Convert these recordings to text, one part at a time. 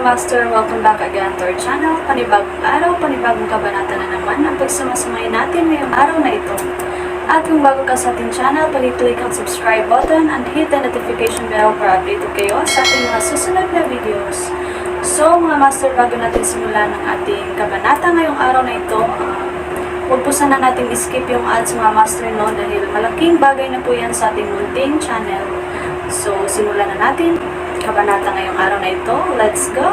master, welcome back again to our channel. Panibagong araw, panibagong kabanata na naman ang pagsumasamayin natin ngayong araw na ito. At kung bago ka sa ating channel, pag-click ang subscribe button and hit the notification bell para updated kayo sa ating mga susunod na videos. So mga master, bago natin simulan ang ating kabanata ngayong araw na ito, huwag po sana natin skip yung ads mga master no, dahil malaking bagay na po yan sa ating munting channel. So simulan na natin kabanata ngayong araw na ito. Let's go!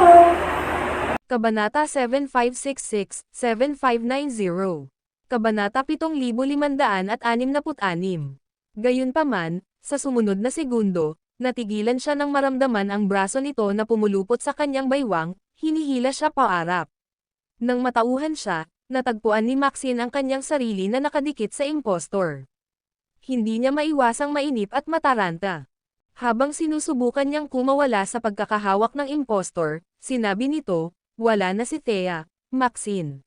Kabanata 7566-7590. Kabanata 7566. Gayunpaman, sa sumunod na segundo, natigilan siya nang maramdaman ang braso nito na pumulupot sa kanyang baywang, hinihila siya paarap. Nang matauhan siya, natagpuan ni Maxine ang kanyang sarili na nakadikit sa impostor. Hindi niya maiwasang mainip at mataranta. Habang sinusubukan niyang kumawala sa pagkakahawak ng impostor, sinabi nito, "Wala na si Thea, Maxine.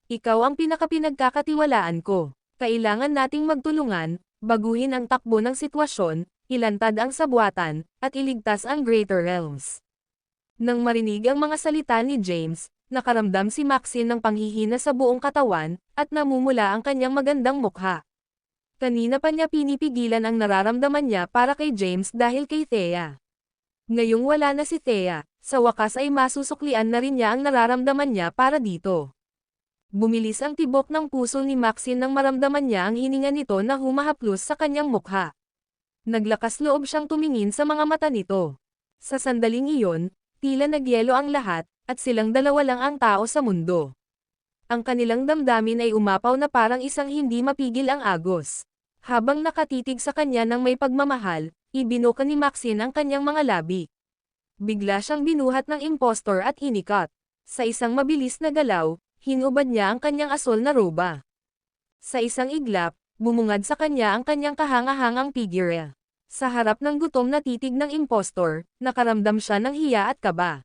Ikaw ang pinakapinagkakatiwalaan ko. Kailangan nating magtulungan, baguhin ang takbo ng sitwasyon, ilantad ang sabwatan, at iligtas ang Greater Realms." Nang marinig ang mga salita ni James, nakaramdam si Maxine ng panghihina sa buong katawan, at namumula ang kanyang magandang mukha. Kanina pa niya pinipigilan ang nararamdaman niya para kay James dahil kay Thea. Ngayong wala na si Thea, sa wakas ay masusuklian na rin niya ang nararamdaman niya para dito. Bumilis ang tibok ng puso ni Maxine nang maramdaman niya ang hininga nito na humahaplos sa kanyang mukha. Naglakas loob siyang tumingin sa mga mata nito. Sa sandaling iyon, tila nagyelo ang lahat, at silang dalawa lang ang tao sa mundo. Ang kanilang damdamin ay umapaw na parang isang hindi mapigil ang agos. Habang nakatitig sa kanya ng may pagmamahal, ibinuka ni Maxine ang kanyang mga labi. Bigla siyang binuhat ng impostor at inikat. Sa isang mabilis na galaw, hinubad niya ang kanyang asol na roba. Sa isang iglap, bumungad sa kanya ang kanyang kahanga-hangang figure. Sa harap ng gutom na titig ng impostor, nakaramdam siya ng hiya at kaba.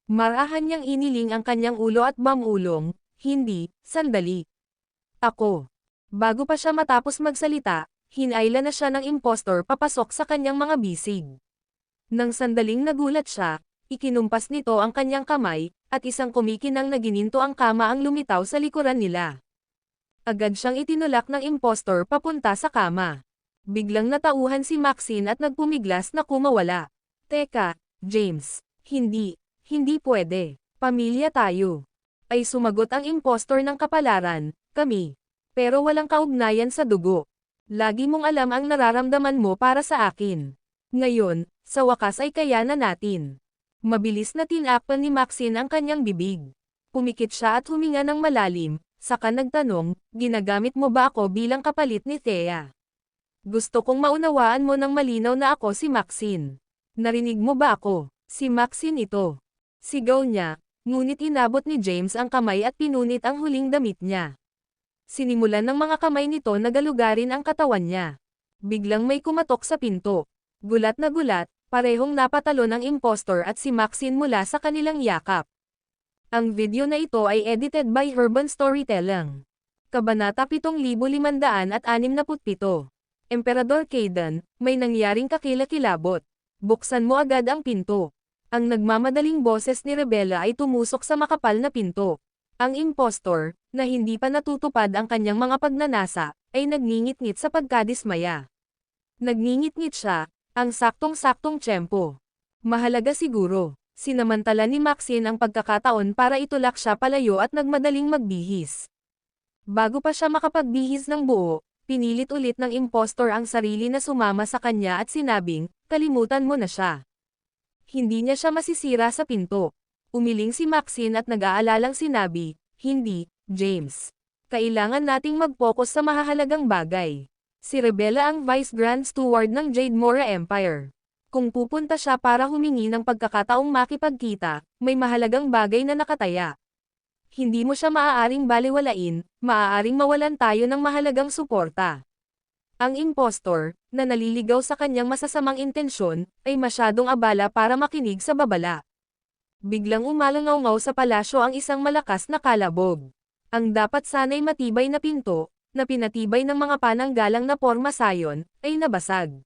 Marahan niyang iniling ang kanyang ulo at bamulong, "Hindi, sandali. Ako." Bago pa siya matapos magsalita, hinayla na siya ng impostor papasok sa kanyang mga bisig. Nang sandaling nagulat siya, ikinumpas nito ang kanyang kamay, at isang kumikinang na gininto ang kama ang lumitaw sa likuran nila. Agad siyang itinulak ng impostor papunta sa kama. Biglang natauhan si Maxine at nagpumiglas na kumawala. "Teka, James, hindi pwede. Pamilya tayo." Ay sumagot ang impostor ng kapalaran, "Kami. Pero walang kaugnayan sa dugo. Lagi mong alam ang nararamdaman mo para sa akin. Ngayon, sa wakas ay kaya na natin." Mabilis na tinakpan ni Maxine ang kanyang bibig. Pumikit siya at huminga ng malalim, saka nagtanong, "Ginagamit mo ba ako bilang kapalit ni Thea? Gusto kong maunawaan mo ng malinaw na ako si Maxine. Narinig mo ba ako? Si Maxine ito." Sigaw niya, ngunit inabot ni James ang kamay at pinunit ang huling damit niya. Sinimulan ng mga kamay nito na galugarin ang katawan niya. Biglang may kumatok sa pinto. Gulat na gulat, parehong napatalo ng impostor at si Maxine mula sa kanilang yakap. Ang video na ito ay edited by Urban Storytelling. Kabanata 7567. Emperador Kaidan, may nangyaring kakilakilabot. Buksan mo agad ang pinto. Ang nagmamadaling boses ni Rebella ay tumusok sa makapal na pinto. Ang impostor, na hindi pa natutupad ang kanyang mga pagnanasa, ay nagngingit-ngit sa pagkadismaya. Nagngingit-ngit siya, ang saktong-saktong tiyempo. Mahalaga siguro, sinamantala ni Maxine ang pagkakataon para itulak siya palayo at nagmadaling magbihis. Bago pa siya makapagbihis ng buo, pinilit ulit ng impostor ang sarili na sumama sa kanya at sinabing, "Kalimutan mo na siya. Hindi niya siya masisira sa pinto." Umiling si Maxine at nag-aalalang sinabi, "Hindi, James. Kailangan nating mag-focus sa mahahalagang bagay." Si Rebella ang Vice Grand Steward ng Jade Mora Empire. Kung pupunta siya para humingi ng pagkakataong makipagkita, may mahalagang bagay na nakataya. Hindi mo siya maaaring balewalain, maaaring mawalan tayo ng mahalagang suporta. Ang impostor, na naliligaw sa kanyang masasamang intensyon, ay masyadong abala para makinig sa babala. Biglang umalangaw-ngaw sa palasyo ang isang malakas na kalabog. Ang dapat sana'y matibay na pinto, na pinatibay ng mga pananggalang na porma sayon, ay nabasag.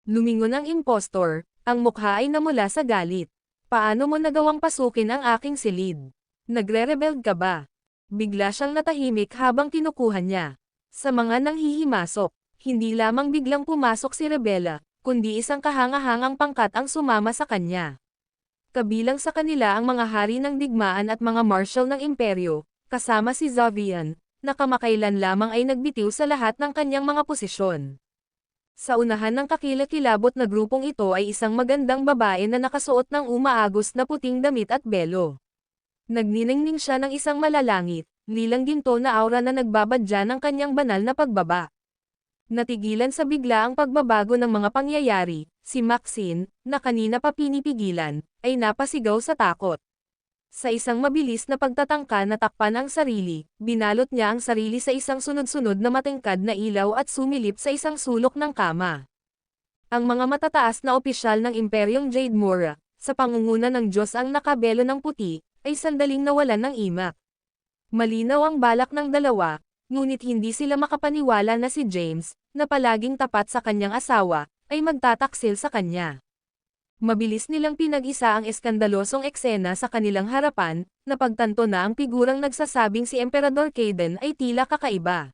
Lumingon ang impostor, ang mukha ay namula sa galit. Paano mo nagawang pasukin ang aking silid? Nagre-rebel ka ba? Bigla siyang natahimik habang kinukuha niya. Sa mga nanghihimasok, hindi lamang biglang pumasok si Rebella, kundi isang kahanga-hangang pangkat ang sumama sa kanya. Kabilang sa kanila ang mga hari ng digmaan at mga marshal ng imperyo, kasama si Zavian, na kamakailan lamang ay nagbitiw sa lahat ng kanyang mga posisyon. Sa unahan ng kakilakilabot na grupong ito ay isang magandang babae na nakasuot ng umaagos na puting damit at belo. Nagniningning siya ng isang malalangit, lilang ginto na aura na nagbabadya ng kanyang banal na pagbaba. Natigilan sa bigla ang pagbabago ng mga pangyayari, si Maxine, na kanina pa pinipigilan, ay napasigaw sa takot. Sa isang mabilis na pagtatangka na takpan ang sarili, binalot niya ang sarili sa isang sunod-sunod na matingkad na ilaw at sumilip sa isang sulok ng kama. Ang mga matataas na opisyal ng Imperyong Jade Mora, sa pangunguna ng Diyos ang nakabelo ng puti, ay sandaling nawalan ng imak. Malinaw ang balak ng dalawa, ngunit hindi sila makapaniwala na si James, na palaging tapat sa kanyang asawa, ay magtataksil sa kanya. Mabilis nilang pinag-isa ang eskandalosong eksena sa kanilang harapan, napagtanto na ang figurang nagsasabing si Emperador Caden ay tila kakaiba.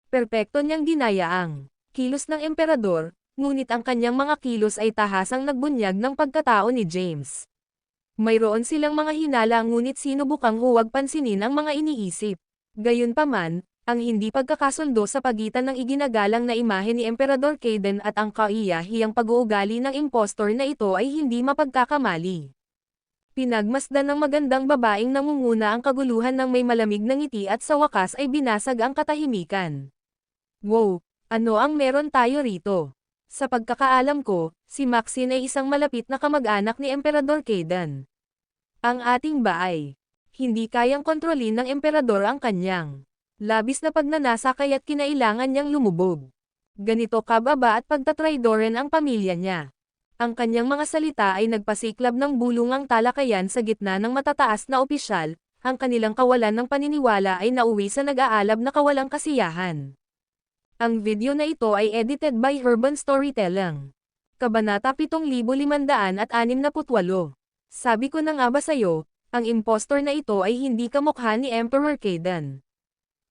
Perpekto niyang ginaya ang kilos ng emperador, ngunit ang kanyang mga kilos ay tahasang nagbunyag ng pagkatao ni James. Mayroon silang mga hinala ngunit sinubukang huwag pansinin ang mga iniisip. Gayunpaman, ang hindi pagkakasundo sa pagitan ng iginagalang na imahe ni Emperador Caden at ang kaiyahiyang pag-uugali ng impostor na ito ay hindi mapagkakamali. Pinagmasdan ng magandang babaeng nangunguna ang kaguluhan ng may malamig na ngiti at sa wakas ay binasag ang katahimikan. Wow! Ano ang meron tayo rito? Sa pagkakaalam ko, si Maxine ay isang malapit na kamag-anak ni Emperador Caden. Ang ating baay. Hindi kayang kontrolin ng emperador ang kanyang labis na pagnanasa kaya't kinailangan niyang lumubog. Ganito kababa at pagtatraidoren ang pamilya niya. Ang kanyang mga salita ay nagpasiklab ng bulungang talakayan sa gitna ng matataas na opisyal, ang kanilang kawalan ng paniniwala ay nauwi sa nag-aalab na kawalang kasiyahan. Ang video na ito ay edited by Urban Storytelling. Kabanata 7568. Sabi ko na nga ba sa'yo, ang impostor na ito ay hindi kamukha ni Emperor Caden.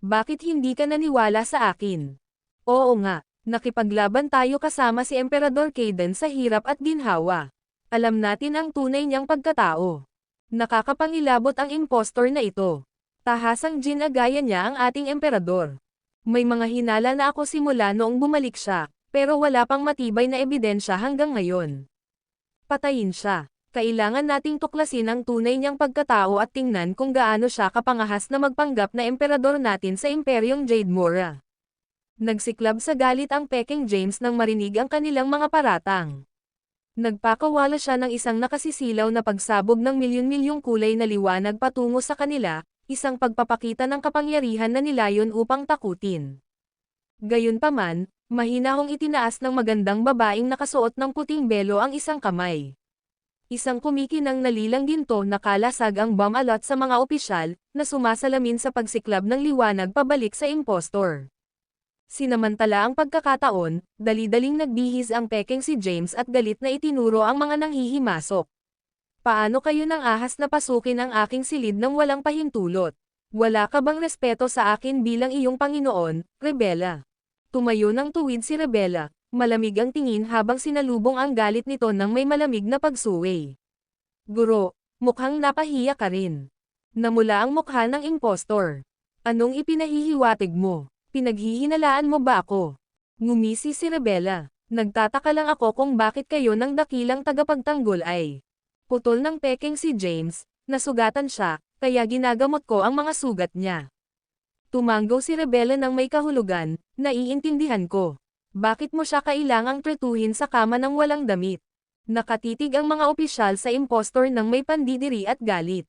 Bakit hindi ka naniwala sa akin? Oo nga, nakipaglaban tayo kasama si Emperador Caden sa hirap at ginhawa. Alam natin ang tunay niyang pagkatao. Nakakapangilabot ang impostor na ito. Tahasang ginagaya niya ang ating emperador. May mga hinala na ako simula noong bumalik siya, pero wala pang matibay na ebidensya hanggang ngayon. Patayin siya. Kailangan nating tuklasin ang tunay niyang pagkatao at tingnan kung gaano siya kapangahas na magpanggap na emperador natin sa Imperyong Jade Mora. Nagsiklab sa galit ang Peking James nang marinig ang kanilang mga paratang. Nagpakawala siya ng isang nakasisilaw na pagsabog ng milyon-milyong kulay na liwanag patungo sa kanila, isang pagpapakita ng kapangyarihan na nilayon upang takutin. Gayunpaman, mahinahong itinaas ng magandang babaeng nakasuot ng puting belo ang isang kamay. Isang kumikinang nalilang ginto na kalasag ang bomb-alot sa mga opisyal, na sumasalamin sa pagsiklab ng liwanag pabalik sa impostor. Sinamantala ang pagkakataon, dali-daling nagbihis ang Peking si James at galit na itinuro ang mga nanghihimasok. Paano kayo nang ahas na pasukin ang aking silid nang walang pahintulot? Wala ka bang respeto sa akin bilang iyong Panginoon, Rebella? Tumayo ng tuwid si Rebella. Malamig ang tingin habang sinalubong ang galit nito ng may malamig na pagsuway. Guro, mukhang napahiya ka rin. Namula ang mukha ng impostor. Anong ipinahihiwatig mo? Pinaghihinalaan mo ba ako? Ngumisi si Rebella. Nagtataka lang ako kung bakit kayo ng dakilang tagapagtanggol ay. Putol ng Peking si James, nasugatan siya, kaya ginagamot ko ang mga sugat niya. Tumanggaw si Rebella ng may kahulugan, naiintindihan ko. Bakit mo siya kailangang tretuhin sa kama ng walang damit? Nakatitig ang mga opisyal sa impostor ng may pandidiri at galit.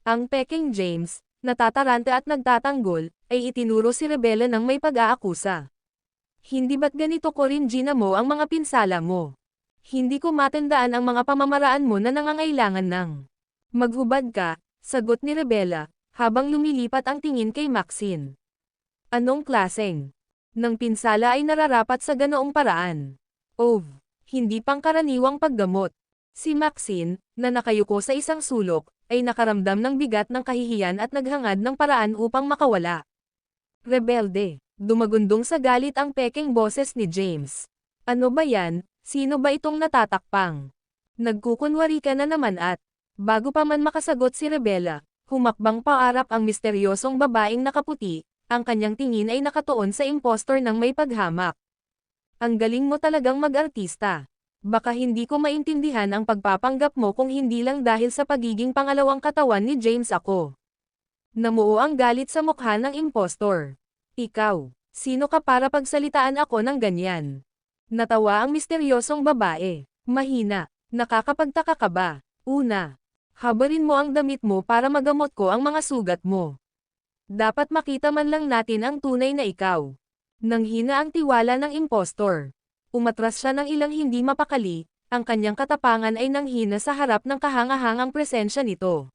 Ang Peking James, natataranta at nagtatanggol, ay itinuro si Rebella ng may pag-aakusa. Hindi ba't ganito ko rin ginamo ang mga pinsala mo? Hindi ko matandaan ang mga pamamaraan mo na nangangailangan ng maghubad ka, sagot ni Rebella, habang lumilipat ang tingin kay Maxine. Anong klaseng ng pinsala ay nararapat sa ganoong paraan? Oh, hindi pangkaraniwang paggamot. Si Maxine, na nakayuko sa isang sulok, ay nakaramdam ng bigat ng kahihiyan at naghangad ng paraan upang makawala. Rebelde. Dumagundong sa galit ang pekeng boses ni James. Ano ba yan? Sino ba itong natatakpang? Nagkukunwari ka na naman at, bago pa man makasagot si Rebella, humakbang paarap ang misteryosong babaeng nakaputi, ang kanyang tingin ay nakatuon sa impostor ng may paghamak. Ang galing mo talagang mag-artista. Baka hindi ko maintindihan ang pagpapanggap mo kung hindi lang dahil sa pagiging pangalawang katawan ni James ako. Namuo ang galit sa mukha ng impostor. Ikaw, sino ka para pagsalitaan ako ng ganyan? Natawa ang misteryosong babae. Mahina, nakakapagtaka ka ba? Una, habarin mo ang damit mo para magamot ko ang mga sugat mo. Dapat makita man lang natin ang tunay na ikaw. Nanghina ang tiwala ng impostor. Umatras siya ng ilang hindi mapakali, ang kanyang katapangan ay nanghina sa harap ng kahangahangang presensya nito.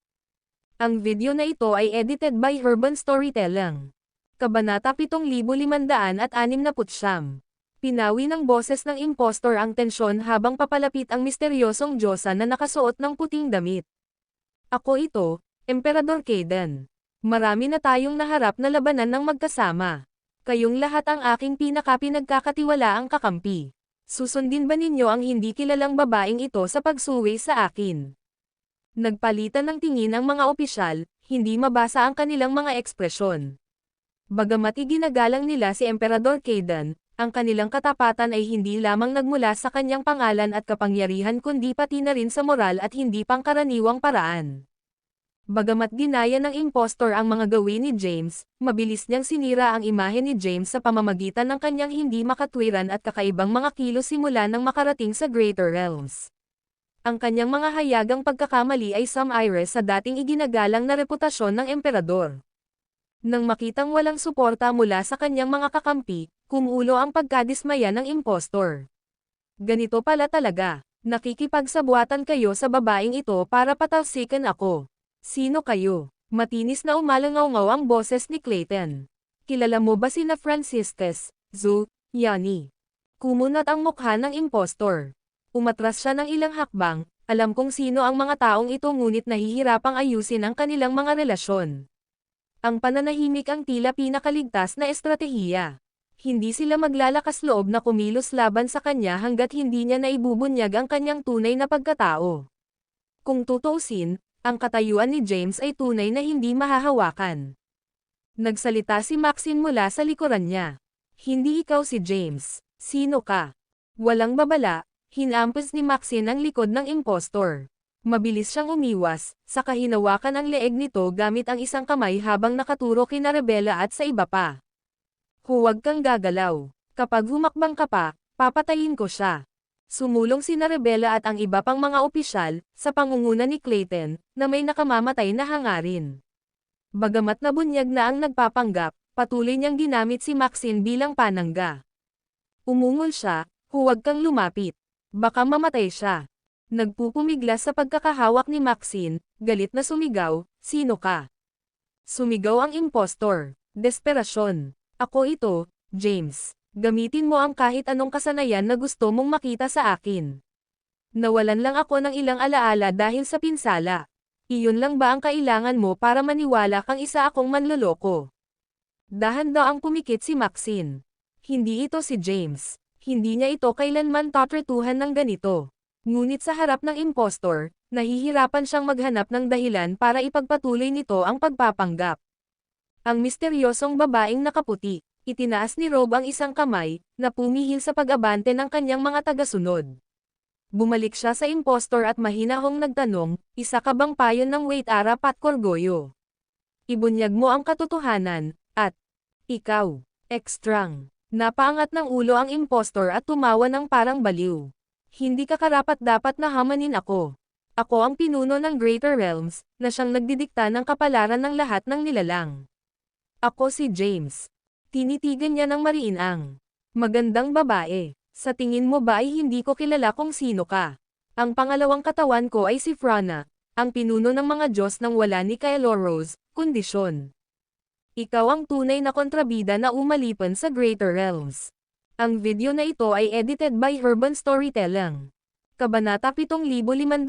Ang video na ito ay edited by Urban Storytelling. Kabanata 7569. Pinawi ng boses ng impostor ang tensyon habang papalapit ang misteryosong Diyosa na nakasuot ng puting damit. Ako ito, Emperador Kaidan. Marami na tayong naharap na labanan ng magkasama. Kayong lahat ang aking pinagkakatiwalaang kakampi. Susundin ba ninyo ang hindi kilalang babaeng ito sa pagsuwi sa akin? Nagpalitan ng tingin ang mga opisyal, hindi mabasa ang kanilang mga ekspresyon. Bagamat iginagalang nila si Emperador Kaidan, ang kanilang katapatan ay hindi lamang nagmula sa kanyang pangalan at kapangyarihan kundi pati na rin sa moral at hindi pangkaraniwang paraan. Bagamat ginaya ng impostor ang mga gawin ni James, mabilis niyang sinira ang imahe ni James sa pamamagitan ng kanyang hindi makatwiran at kakaibang mga kilos simula nang makarating sa Greater Realms. Ang kanyang mga hayagang pagkakamali ay sumire sa dating iginagalang na reputasyon ng emperador. Nang makitang walang suporta mula sa kanyang mga kakampi, kumulo ang pagkadismaya ng impostor. Ganito pala talaga, nakikipagsabuatan kayo sa babaeng ito para patalsikan ako. Sino kayo? Matinis na umalangaw-ngaw ang boses ni Clayton. Kilala mo ba sina Franciscus, Zhu, Yani? Kumunat ang mukha ng impostor. Umatras siya ng ilang hakbang, alam kong sino ang mga taong ito ngunit nahihirapang ayusin ang kanilang mga relasyon. Ang pananahimik ang tila pinakaligtas na estratehiya. Hindi sila maglalakas loob na kumilos laban sa kanya hanggat hindi niya naibubunyag ang kanyang tunay na pagkatao. Kung tutuusin, ang katayuan ni James ay tunay na hindi mahahawakan. Nagsalita si Maxine mula sa likuran niya. Hindi ikaw si James. Sino ka? Walang babala, hinampas ni Maxine ang likod ng impostor. Mabilis siyang umiwas, saka hinawakan ang leeg nito gamit ang isang kamay habang nakaturo kina Rebella at sa iba pa. Huwag kang gagalaw. Kapag humakbang ka pa, papatayin ko siya. Sumulong sina Rebella at ang iba pang mga opisyal, sa pangunguna ni Clayton, na may nakamamatay na hangarin. Bagamat nabunyag na ang nagpapanggap, patuloy niyang ginamit si Maxine bilang panangga. Umungol siya, huwag kang lumapit. Baka mamatay siya. Nagpupumiglas sa pagkakahawak ni Maxine, galit na sumigaw, sino ka? Sumigaw ang impostor. Desperasyon. Ako ito, James. Gamitin mo ang kahit anong kasanayan na gusto mong makita sa akin. Nawalan lang ako ng ilang alaala dahil sa pinsala. Iyon lang ba ang kailangan mo para maniwala kang isa akong manloloko? Dahan-daang ang pumikit si Maxine. Hindi ito si James. Hindi niya ito kailanman tatretuhan ng ganito. Ngunit sa harap ng impostor, nahihirapan siyang maghanap ng dahilan para ipagpatuloy nito ang pagpapanggap. Ang misteryosong babaeng nakaputi, itinaas ni Rob ang isang kamay, na pumihil sa pag-abante ng kanyang mga tagasunod. Bumalik siya sa impostor at mahinahong nagtanong, isa ka bang payon ng Wait Arap at Korgoyo? Ibunyag mo ang katotohanan, at ikaw, ekstrang. Napaangat ng ulo ang impostor at tumawa ng parang baliw. Hindi ka karapat-dapat na hamanin ako. Ako ang pinuno ng Greater Realms, na siyang nagdidikta ng kapalaran ng lahat ng nilalang. Ako si James. Tinitigan niya ng mariinang. Magandang babae. Sa tingin mo ba ay hindi ko kilala kung sino ka? Ang pangalawang katawan ko ay si Frana, ang pinuno ng mga Diyos nang wala ni Kylo Rose, kondisyon. Ikaw ang tunay na kontrabida na umalipan sa Greater Realms. Ang video na ito ay edited by Urban Storytelling. Kabanata 7570.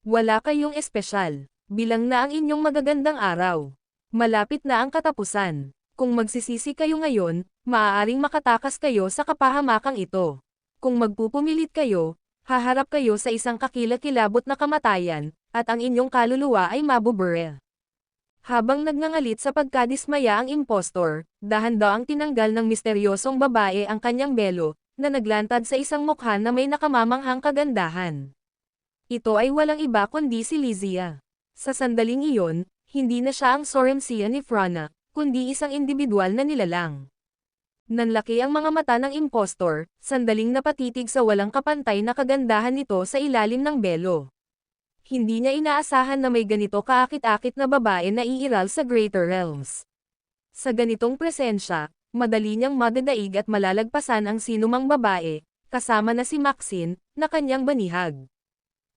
Wala kayong espesyal. Bilang na ang inyong magagandang araw. Malapit na ang katapusan. Kung magsisisi kayo ngayon, maaaring makatakas kayo sa kapahamakang ito. Kung magpupumilit kayo, haharap kayo sa isang kakilakilabot na kamatayan, at ang inyong kaluluwa ay mabuburel. Habang nagngangalit sa pagkadismaya ang impostor, dahan-daang tinanggal ng misteryosong babae ang kanyang belo, na naglantad sa isang mukha na may nakamamanghang kagandahan. Ito ay walang iba kundi si Lizia. Sa sandaling iyon, hindi na siya ang Soremsia ni Frana, kundi isang individual na nilalang. Nanlaki ang mga mata ng impostor, sandaling napatitig sa walang kapantay na kagandahan nito sa ilalim ng belo. Hindi niya inaasahan na may ganito kaakit-akit na babae na iiral sa Greater Realms. Sa ganitong presensya, madali niyang madadaig at malalagpasan ang sinumang babae, kasama na si Maxine, na kanyang banihag.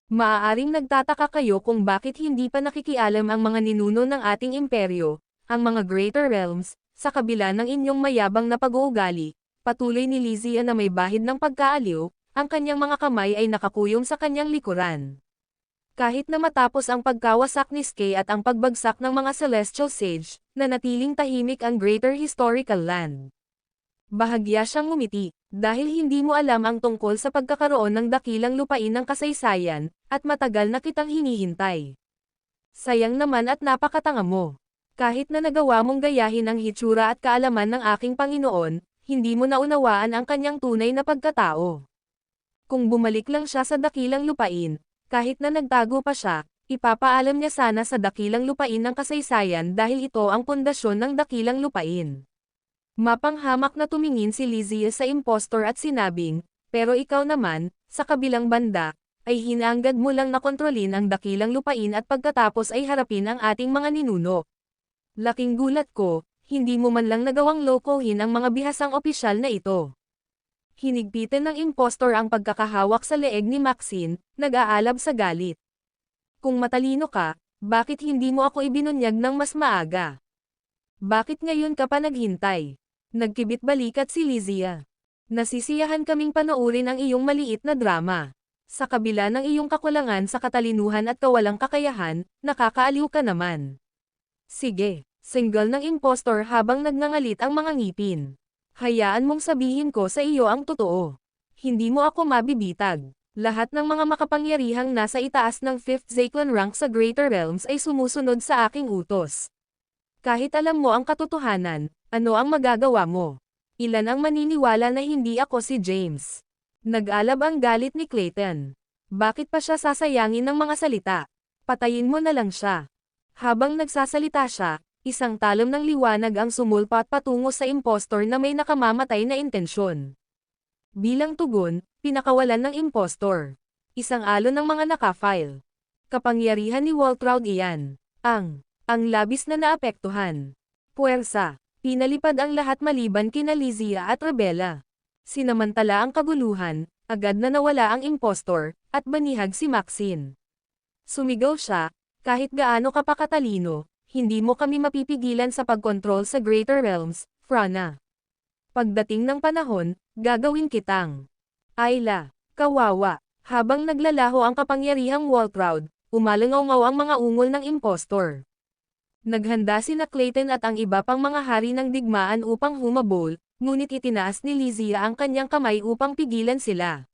Maaaring nagtataka kayo kung bakit hindi pa nakikialam ang mga ninuno ng ating imperyo, ang mga Greater Realms, sa kabila ng inyong mayabang na pag-uugali. Patuloy ni Lizia na may bahid ng pagkaaliw, ang kanyang mga kamay ay nakakuyom sa kanyang likuran. Kahit na matapos ang pagkawasak ni Skye at ang pagbagsak ng mga Celestial Sage, nanatiling tahimik ang Greater Historical Land. Bahagya siyang ngumiti, dahil hindi mo alam ang tungkol sa pagkakaroon ng dakilang lupain ng kasaysayan, at matagal na kitang hinihintay. Sayang naman at napakatanga mo. Kahit na nagawa mong gayahin ang hitsura at kaalaman ng aking Panginoon, hindi mo naunawaan ang kanyang tunay na pagkatao. Kung bumalik lang siya sa dakilang lupain, kahit na nagtago pa siya, ipapaalam niya sana sa dakilang lupain ng kasaysayan dahil ito ang pundasyon ng dakilang lupain. Mapanghamak na tumingin si Lizia sa impostor at sinabing, pero ikaw naman, sa kabilang banda, ay hinanggad mo lang na kontrolin ang dakilang lupain at pagkatapos ay harapin ang ating mga ninuno. Laking gulat ko, hindi mo man lang nagawang lokohin ang mga bihasang opisyal na ito. Hinigpitan ng impostor ang pagkakahawak sa leeg ni Maxine, nag-aalab sa galit. Kung matalino ka, bakit hindi mo ako ibinunyag ng mas maaga? Bakit ngayon ka pa naghintay? Nagkibit balikat si Lizia. Nasisiyahan kaming panoorin ang iyong maliit na drama. Sa kabila ng iyong kakulangan sa katalinuhan at kawalang kakayahan, nakakaaliw ka naman. Sige, single ng impostor habang nagngangalit ang mga ngipin. Hayaan mong sabihin ko sa iyo ang totoo. Hindi mo ako mabibitag. Lahat ng mga makapangyarihang nasa itaas ng 5th Zaclan rank sa Greater Realms ay sumusunod sa aking utos. Kahit alam mo ang katotohanan, ano ang magagawa mo? Ilan ang maniniwala na hindi ako si James? Nag-alab ang galit ni Clayton. Bakit pa siya sasayangin ng mga salita? Patayin mo na lang siya. Habang nagsasalita siya, isang talom ng liwanag ang sumulpat patungo sa impostor na may nakamamatay na intensyon. Bilang tugon, pinakawalan ng impostor. Isang alon ng mga nakafile. Kapangyarihan ni Waltraud iyan. Ang labis na naapektuhan. Puwersa. Pinalipad ang lahat maliban kina Lizia at Rebella. Sinamantala ang kaguluhan, agad na nawala ang impostor, at banihag si Maxine. Sumigaw siya, kahit gaano ka pa katalino, hindi mo kami mapipigilan sa pagkontrol sa Greater Realms, Frana. Pagdating ng panahon, gagawin kitang Ayla, kawawa. Habang naglalaho ang kapangyarihang Waltraud, umalangaw-ngaw ang mga ungol ng impostor. Naghanda sina Clayton at ang iba pang mga hari ng digmaan upang humabol, ngunit itinaas ni Lizia ang kanyang kamay upang pigilan sila.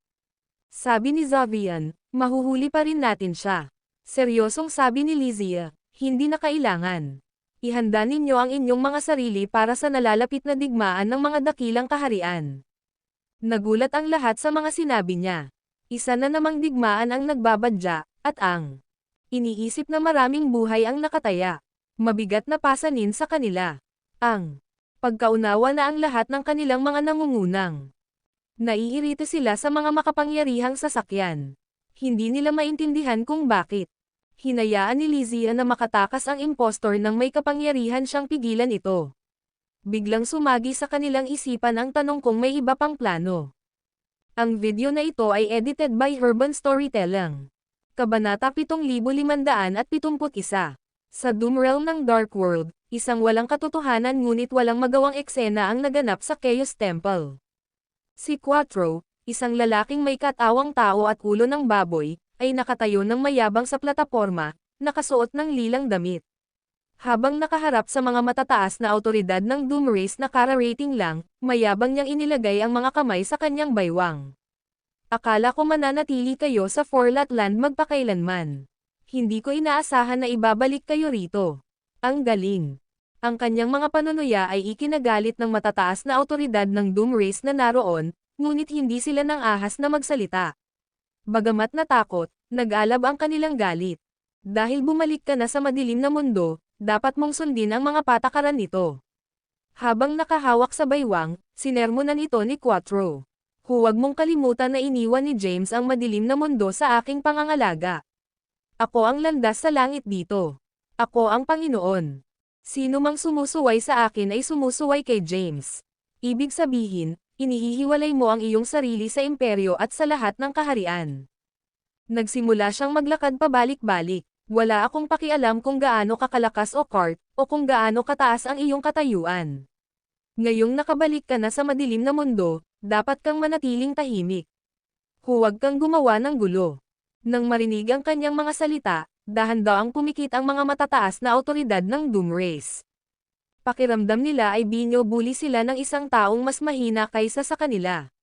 Sabi ni Zavian, mahuhuli pa rin natin siya. Seryosong sabi ni Lizia, hindi na kailangan. Ihanda ninyo ang inyong mga sarili para sa nalalapit na digmaan ng mga dakilang kaharian. Nagulat ang lahat sa mga sinabi niya. Isa na namang digmaan ang nagbabadya, at ang iniisip na maraming buhay ang nakataya. Mabigat na pasanin sa kanila. Ang pagkaunawa na ang lahat ng kanilang mga nangungunang. Naiirita sila sa mga makapangyarihang sasakyan. Hindi nila maintindihan kung bakit. Hinayaan ni Lizia na makatakas ang impostor nang may kapangyarihan siyang pigilan ito. Biglang sumagi sa kanilang isipan ang tanong kung may iba pang plano. Ang video na ito ay edited by Urban Storytelling. Kabanata 7571. Sa Doom Realm ng Dark World, isang walang katotohanan ngunit walang magawang eksena ang naganap sa Chaos Temple. Si Quattro, Isang lalaking may katawang tao at ulo ng baboy, ay nakatayo ng mayabang sa plataporma, nakasuot ng lilang damit. Habang nakaharap sa mga matataas na awtoridad ng Doom Race na kara-rating lang, mayabang niyang inilagay ang mga kamay sa kanyang baywang. Akala ko mananatili kayo sa Forlat Land magpakailanman. Hindi ko inaasahan na ibabalik kayo rito. Ang galing. Ang kanyang mga panunuya ay ikinagalit ng matataas na awtoridad ng Doom Race na naroon, ngunit hindi sila nang ahas na magsalita. Bagamat natakot, nag-alab ang kanilang galit. Dahil bumalik ka na sa madilim na mundo, dapat mong sundin ang mga patakaran nito. Habang nakahawak sa baywang, sinermonan ito ni Quattro. Huwag mong kalimutan na iniwan ni James ang madilim na mundo sa aking pangangalaga. Ako ang landas sa langit dito. Ako ang Panginoon. Sino mang sumusuway sa akin ay sumusuway kay James. Ibig sabihin, inihihiwalay mo ang iyong sarili sa imperyo at sa lahat ng kaharian. Nagsimula siyang maglakad pabalik-balik. Wala akong pakialam kung gaano kakalakas o kart, o kung gaano kataas ang iyong katayuan. Ngayong nakabalik ka na sa madilim na mundo, dapat kang manatiling tahimik. Huwag kang gumawa ng gulo. Nang marinig ang kanyang mga salita, dahan-daang pumikit ang mga matataas na awtoridad ng Doom Race. Pakiramdam nila ay binubuli sila ng isang taong mas mahina kaysa sa kanila.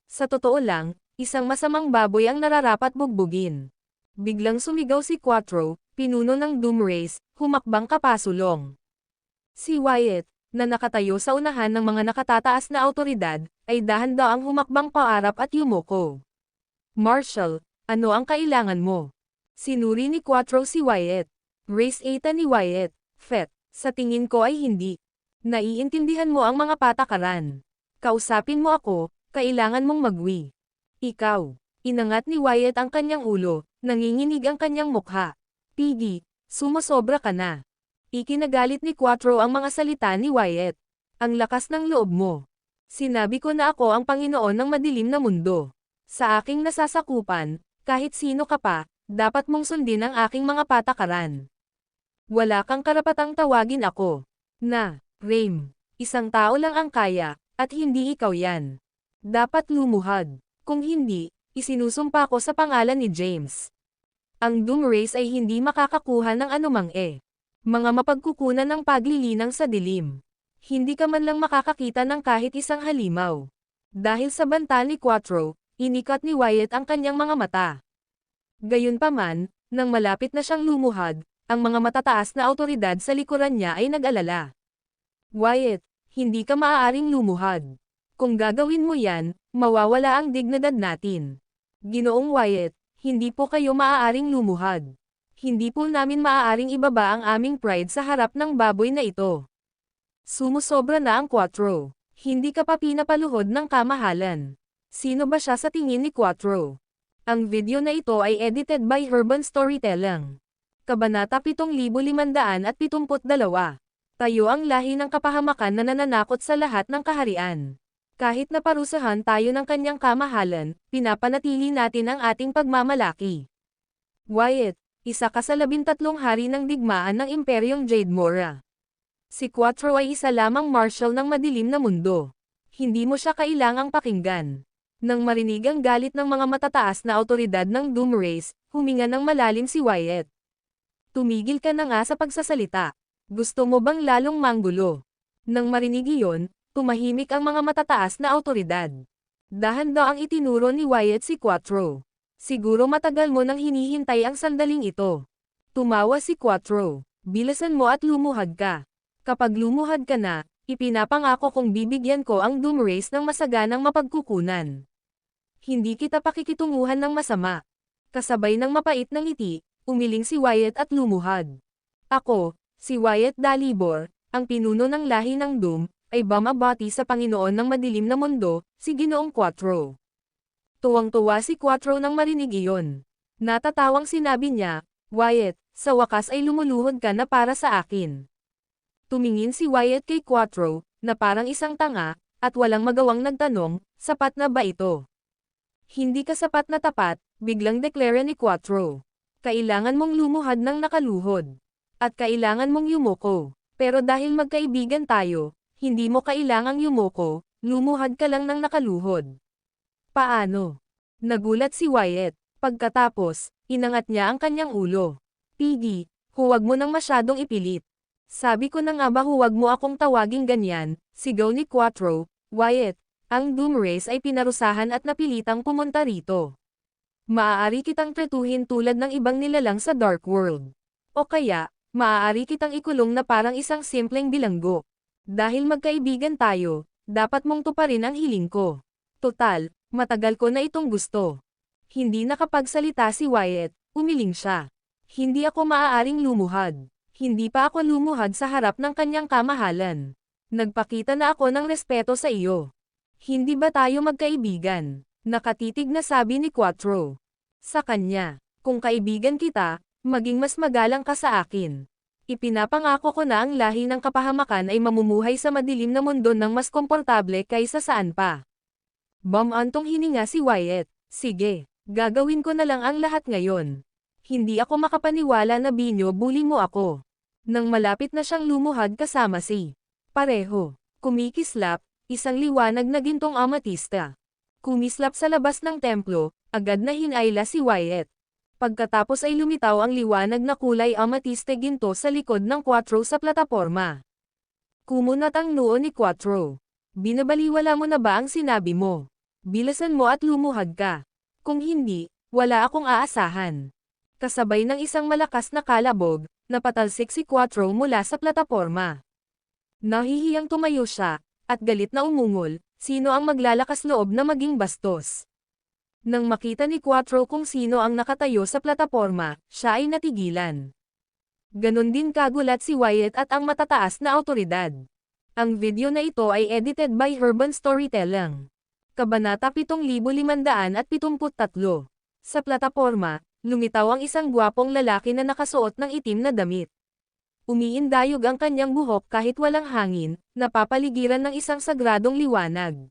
Sa totoo lang, isang masamang baboy ang nararapat bugbugin. Biglang sumigaw si Quattro, pinuno ng Doom Race, humakbang kapasulong. Si Wyatt, na nakatayo sa unahan ng mga nakatataas na awtoridad, ay dahan-daang humakbang paarap at yumuko. Marshal, ano ang kailangan mo? Sinuri ni Quattro si Wyatt. Race 8 ni Wyatt. Fet, sa tingin ko ay hindi. Naiintindihan mo ang mga patakaran. Kausapin mo ako, kailangan mong magwi. Ikaw. Inangat ni Wyatt ang kanyang ulo, nanginginig ang kanyang mukha. Piggy, sumosobra ka na. Ikinagalit ni Quattro ang mga salita ni Wyatt. Ang lakas ng loob mo. Sinabi ko na ako ang Panginoon ng madilim na mundo. Sa aking nasasakupan, kahit sino ka pa, dapat mong sundin ang aking mga patakaran. Wala kang karapatang tawagin ako na Rame. Isang tao lang ang kaya, at hindi ikaw yan. Dapat lumuhad. Kung hindi, isinusumpa ko sa pangalan ni James. Ang Doom Race ay hindi makakakuha ng anumang mga mapagkukunan ng paglilinang sa dilim. Hindi ka man lang makakakita ng kahit isang halimaw. Dahil sa banta ni Quattro, inikat ni Wyatt ang kanyang mga mata. Gayunpaman, nang malapit na siyang lumuhad, ang mga matataas na awtoridad sa likuran niya ay nag-alala. Wyatt, hindi ka maaaring lumuhad. Kung gagawin mo yan, mawawala ang dignidad natin. Ginoong Wyatt, hindi po kayo maaaring lumuhad. Hindi po namin maaaring ibaba ang aming pride sa harap ng baboy na ito. Sumusobra na ang Quattro. Hindi ka pa pinapaluhod ng kamahalan. Sino ba siya sa tingin ni Quattro? Ang video na ito ay edited by Urban Storytelling. Kabanata 7572. Tayo ang lahi ng kapahamakan na nananakot sa lahat ng kaharian. Kahit naparusahan tayo ng kanyang kamahalan, pinapanatili natin ang ating pagmamalaki. Wyatt, isa ka sa 13 hari ng digmaan ng Imperyong Jademora. Si Quattro ay isa lamang marshal ng madilim na mundo. Hindi mo siya kailangang pakinggan. Nang marinig ang galit ng mga matataas na awtoridad ng Doom Race, huminga ng malalim si Wyatt. Tumigil ka na nga sa pagsasalita. Gusto mo bang lalong manggulo? Nang marinig iyon, tumahimik ang mga matataas na awtoridad. Dahan-daang itinuro ni Wyatt si Quattro. Siguro matagal mo nang hinihintay ang sandaling ito. Tumawa si Quattro. Bilisan mo at lumuhad ka. Kapag lumuhad ka na, ipinapangako kong bibigyan ko ang Doom Race ng masaganang mapagkukunan. Hindi kita pakikitunguhan ng masama. Kasabay ng mapait na ngiti, umiling si Wyatt at lumuhad. Ako, si Wyatt Dalibor, ang pinuno ng lahi ng Doom, ay bumabati sa Panginoon ng madilim na mundo, si Ginoong Quattro. Tuwang-tuwa si Quattro nang marinig iyon. Natatawang sinabi niya, Wyatt, sa wakas ay lumuluhod ka na para sa akin. Tumingin si Wyatt kay Quattro, na parang isang tanga, at walang magawang nagtanong, sapat na ba ito? Hindi ka sapat na tapat, biglang deklara ni Quattro. Kailangan mong lumuhad ng nakaluhod. At kailangan mong yumuko. Pero dahil magkaibigan tayo, hindi mo kailangang yumuko, lumuhad ka lang ng nakaluhod. Paano? Nagulat si Wyatt. Pagkatapos, inangat niya ang kanyang ulo. Piggy, huwag mo nang masyadong ipilit. Sabi ko na nga ba huwag mo akong tawaging ganyan, sigaw ni Quattro. Wyatt, ang Doom Race ay pinarusahan at napilitang pumunta rito. Maaari kitang tretuhin tulad ng ibang nilalang sa Dark World. O kaya, maaari kitang ikulong na parang isang simpleng bilanggo. Dahil magkaibigan tayo, dapat mong tuparin ang hiling ko. Total, matagal ko na itong gusto. Hindi nakapagsalita si Wyatt, umiling siya. Hindi ako maaaring lumuhad. Hindi pa ako lumuhad sa harap ng kanyang kamahalan. Nagpakita na ako ng respeto sa iyo. Hindi ba tayo magkaibigan? Nakatitig na sabi ni Quattro. Sa kanya, kung kaibigan kita, maging mas magalang ka sa akin. Ipinapangako ko na ang lahi ng kapahamakan ay mamumuhay sa madilim na mundo ng mas komportable kaysa saan pa. Bumantong hininga si Wyatt. Sige, gagawin ko na lang ang lahat ngayon. Hindi ako makapaniwala na binyo-bully mo ako. Nang malapit na siyang lumuhad kasama si pareho, kumikislap, isang liwanag na gintong amatista. Kumislap sa labas ng templo, agad na hinayla si Wyatt. Pagkatapos ay lumitaw ang liwanag na kulay amatiste ginto sa likod ng Quattro sa plataporma. Kumunat ang noo ni Quattro. Binabaliwala mo na ba ang sinabi mo? Bilasan mo at lumuhad ka. Kung hindi, wala akong aasahan. Kasabay ng isang malakas na kalabog, napatalsik si Quattro mula sa plataporma. Nahihiyang tumayo siya, at galit na umungol, sino ang maglalakas loob na maging bastos? Nang makita ni Quattro kung sino ang nakatayo sa plataporma, siya ay natigilan. Ganon din kagulat si Wyatt at ang matataas na awtoridad. Ang video na ito ay edited by Urban Storytelling. Kabanata 7573. Sa plataporma, lumitaw ang isang gwapong lalaki na nakasuot ng itim na damit. Umiindayog ang kanyang buhok kahit walang hangin, napapaligiran ng isang sagradong liwanag.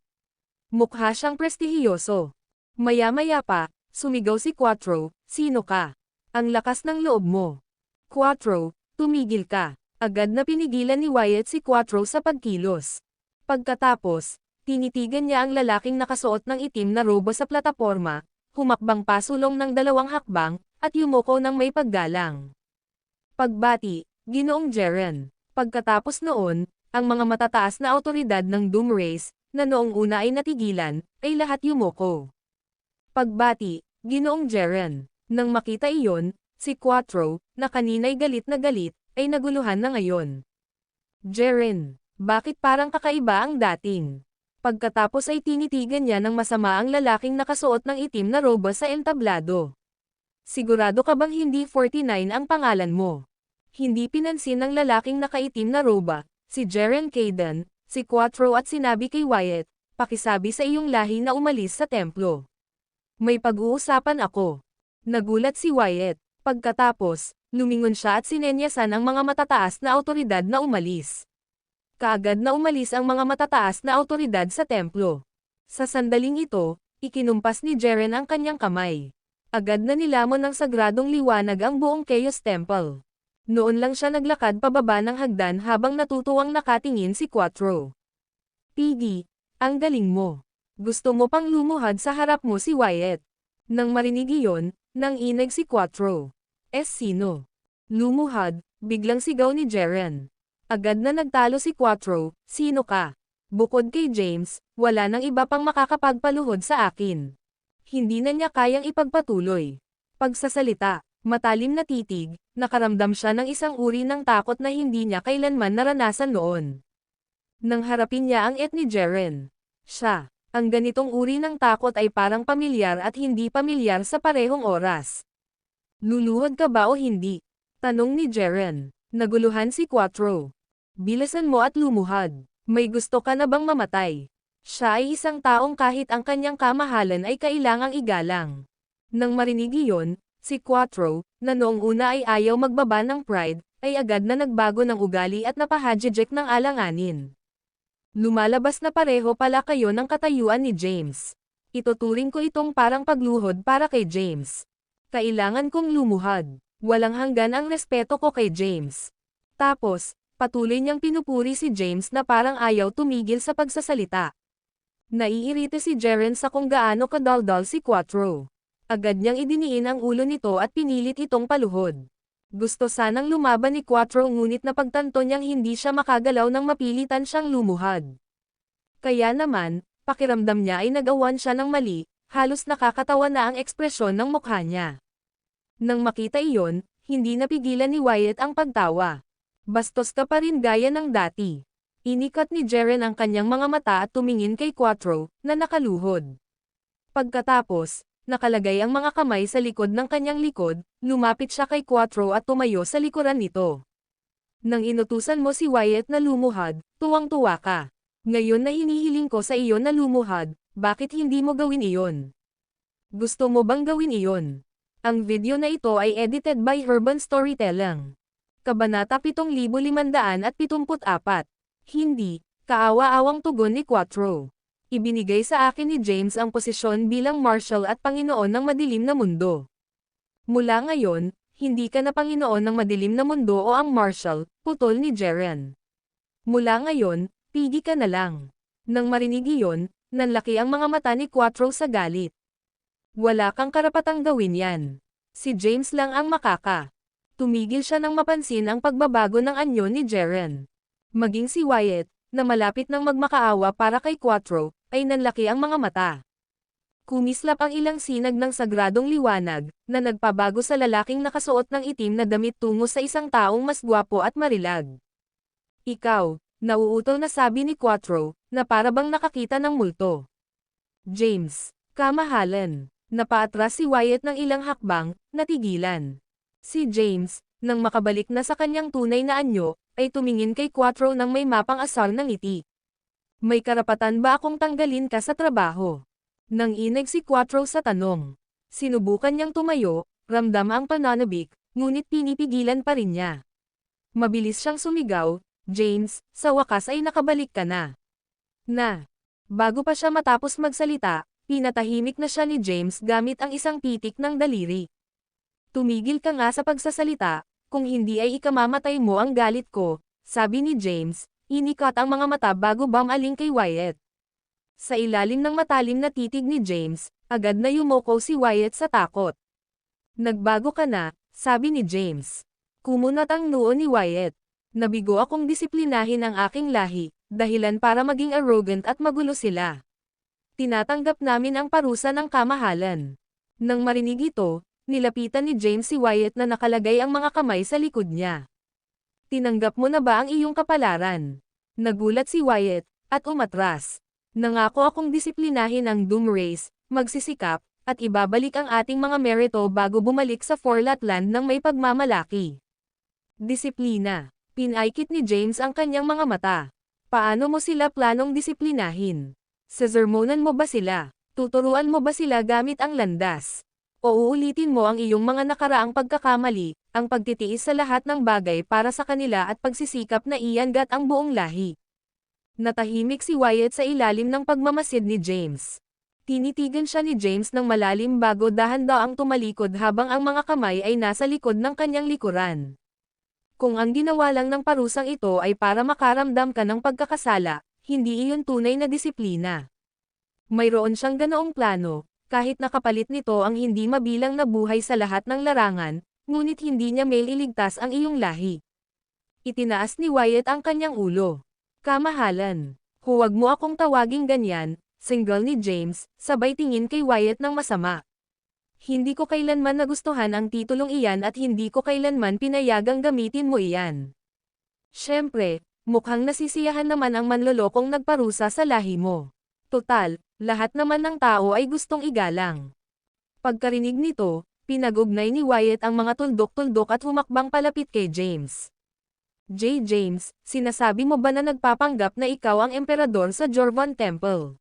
Mukha siyang prestihiyoso. Maya-maya pa, sumigaw si Quattro, sino ka? Ang lakas ng loob mo. Quattro, tumigil ka. Agad na pinigilan ni Wyatt si Quattro sa pagkilos. Pagkatapos, tinitigan niya ang lalaking nakasuot ng itim na robo sa plataporma, humakbang pasulong ng 2 hakbang, at yumuko ng may paggalang. Pagbati, Ginoong Jeren. Pagkatapos noon, ang mga matataas na awtoridad ng Doom Race, na noong una ay natigilan, ay lahat yumuko. Pagbati, Ginoong Jeren. Nang makita iyon, si Quattro, na kanina'y galit na galit, ay naguluhan na ngayon. Jeren, bakit parang kakaiba ang dating? Pagkatapos ay tinitigan niya ng masama ang lalaking nakasuot ng itim na roba sa entablado. Sigurado ka bang hindi 49 ang pangalan mo? Hindi pinansin ng lalaking nakaitim na roba, si Jeren Kayden, si Quattro at sinabi kay Wyatt, pakisabi sa iyong lahi na umalis sa templo. May pag-uusapan ako. Nagulat si Wyatt. Pagkatapos, lumingon siya at sinenyasan ang mga matataas na awtoridad na umalis. Kaagad na umalis ang mga matataas na awtoridad sa templo. Sa sandaling ito, ikinumpas ni Jeren ang kanyang kamay. Agad na nilamon ng sagradong liwanag ang buong Chaos Temple. Noon lang siya naglakad pababa ng hagdan habang natutuwang nakatingin si Quattro. Piggy, ang galing mo. Gusto mo pang lumuhad sa harap mo si Wyatt. Nang marinig iyon, nanginig si Quattro. Sino? Lumuhad, biglang sigaw ni Jeren. Agad na nagtalo si Quattro, sino ka? Bukod kay James, wala nang iba pang makakapagpaluhod sa akin. Hindi na niya kayang ipagpatuloy. Pagsasalita, matalim na titig, nakaramdam siya ng isang uri ng takot na hindi niya kailanman naranasan noon. Nang harapin niya ang ni Jeren. Siya. Ang ganitong uri ng takot ay parang pamilyar at hindi pamilyar sa parehong oras. Luluhod ka ba o hindi? Tanong ni Jeren. Naguluhan si Quattro. Bilasan mo at lumuhad. May gusto ka na bang mamatay? Siya ay isang taong kahit ang kanyang kamahalan ay kailangang igalang. Nang marinig iyon, si Quattro, na noong una ay ayaw magbaba ng pride, ay agad na nagbago ng ugali at napahadjejek ng alanganin. Lumalabas na pareho pala kayo ng katayuan ni James. Ituturing ko itong parang pagluhod para kay James. Kailangan kong lumuhad. Walang hanggan ang respeto ko kay James. Tapos, patuloy niyang pinupuri si James na parang ayaw tumigil sa pagsasalita. Naiirite si Jaren sa kung gaano kadaldal si Quattro. Agad niyang idiniin ang ulo nito at pinilit itong paluhod. Gusto sanang lumaban ni Quattro ngunit napagtanto niyang hindi siya makagalaw nang mapilitan siyang lumuhad. Kaya naman, pakiramdam niya ay nagawan siya ng mali, halos nakakatawa na ang ekspresyon ng mukha niya. Nang makita iyon, hindi napigilan ni Wyatt ang pagtawa. Bastos ka pa rin gaya ng dati. Inikat ni Jaren ang kanyang mga mata at tumingin kay Quattro, na nakaluhod. Pagkatapos, nakalagay ang mga kamay sa likod ng kanyang likod, lumapit siya kay Quattro at tumayo sa likuran nito. Nang inutusan mo si Wyatt na lumuhad, tuwang-tuwa ka. Ngayon na hinihiling ko sa iyo na lumuhad, bakit hindi mo gawin iyon? Gusto mo bang gawin iyon? Ang video na ito ay edited by Urban Storytelling. Kabanata 7574. Hindi, kaawa-awang tugon ni Quattro. Ibinigay sa akin ni James ang posisyon bilang Marshal at Panginoon ng Madilim na Mundo. Mula ngayon, hindi ka na Panginoon ng Madilim na Mundo o ang Marshal, putol ni Jaren. Mula ngayon, pigi ka na lang. Nang marinig iyon, nanlaki ang mga mata ni Quattro sa galit. Wala kang karapatang gawin yan. Si James lang ang makaka. Tumigil siya nang mapansin ang pagbabago ng anyo ni Jaren. Maging si Wyatt, na malapit nang magmakaawa para kay Quattro, ay nanlaki ang mga mata. Kumislap ang ilang sinag ng sagradong liwanag, na nagpabago sa lalaking nakasuot ng itim na damit tungo sa isang taong mas gwapo at marilag. Ikaw, nauutol na sabi ni Quattro, na parabang nakakita ng multo. James, kamahalan. Napaatras si Wyatt ng ilang hakbang, natigilan. Si James, nang makabalik na sa kanyang tunay na anyo, ay tumingin kay Quattro nang may mapang asar ng ngiti. May karapatan ba akong tanggalin ka sa trabaho? Nang inag si Quattro sa tanong. Sinubukan niyang tumayo, ramdam ang pananabik, ngunit pinipigilan pa rin niya. Mabilis siyang sumigaw, James, sa wakas ay nakabalik ka na. Bago pa siya matapos magsalita, pinatahimik na siya ni James gamit ang isang pitik ng daliri. Tumigil ka nga sa pagsasalita, kung hindi ay ikamamatay mo ang galit ko, sabi ni James, inikat ang mga mata bago bumaling kay Wyatt. Sa ilalim ng matalim na titig ni James, agad na yumoko si Wyatt sa takot. Nagbago ka na, sabi ni James. Kumunat ang noo ni Wyatt. Nabigo akong disiplinahin ang aking lahi, dahilan para maging arrogant at magulo sila. Tinatanggap namin ang parusa ng kamahalan. Nang marinig ito, nilapitan ni James si Wyatt na nakalagay ang mga kamay sa likod niya. Tinanggap mo na ba ang iyong kapalaran? Nagulat si Wyatt, at umatras. Nangako akong disiplinahin ang Doom Race, magsisikap, at ibabalik ang ating mga merito bago bumalik sa Forlatland ng may pagmamalaki. Disiplina. Pinaikit ni James ang kanyang mga mata. Paano mo sila planong disiplinahin? Sesarmonan mo ba sila? Tuturuan mo ba sila gamit ang landas? O uulitin mo ang iyong mga nakaraang pagkakamali, ang pagtitiis sa lahat ng bagay para sa kanila at pagsisikap na iangat ang buong lahi? Natahimik si Wyatt sa ilalim ng pagmamasid ni James. Tinitigan siya ni James ng malalim bago dahan-daang tumalikod habang ang mga kamay ay nasa likod ng kanyang likuran. Kung ang ginawa lang ng parusang ito ay para makaramdam ka ng pagkakasala, hindi iyon tunay na disiplina. Mayroon siyang ganoong plano, kahit nakapalit nito ang hindi mabilang na buhay sa lahat ng larangan, ngunit hindi niya mailigtas ang iyong lahi. Itinaas ni Wyatt ang kanyang ulo. Kamahalan, huwag mo akong tawaging ganyan, single ni James, sabay tingin kay Wyatt ng masama. Hindi ko kailanman nagustuhan ang titulong iyan at hindi ko kailanman pinayagang gamitin mo iyan. Siyempre, mukhang nasisiyahan naman ang manlolokong nagparusa sa lahi mo. Total, lahat naman ng tao ay gustong igalang. Pagkarinig nito, pinag-ugnay ni Wyatt ang mga tuldok-tuldok at humakbang palapit kay James. James, sinasabi mo ba na nagpapanggap na ikaw ang emperador sa Jorvan Temple?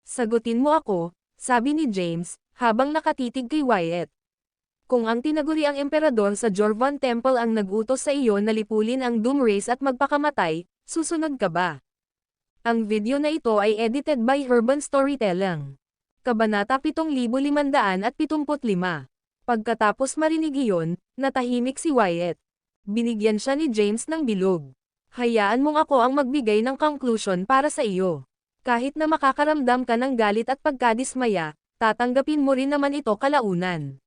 Sagutin mo ako, sabi ni James, habang nakatitig kay Wyatt. Kung ang tinaguriang emperador sa Jorvan Temple ang nag-utos sa iyo na lipulin ang Doom Race at magpakamatay, susunod ka ba? Ang video na ito ay edited by Urban Storytelling. Kabanata 7575. Pagkatapos marinig iyon, natahimik si Wyatt. Binigyan siya ni James ng bilog. Hayaan mong ako ang magbigay ng conclusion para sa iyo. Kahit na makakaramdam ka ng galit at pagkadismaya, tatanggapin mo rin naman ito kalaunan.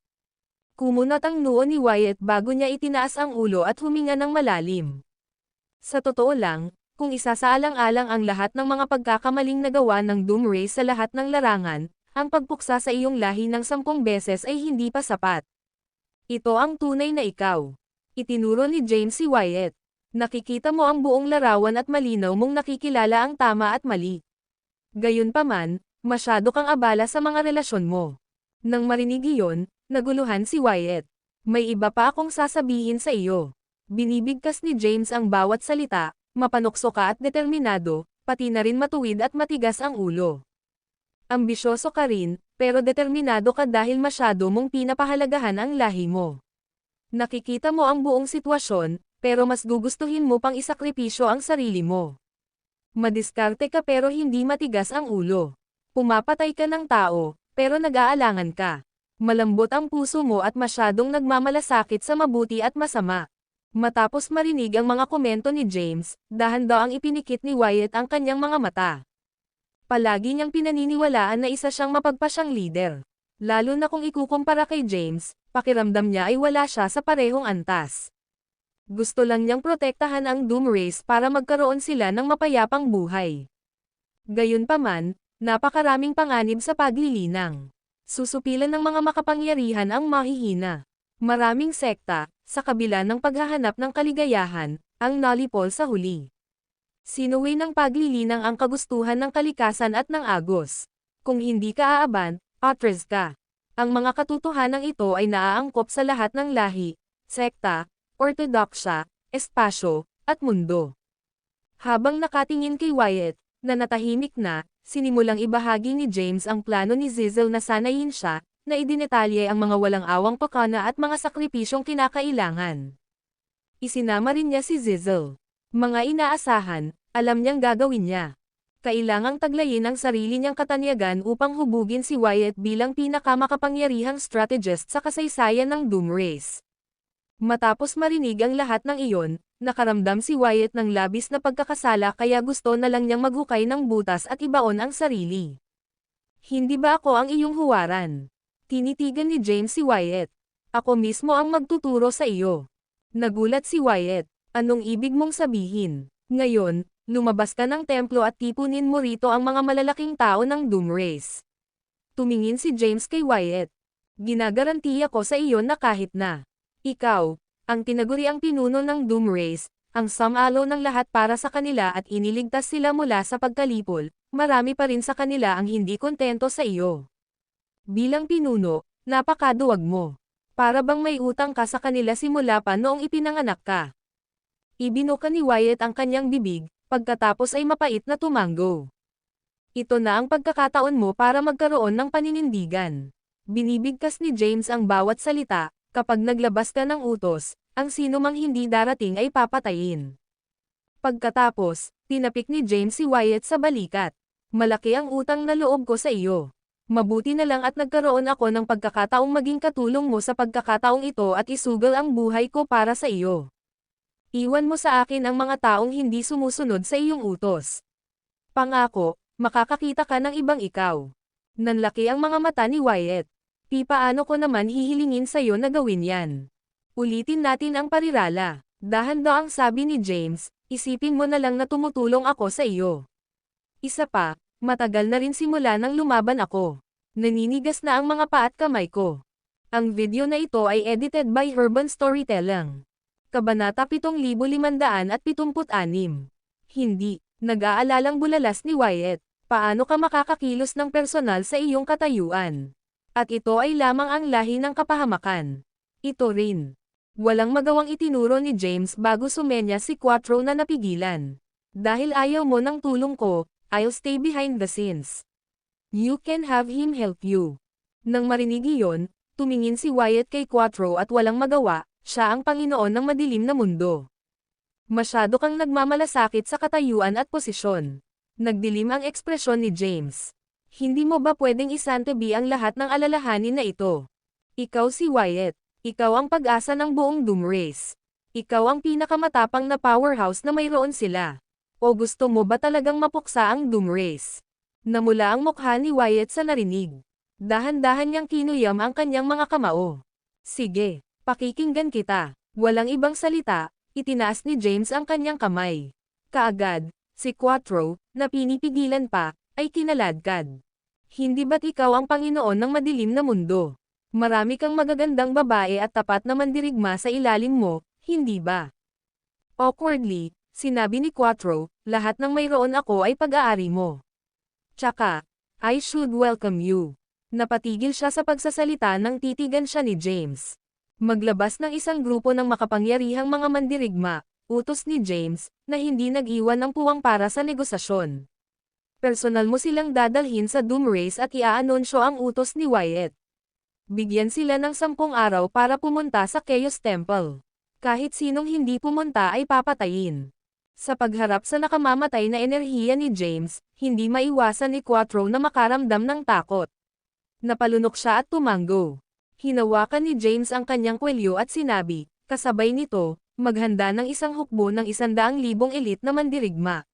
Kumunot ang noo ni Wyatt bago niya itinaas ang ulo at huminga ng malalim. Sa totoo lang, kung isasaalang-alang ang lahat ng mga pagkakamaling nagawa ng Doomrace sa lahat ng larangan, ang pagpuksa sa iyong lahi ng 10 beses ay hindi pa sapat. Ito ang tunay na ikaw. Itinuro ni James si Wyatt. Nakikita mo ang buong larawan at malinaw mong nakikilala ang tama at mali. Gayunpaman, masyado kang abala sa mga relasyon mo. Nang marinig iyon, naguluhan si Wyatt. May iba pa akong sasabihin sa iyo. Binibigkas ni James ang bawat salita, mapanokso ka at determinado, pati na rin matuwid at matigas ang ulo. Ambisyoso ka rin, pero determinado ka dahil masyado mong pinapahalagahan ang lahi mo. Nakikita mo ang buong sitwasyon, pero mas gugustuhin mo pang isakripisyo ang sarili mo. Madiskarte ka pero hindi matigas ang ulo. Pumapatay ka ng tao, pero nag-aalangan ka. Malambot ang puso mo at masyadong nagmamalasakit sa mabuti at masama. Matapos marinig ang mga komento ni James, dahan-daang ipinikit ni Wyatt ang kanyang mga mata. Palagi niyang pinaniniwalaan na isa siyang mapagpasyang leader. Lalo na kung ikukumpara kay James, pakiramdam niya ay wala siya sa parehong antas. Gusto lang niyang protektahan ang Doomrace para magkaroon sila ng mapayapang buhay. Gayunpaman, napakaraming panganib sa paglilinang. Susupilan ng mga makapangyarihan ang mahihina. Maraming sekta, sa kabila ng paghahanap ng kaligayahan, ang nalipol sa huli. Sinuwi ng paglilinang ang kagustuhan ng kalikasan at ng agos. Kung hindi ka aaban, atres ka. Ang mga katotohanang ito ay naaangkop sa lahat ng lahi, sekta, ortodoksya, espasyo, at mundo. Habang nakatingin kay Wyatt, na natahimik na, sinimulang ibahagi ni James ang plano ni Zizel na sanayin siya, na idinetalye ang mga walang awang pakana at mga sakripisyong kinakailangan. Isinama rin niya si Zizel. Mga inaasahan, alam niyang gagawin niya. Kailangang taglayin ang sarili niyang katanyagan upang hubugin si Wyatt bilang pinakamakapangyarihang strategist sa kasaysayan ng Doomrace. Matapos marinig ang lahat ng iyon, nakaramdam si Wyatt ng labis na pagkakasala kaya gusto na lang niyang maghukay ng butas at ibaon ang sarili. Hindi ba ako ang iyong huwaran? Tinitigan ni James si Wyatt. Ako mismo ang magtuturo sa iyo. Nagulat si Wyatt. Anong ibig mong sabihin? Ngayon, lumabas ka ng templo at tipunin mo rito ang mga malalaking tao ng Doomrace. Tumingin si James kay Wyatt. Ginagarantiya ko sa iyo na kahit na ikaw, ang tinaguriang pinuno ng Doomrace, ang sumalo ng lahat para sa kanila at iniligtas sila mula sa pagkalipol, marami pa rin sa kanila ang hindi kontento sa iyo. Bilang pinuno, napakaduwag mo. Para bang may utang ka sa kanila simula pa noong ipinanganak ka. Ibinuka ni Wyatt ang kanyang bibig, pagkatapos ay mapait na tumanggo. Ito na ang pagkakataon mo para magkaroon ng paninindigan. Binibigkas ni James ang bawat salita, kapag naglabas ka ng utos, ang sino mang hindi darating ay papatayin. Pagkatapos, tinapik ni James si Wyatt sa balikat. Malaki ang utang na loob ko sa iyo. Mabuti na lang at nagkaroon ako ng pagkakataong maging katulong mo sa pagkakataong ito at isugal ang buhay ko para sa iyo. Iwan mo sa akin ang mga taong hindi sumusunod sa iyong utos. Pangako, makakakita ka ng ibang ikaw. Nanlaki ang mga mata ni Wyatt. Paano ko naman hihilingin sa iyo na gawin yan? Ulitin natin ang parirala. Dahan-daang sabi ni James, isipin mo na lang na tumutulong ako sa iyo. Isa pa, matagal na rin simula nang lumaban ako. Naninigas na ang mga paa at kamay ko. Ang video na ito ay edited by Urban Storytelling. Kabanata 7576. Hindi, nag-aalalang bulalas ni Wyatt. Paano ka makakakilos ng personal sa iyong katayuan? At ito ay lamang ang lahi ng kapahamakan. Ito rin. Walang magawang itinuro ni James bago sumenya si Quattro na napigilan. Dahil ayaw mo ng tulong ko, I'll stay behind the scenes. You can have him help you. Nang marinig iyon, tumingin si Wyatt kay Quattro at walang magawa, siya ang Panginoon ng madilim na mundo. Masyado kang nagmamalasakit sa katayuan at posisyon. Nagdilim ang ekspresyon ni James. Hindi mo ba pwedeng isantabi ang lahat ng alalahanin na ito? Ikaw si Wyatt. Ikaw ang pag-asa ng buong Doomrace. Ikaw ang pinakamatapang na powerhouse na mayroon sila. O gusto mo ba talagang mapuksa ang Doomrace? Namula ang mukha ni Wyatt sa narinig. Dahan-dahan niyang kinuyam ang kanyang mga kamao. Sige, pakikinggan kita. Walang ibang salita, itinaas ni James ang kanyang kamay. Kaagad, si Quattro, na pinipigilan pa, ay kinaladkad. Hindi ba't ikaw ang Panginoon ng madilim na mundo? Marami kang magagandang babae at tapat na mandirigma sa ilalim mo, hindi ba? Awkwardly, sinabi ni Quattro, lahat ng mayroon ako ay pag-aari mo. Tsaka, I should welcome you. Napatigil siya sa pagsasalita nang titigan siya ni James. Maglabas ng isang grupo ng makapangyarihang mga mandirigma, utos ni James, na hindi nag-iwan ng puwang para sa negosasyon. Personal mo silang dadalhin sa Doom Race at iaanunsyo ang utos ni Wyatt. Bigyan sila ng 10 araw para pumunta sa Chaos Temple. Kahit sinong hindi pumunta ay papatayin. Sa pagharap sa nakamamatay na enerhiya ni James, hindi maiwasan ni Quattro na makaramdam ng takot. Napalunok siya at tumango. Hinawakan ni James ang kanyang kwelyo at sinabi, kasabay nito, maghanda ng isang hukbo ng 100,000 elite na mandirigma.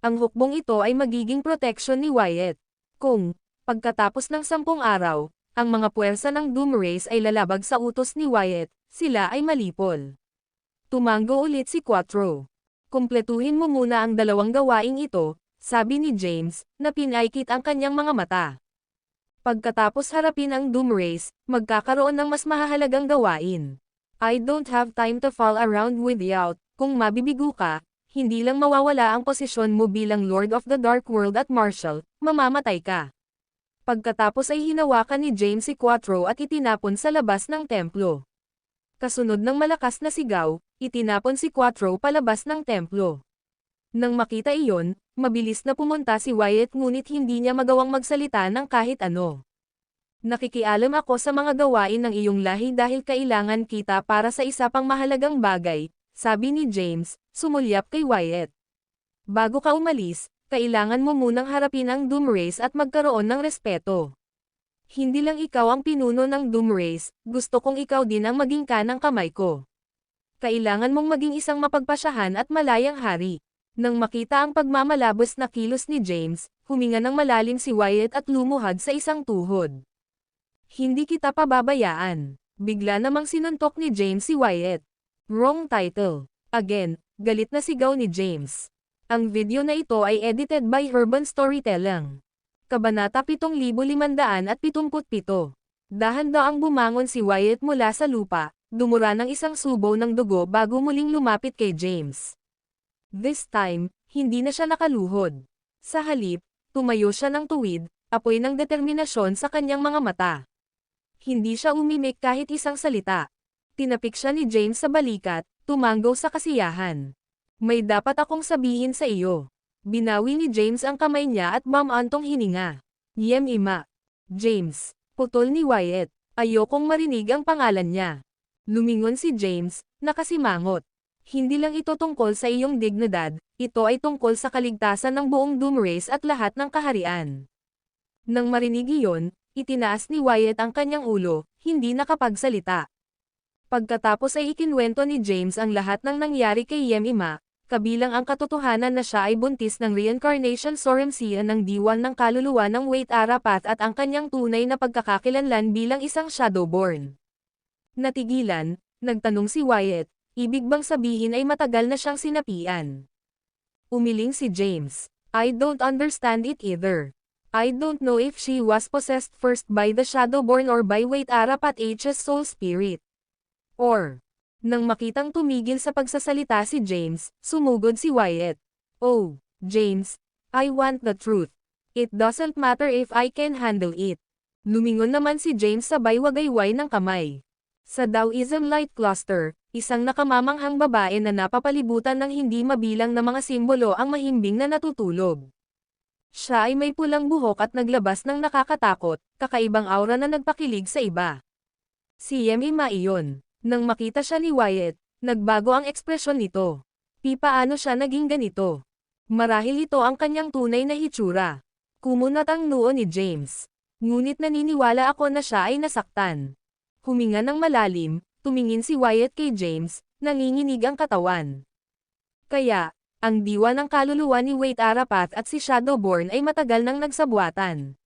Ang hukbong ito ay magiging protection ni Wyatt. Kung, pagkatapos ng 10 araw, ang mga puwersa ng Doom Race ay lalabag sa utos ni Wyatt, sila ay malipol. Tumango ulit si Quattro. Kumpletuhin mo muna ang 2 gawaing ito, sabi ni James, na pinaikit ang kanyang mga mata. Pagkatapos harapin ang Doom Race, magkakaroon ng mas mahahalagang gawain. I don't have time to fall around with you. Kung mabibigo ka, hindi lang mawawala ang posisyon mo bilang Lord of the Dark World at Marshal, mamamatay ka. Pagkatapos ay hinawakan ni James si Quattro at itinapon sa labas ng templo. Kasunod ng malakas na sigaw, itinapon si Quattro palabas ng templo. Nang makita iyon, mabilis na pumunta si Wyatt ngunit hindi niya magawang magsalita ng kahit ano. Nakikialam ako sa mga gawain ng iyong lahi dahil kailangan kita para sa isa pang mahalagang bagay, sabi ni James, sumulyap kay Wyatt. Bago ka umalis, kailangan mo munang harapin ang Doom Race at magkaroon ng respeto. Hindi lang ikaw ang pinuno ng Doom Race, gusto kong ikaw din ang maging kanang kamay ko. Kailangan mong maging isang mapagpasyahan at malayang hari. Nang makita ang pagmamalabos na kilos ni James, huminga ng malalim si Wyatt at lumuhad sa isang tuhod. Hindi kita pababayaan. Bigla namang sinuntok ni James si Wyatt. Wrong title. Again, galit na sigaw ni James. Ang video na ito ay edited by Urban Storytelling. Kabanata 7577. Dahan-daang bumangon si Wyatt mula sa lupa, dumura ng isang subo ng dugo bago muling lumapit kay James. This time, hindi na siya nakaluhod. Sa halip, tumayo siya ng tuwid, apoy ng determinasyon sa kanyang mga mata. Hindi siya umimik kahit isang salita. Tinapik siya ni James sa balikat, tumango sa kasiyahan. May dapat akong sabihin sa iyo. Binawi ni James ang kamay niya at mamantong hininga. Ima. James. Putol ni Wyatt. Ayokong marinig ang pangalan niya. Lumingon si James, nakasimangot. Hindi lang ito tungkol sa iyong dignidad, ito ay tungkol sa kaligtasan ng buong Doom Race at lahat ng kaharian. Nang marinig iyon, itinaas ni Wyatt ang kanyang ulo, hindi nakapagsalita. Pagkatapos ay ikinwento ni James ang lahat ng nangyari kay Ima, kabilang ang katotohanan na siya ay buntis ng reincarnation Sorumsia ng diwan ng kaluluwa ng Wait Arapath at ang kanyang tunay na pagkakakilanlan bilang isang Shadowborn. Natigilan, nagtanong si Wyatt, ibig bang sabihin ay matagal na siyang sinapian? Umiling si James. I don't understand it either. I don't know if she was possessed first by the Shadowborn or by Wait Arapath H's soul spirit. Or, nang makitang tumigil sa pagsasalita si James, sumugod si Wyatt. Oh, James, I want the truth. It doesn't matter if I can handle it. Lumingon naman si James sabay wagayway ng kamay. Sa Taoism Light Cluster, isang nakamamanghang babae na napapalibutan ng hindi mabilang na mga simbolo ang mahimbing na natutulog. Siya ay may pulang buhok at naglabas ng nakakatakot, kakaibang aura na nagpakilig sa iba. Si Ima iyon. Nang makita siya ni Wyatt, nagbago ang ekspresyon nito. Paano siya naging ganito? Marahil ito ang kanyang tunay na hitsura. Kumunat ang noo ni James. Ngunit naniniwala ako na siya ay nasaktan. Huminga ng malalim, tumingin si Wyatt kay James, nanginginig ang katawan. Kaya, Ang diwa ng kaluluwa ni Wade Arapat at si Shadowborn ay matagal nang nagsabuatan.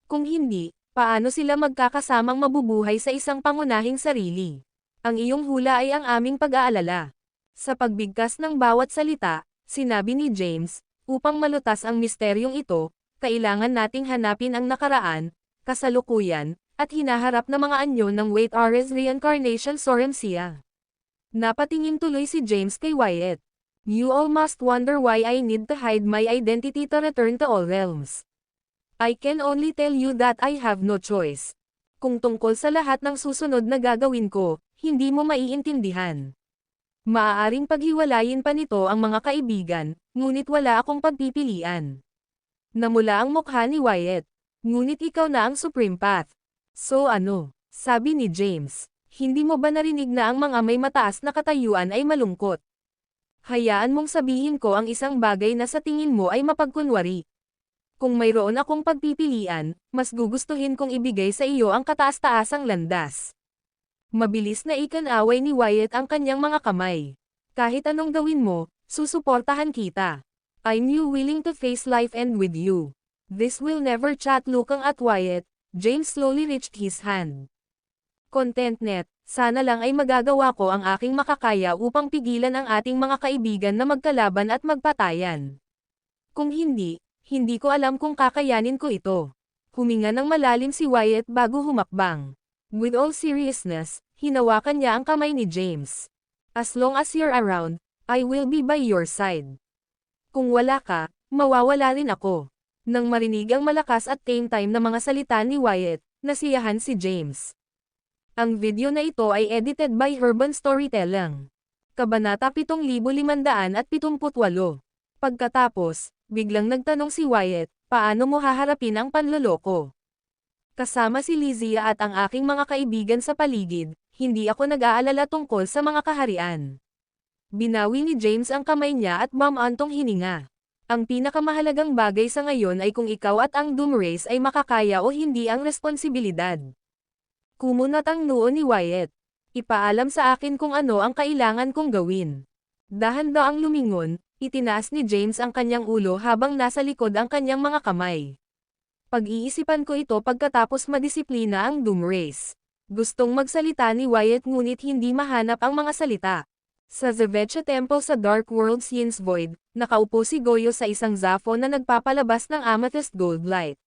Kung hindi, paano sila magkakasamang mabubuhay sa isang pangunahing sarili? Ang iyong hula ay ang aming pag-aalala. Sa pagbigkas ng bawat salita, sinabi ni James, upang malutas ang misteryong ito, kailangan nating hanapin ang nakaraan, kasalukuyan, at hinaharap na mga anyo ng Wade Ares Reincarnation Sorremsia. Napatingin tuloy si James kay Wyatt. You all must wonder why I need to hide my identity to return to all realms. I can only tell you that I have no choice. Kung tungkol sa lahat ng susunod na gagawin ko, hindi mo maiintindihan. Maaaring paghiwalayin pa nito ang mga kaibigan, ngunit wala akong pagpipilian. Namula ang mukha ni Wyatt. Ngunit ikaw na ang Supreme Path. So ano? Sabi ni James. Hindi mo ba narinig na ang mga may mataas na katayuan ay malungkot? Hayaan mong sabihin ko ang isang bagay na sa tingin mo ay mapagkunwari. Kung mayroon akong pagpipilian, mas gugustuhin kong ibigay sa iyo ang kataas-taasang landas. Mabilis na ikanaway ni Wyatt ang kanyang mga kamay. Kahit anong gawin mo, susuportahan kita. I'm willing to face life end with you. This will never chat. Looking at Wyatt, James slowly reached his hand. Contentnet, sana lang ay magagawa ko ang aking makakaya upang pigilan ang ating mga kaibigan na magkalaban at magpatayan. Kung hindi, hindi ko alam kung kakayanin ko ito. Huminga ng malalim si Wyatt bago humakbang. With all seriousness, hinawakan niya ang kamay ni James. As long as you're around, I will be by your side. Kung wala ka, mawawala rin ako. Nang marinig ang malakas at tame time na mga salita ni Wyatt, nasiyahan si James. Ang video na ito ay edited by Urban Storytelling. Kabanata 7578. Pagkatapos, biglang nagtanong si Wyatt, paano mo haharapin ang panloloko? Kasama si Lizzie at ang aking mga kaibigan sa paligid, hindi ako nag-aalala tungkol sa mga kaharian. Binawi ni James ang kamay niya at mamantong hininga. Ang pinakamahalagang bagay sa ngayon ay kung ikaw at ang Doom Race ay makakaya o hindi ang responsibilidad. Kumunat ang noo ni Wyatt. Ipaalam sa akin kung ano ang kailangan kong gawin. Dahan-daang lumingon, itinaas ni James ang kanyang ulo habang nasa likod ang kanyang mga kamay. Pag-iisipan ko ito pagkatapos madisiplina ang Doom Race. Gustong magsalita ni Wyatt ngunit hindi mahanap ang mga salita. Sa Zevecha Temple sa Dark World Scenes Void, nakaupo si Goyo sa isang zafo na nagpapalabas ng amethyst gold light.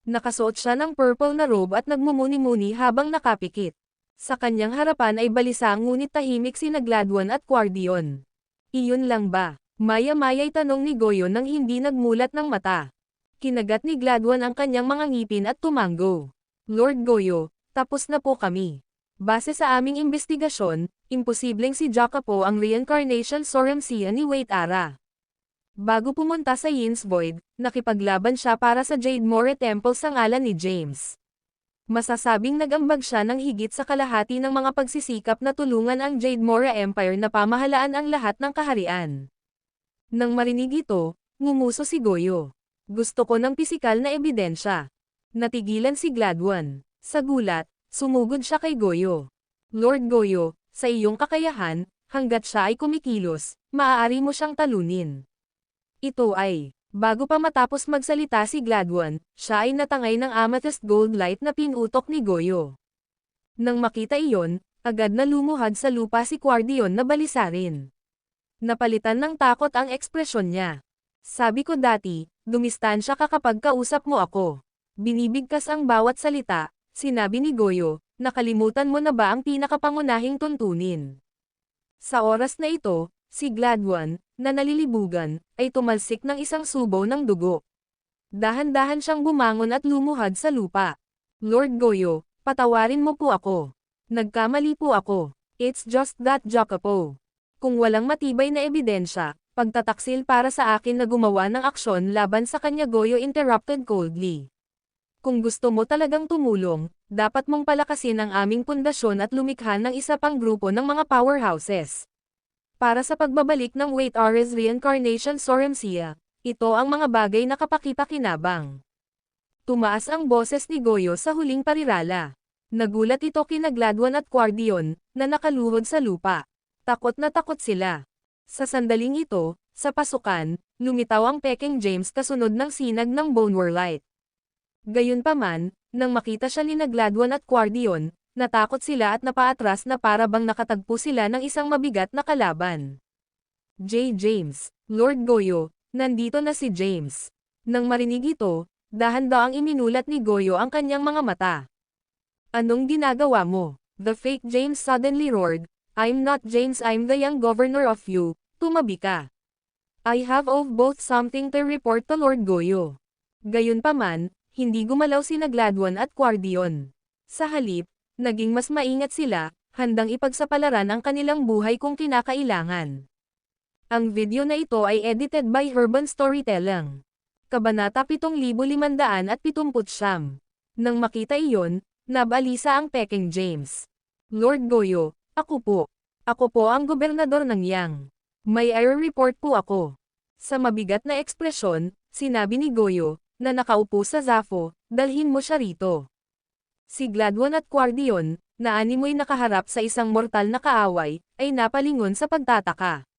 Nakasuot siya ng purple na robe at nagmumuni-muni habang nakapikit. Sa kanyang harapan ay balisa ngunit tahimik sina Gladwin at Quardion. Iyon lang ba? Maya-maya'y tanong ni Goyo nang hindi nagmulat ng mata. Kinagat ni Gladwin ang kanyang mga ngipin at tumango. Lord Goyo, tapos na po kami. Base sa aming investigasyon, imposibleng si Jacopo ang reincarnation Sorremsia ni Wade Ara. Bago pumunta sa Yin's Void, nakipaglaban siya para sa Jademore Temple sa ngalan ni James. Masasabing nag-ambag siya ng higit sa kalahati ng mga pagsisikap na tulungan ang Jademore Empire na pamahalaan ang lahat ng kaharian. Nang marinig ito, ngumuso si Goyo. Gusto ko ng pisikal na ebidensya. Natigilan si Gladwin. Sa gulat, sumugod siya kay Goyo. Lord Goyo, sa iyong kakayahan, hanggat siya ay kumikilos, maaari mo siyang talunin. Ito ay, bago pa matapos magsalita si Gladwin, siya ay natangay ng amethyst gold light na pinutok ni Goyo. Nang makita iyon, agad na lumuhad sa lupa si Quardion na balisa rin. Napalitan ng takot ang ekspresyon niya. Sabi ko dati, dumistansya ka kapag kausap mo ako. Binibigkas ang bawat salita, sinabi ni Goyo, nakalimutan mo na ba ang pinakapangunahing tuntunin? Sa oras na ito, si Gladwin, na nalilibugan, ay tumalsik ng isang subo ng dugo. Dahan-dahan siyang bumangon at lumuhad sa lupa. Lord Goyo, patawarin mo po ako. Nagkamali po ako. It's just that Jacopo. Kung walang matibay na ebidensya, pagtataksil para sa akin na gumawa ng aksyon laban sa kanya. Goyo interrupted coldly. Kung gusto mo talagang tumulong, dapat mong palakasin ang aming pundasyon at lumikha ng isa pang grupo ng mga powerhouses. Para sa pagbabalik ng Wade Ares Reincarnation Sorremsia, ito ang mga bagay na kapakipakinabang. Tumaas ang boses ni Goyo sa huling parirala. Nagulat ito kina Gladwin at Quardion, na nakaluhod sa lupa. Takot na takot sila. Sa sandaling ito, Sa pasukan, lumitaw ang Peking James kasunod ng sinag ng Bone Warlight. Gayunpaman, nang makita siya ni Gladwin at Guardian, natakot sila at napaatras na para bang nakatagpo sila ng isang mabigat na kalaban. James, Lord Goyo, nandito na si James. Nang marinig ito, dahan-daang iminulat ni Goyo ang kanyang mga mata. Anong ginagawa mo? The fake James suddenly roared, I'm not James, I'm the young governor of you, tumabi ka. I have of both something to report to Lord Goyo. Gayunpaman, hindi gumalaw si Gladwin at Guardian. Sa halip, naging mas maingat sila, handang ipagsapalaran ang kanilang buhay kung kinakailangan. Ang video na ito ay edited by Urban Storytelling. Kabanata 7579. Nang makita iyon, nabalisa ang Peking James. Lord Goyo, ako po. Ako po ang gobernador ng Yang. May report po ako. Sa mabigat na ekspresyon, sinabi ni Goyo, na nakaupo sa Zafo, dalhin mo siya rito. Si Gladwin at Guardian, na animoy nakaharap sa isang mortal na kaaway, ay napalingon sa pagtataka.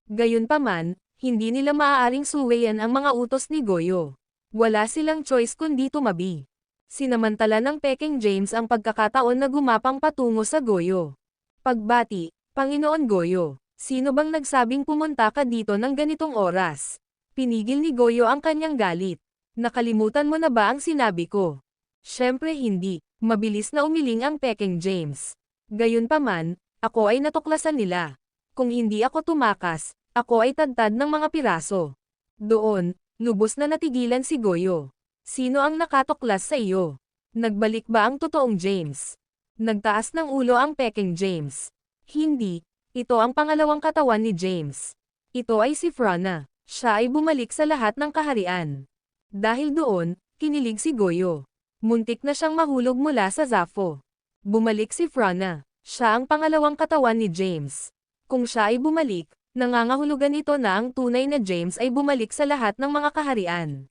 Gayunpaman, hindi nila maaaring suwayan ang mga utos ni Goyo. Wala silang choice kundi tumabi. Sinamantala ng Peking James ang pagkakataon na gumapang patungo sa Goyo. Pagbati, Panginoon Goyo, sino bang nagsabing pumunta ka dito ng ganitong oras? Pinigil ni Goyo ang kanyang galit. Nakalimutan mo na ba ang sinabi ko? Siyempre hindi, mabilis na umiling ang Peking James. Gayunpaman, ako ay natuklasan nila. Kung hindi ako tumakas, ako ay tadtad ng mga piraso. Doon, lubos na natigilan si Goyo. Sino ang nakatuklas sa iyo? Nagbalik ba ang totoong James? Nagtaas ng ulo ang Peking James. Hindi, ito ang pangalawang katawan ni James. Ito ay si Frana. Siya ay bumalik sa lahat ng kaharian. Dahil doon, kinilig si Goyo. Muntik na siyang mahulog mula sa Zafo. Bumalik si Frana. Siya ang pangalawang katawan ni James. Kung siya ay bumalik, nangangahulugan ito na ang tunay na James ay bumalik sa lahat ng mga kaharian.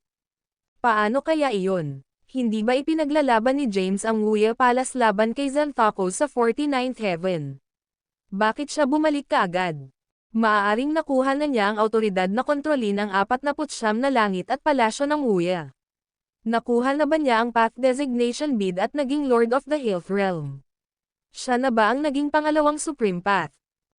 Paano kaya iyon? Hindi ba ipinaglalaban ni James ang Wuya Palace laban kay Xanthopos sa 49th Heaven? Bakit siya bumalik kaagad? Maaaring nakuha na niya ang autoridad na kontrolin ang 49 na langit at palasyo ng Wuya. Nakuha na ba niya ang path designation bid at naging Lord of the Health Realm? Siya na ba ang naging pangalawang Supreme Path?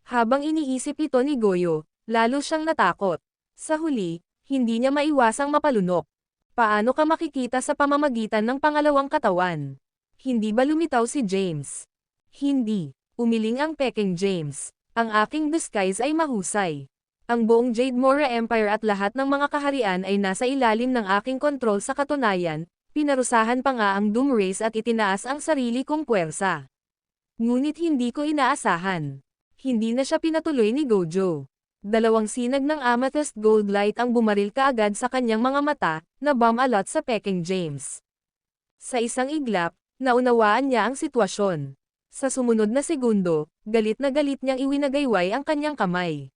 Habang iniisip ito ni Goyo, lalo siyang natakot. Sa huli, hindi niya maiwasang mapalunok. Paano ka makikita sa pamamagitan ng pangalawang katawan? Hindi ba lumitaw si James? Hindi. Umiling ang Peking James. Ang aking disguise ay mahusay. Ang buong Jade Mora Empire at lahat ng mga kaharian ay nasa ilalim ng aking kontrol sa katunayan, pinarusahan pa nga ang Doom Race at itinaas ang sarili kong puwersa. Ngunit hindi ko inaasahan. Hindi na siya pinatuloy ni Gojo. Dalawang sinag ng amethyst gold light ang bumaril kaagad sa kanyang mga mata, na bomb-alot sa Peking James. Sa isang iglap, naunawaan niya ang sitwasyon. Sa sumunod na segundo, galit na galit niyang iwinagayway ang kanyang kamay.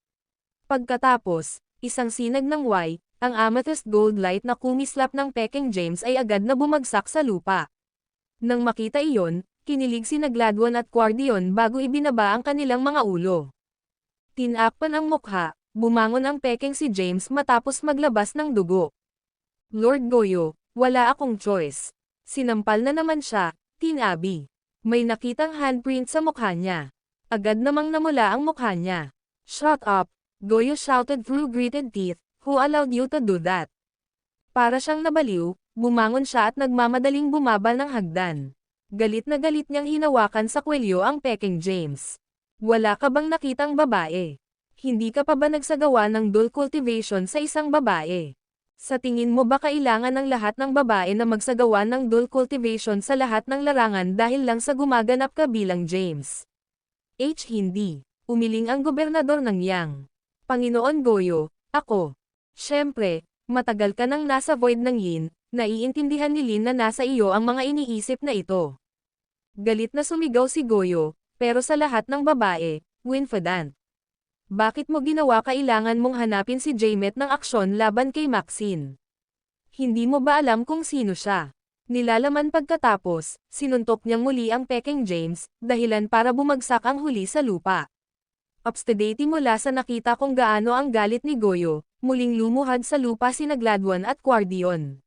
Pagkatapos, isang sinag ng Y, ang amethyst gold light na kumislap ng Peking James ay agad na bumagsak sa lupa. Nang makita iyon, kinilig si Gladwin at Guardian bago ibinaba ang kanilang mga ulo. Tinakpan ang mukha, bumangon ang Peking si James matapos maglabas ng dugo. Lord Goyo, wala akong choice. Sinampal na naman siya, tinabi. May nakitang handprint sa mukha niya. Agad namang namula ang mukha niya. Shut up, Goyo shouted through gritted teeth, who allowed you to do that? Para siyang nabaliw, bumangon siya at nagmamadaling bumaba ng hagdan. Galit na galit niyang hinawakan sa kwelyo ang Peking James. Wala ka bang nakitang babae? Hindi ka pa ba nagsagawa ng dual cultivation sa isang babae? Sa tingin mo ba kailangan ng lahat ng babae na magsagawa ng dual cultivation sa lahat ng larangan dahil lang sa gumaganap ka bilang James? Hindi. Umiling ang gobernador ng Yang. Panginoon Goyo, ako. Siyempre, matagal ka nang nasa void ng Yin, naiintindihan ni Lin na nasa iyo ang mga iniisip na ito. Galit na sumigaw si Goyo, pero sa lahat ng babae, Winfadant. Bakit mo ginawa kailangan mong hanapin si Jamet ng aksyon laban kay Maxine? Hindi mo ba alam kung sino siya? Nilalaman pagkatapos, sinuntok niyang muli ang Peking James, dahilan para bumagsak ang huli sa lupa. Upstedati mula sa nakita kung gaano ang galit ni Goyo, muling lumuhad sa lupa sina Gladwin at Guardian.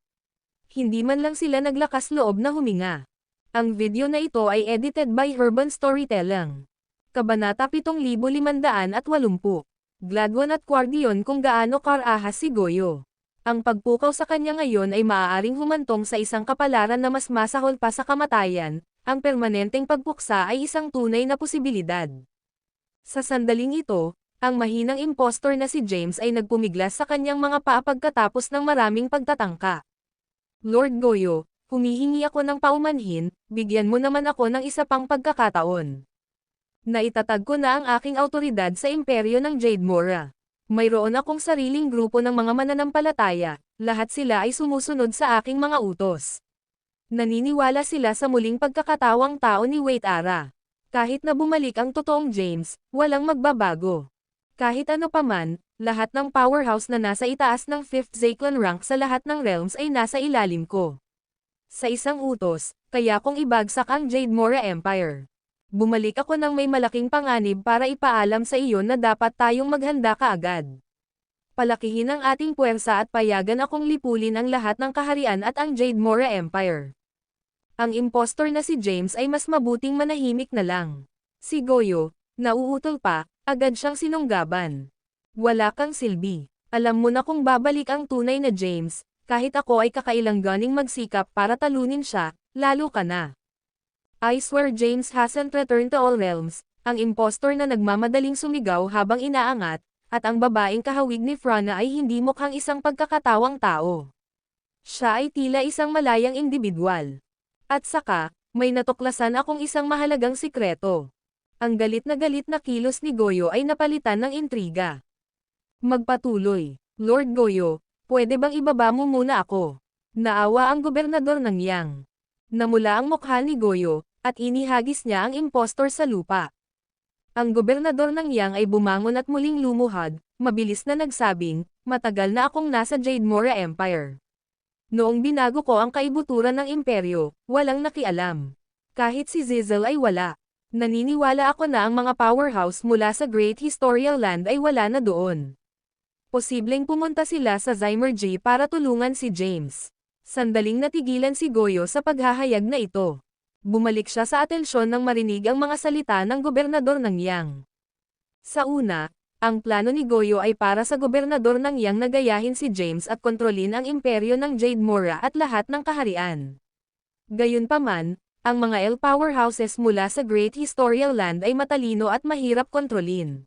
Hindi man lang sila naglakas loob na huminga. Ang video na ito ay edited by Urban Storytelling. Kabanata 7580. Gladwin at Guardian kung gaano karahas si Goyo. Ang pagpukaw sa kanya ngayon ay maaaring humantong sa isang kapalaran na mas masahol pa sa kamatayan. Ang permanenteng pagpuksa ay isang tunay na posibilidad. Sa sandaling ito, ang mahinang impostor na si James ay nagpumiglas sa kanyang mga paa pagkatapos ng maraming pagtatangka. Lord Goyo, humihingi ako ng paumanhin, bigyan mo naman ako ng isa pang pagkakataon. Naitatag ko na ang aking awtoridad sa imperyo ng Jade Mora. Mayroon akong sariling grupo ng mga mananampalataya, lahat sila ay sumusunod sa aking mga utos. Naniniwala sila sa muling pagkakatawang tao ni Wait Ara. Kahit na bumalik ang totoong James, walang magbabago. Kahit ano paman, lahat ng powerhouse na nasa itaas ng 5th Zaclan rank sa lahat ng realms ay nasa ilalim ko. Sa isang utos, kaya kong ibagsak ang Jade Mora Empire. Bumalik ako ng may malaking panganib para ipaalam sa iyo na dapat tayong maghanda kaagad. Palakihin ang ating puwersa at payagan akong lipulin ang lahat ng kaharian at ang Jade Mora Empire. Ang impostor na si James ay mas mabuting manahimik na lang. Si Goyo, nauutol pa, agad siyang sinunggaban. Wala kang silbi. Alam mo na kung babalik ang tunay na James, kahit ako ay kakailanganing magsikap para talunin siya, lalo ka na. I swear James hasn't returned to all realms, ang impostor na nagmamadaling sumigaw habang inaangat, at ang babaeng kahawig ni Frana ay hindi mukhang isang pagkakatawang tao. Siya ay tila isang malayang individual. At saka, may natuklasan akong isang mahalagang sikreto. Ang galit na kilos ni Goyo ay napalitan ng intriga. Magpatuloy, Lord Goyo, pwede bang ibaba mo muna ako? Naawa ang gobernador ng Yang. Namula ang mukha ni Goyo, at inihagis niya ang impostor sa lupa. Ang gobernador ng Yang ay bumangon at muling lumuhad, mabilis na nagsabing, matagal na akong nasa Jade Mora Empire. Noong binago ko ang kaibuturan ng imperyo, walang nakialam. Kahit si Zizel ay wala. Naniniwala ako na ang mga powerhouse mula sa Great Historical Land ay wala na doon. Posibleng pumunta sila sa Zymergy para tulungan si James. Sandaling natigilan si Goyo sa paghahayag na ito. Bumalik siya sa atensyon nang marinig ang mga salita ng gobernador ng Yang. Sa una, ang plano ni Goyo ay para sa gobernador ng Yang na gayahin si James at kontrolin ang imperyo ng Jade Mora at lahat ng kaharian. Gayunpaman, ang mga El powerhouses mula sa Great Historical Land ay matalino at mahirap kontrolin.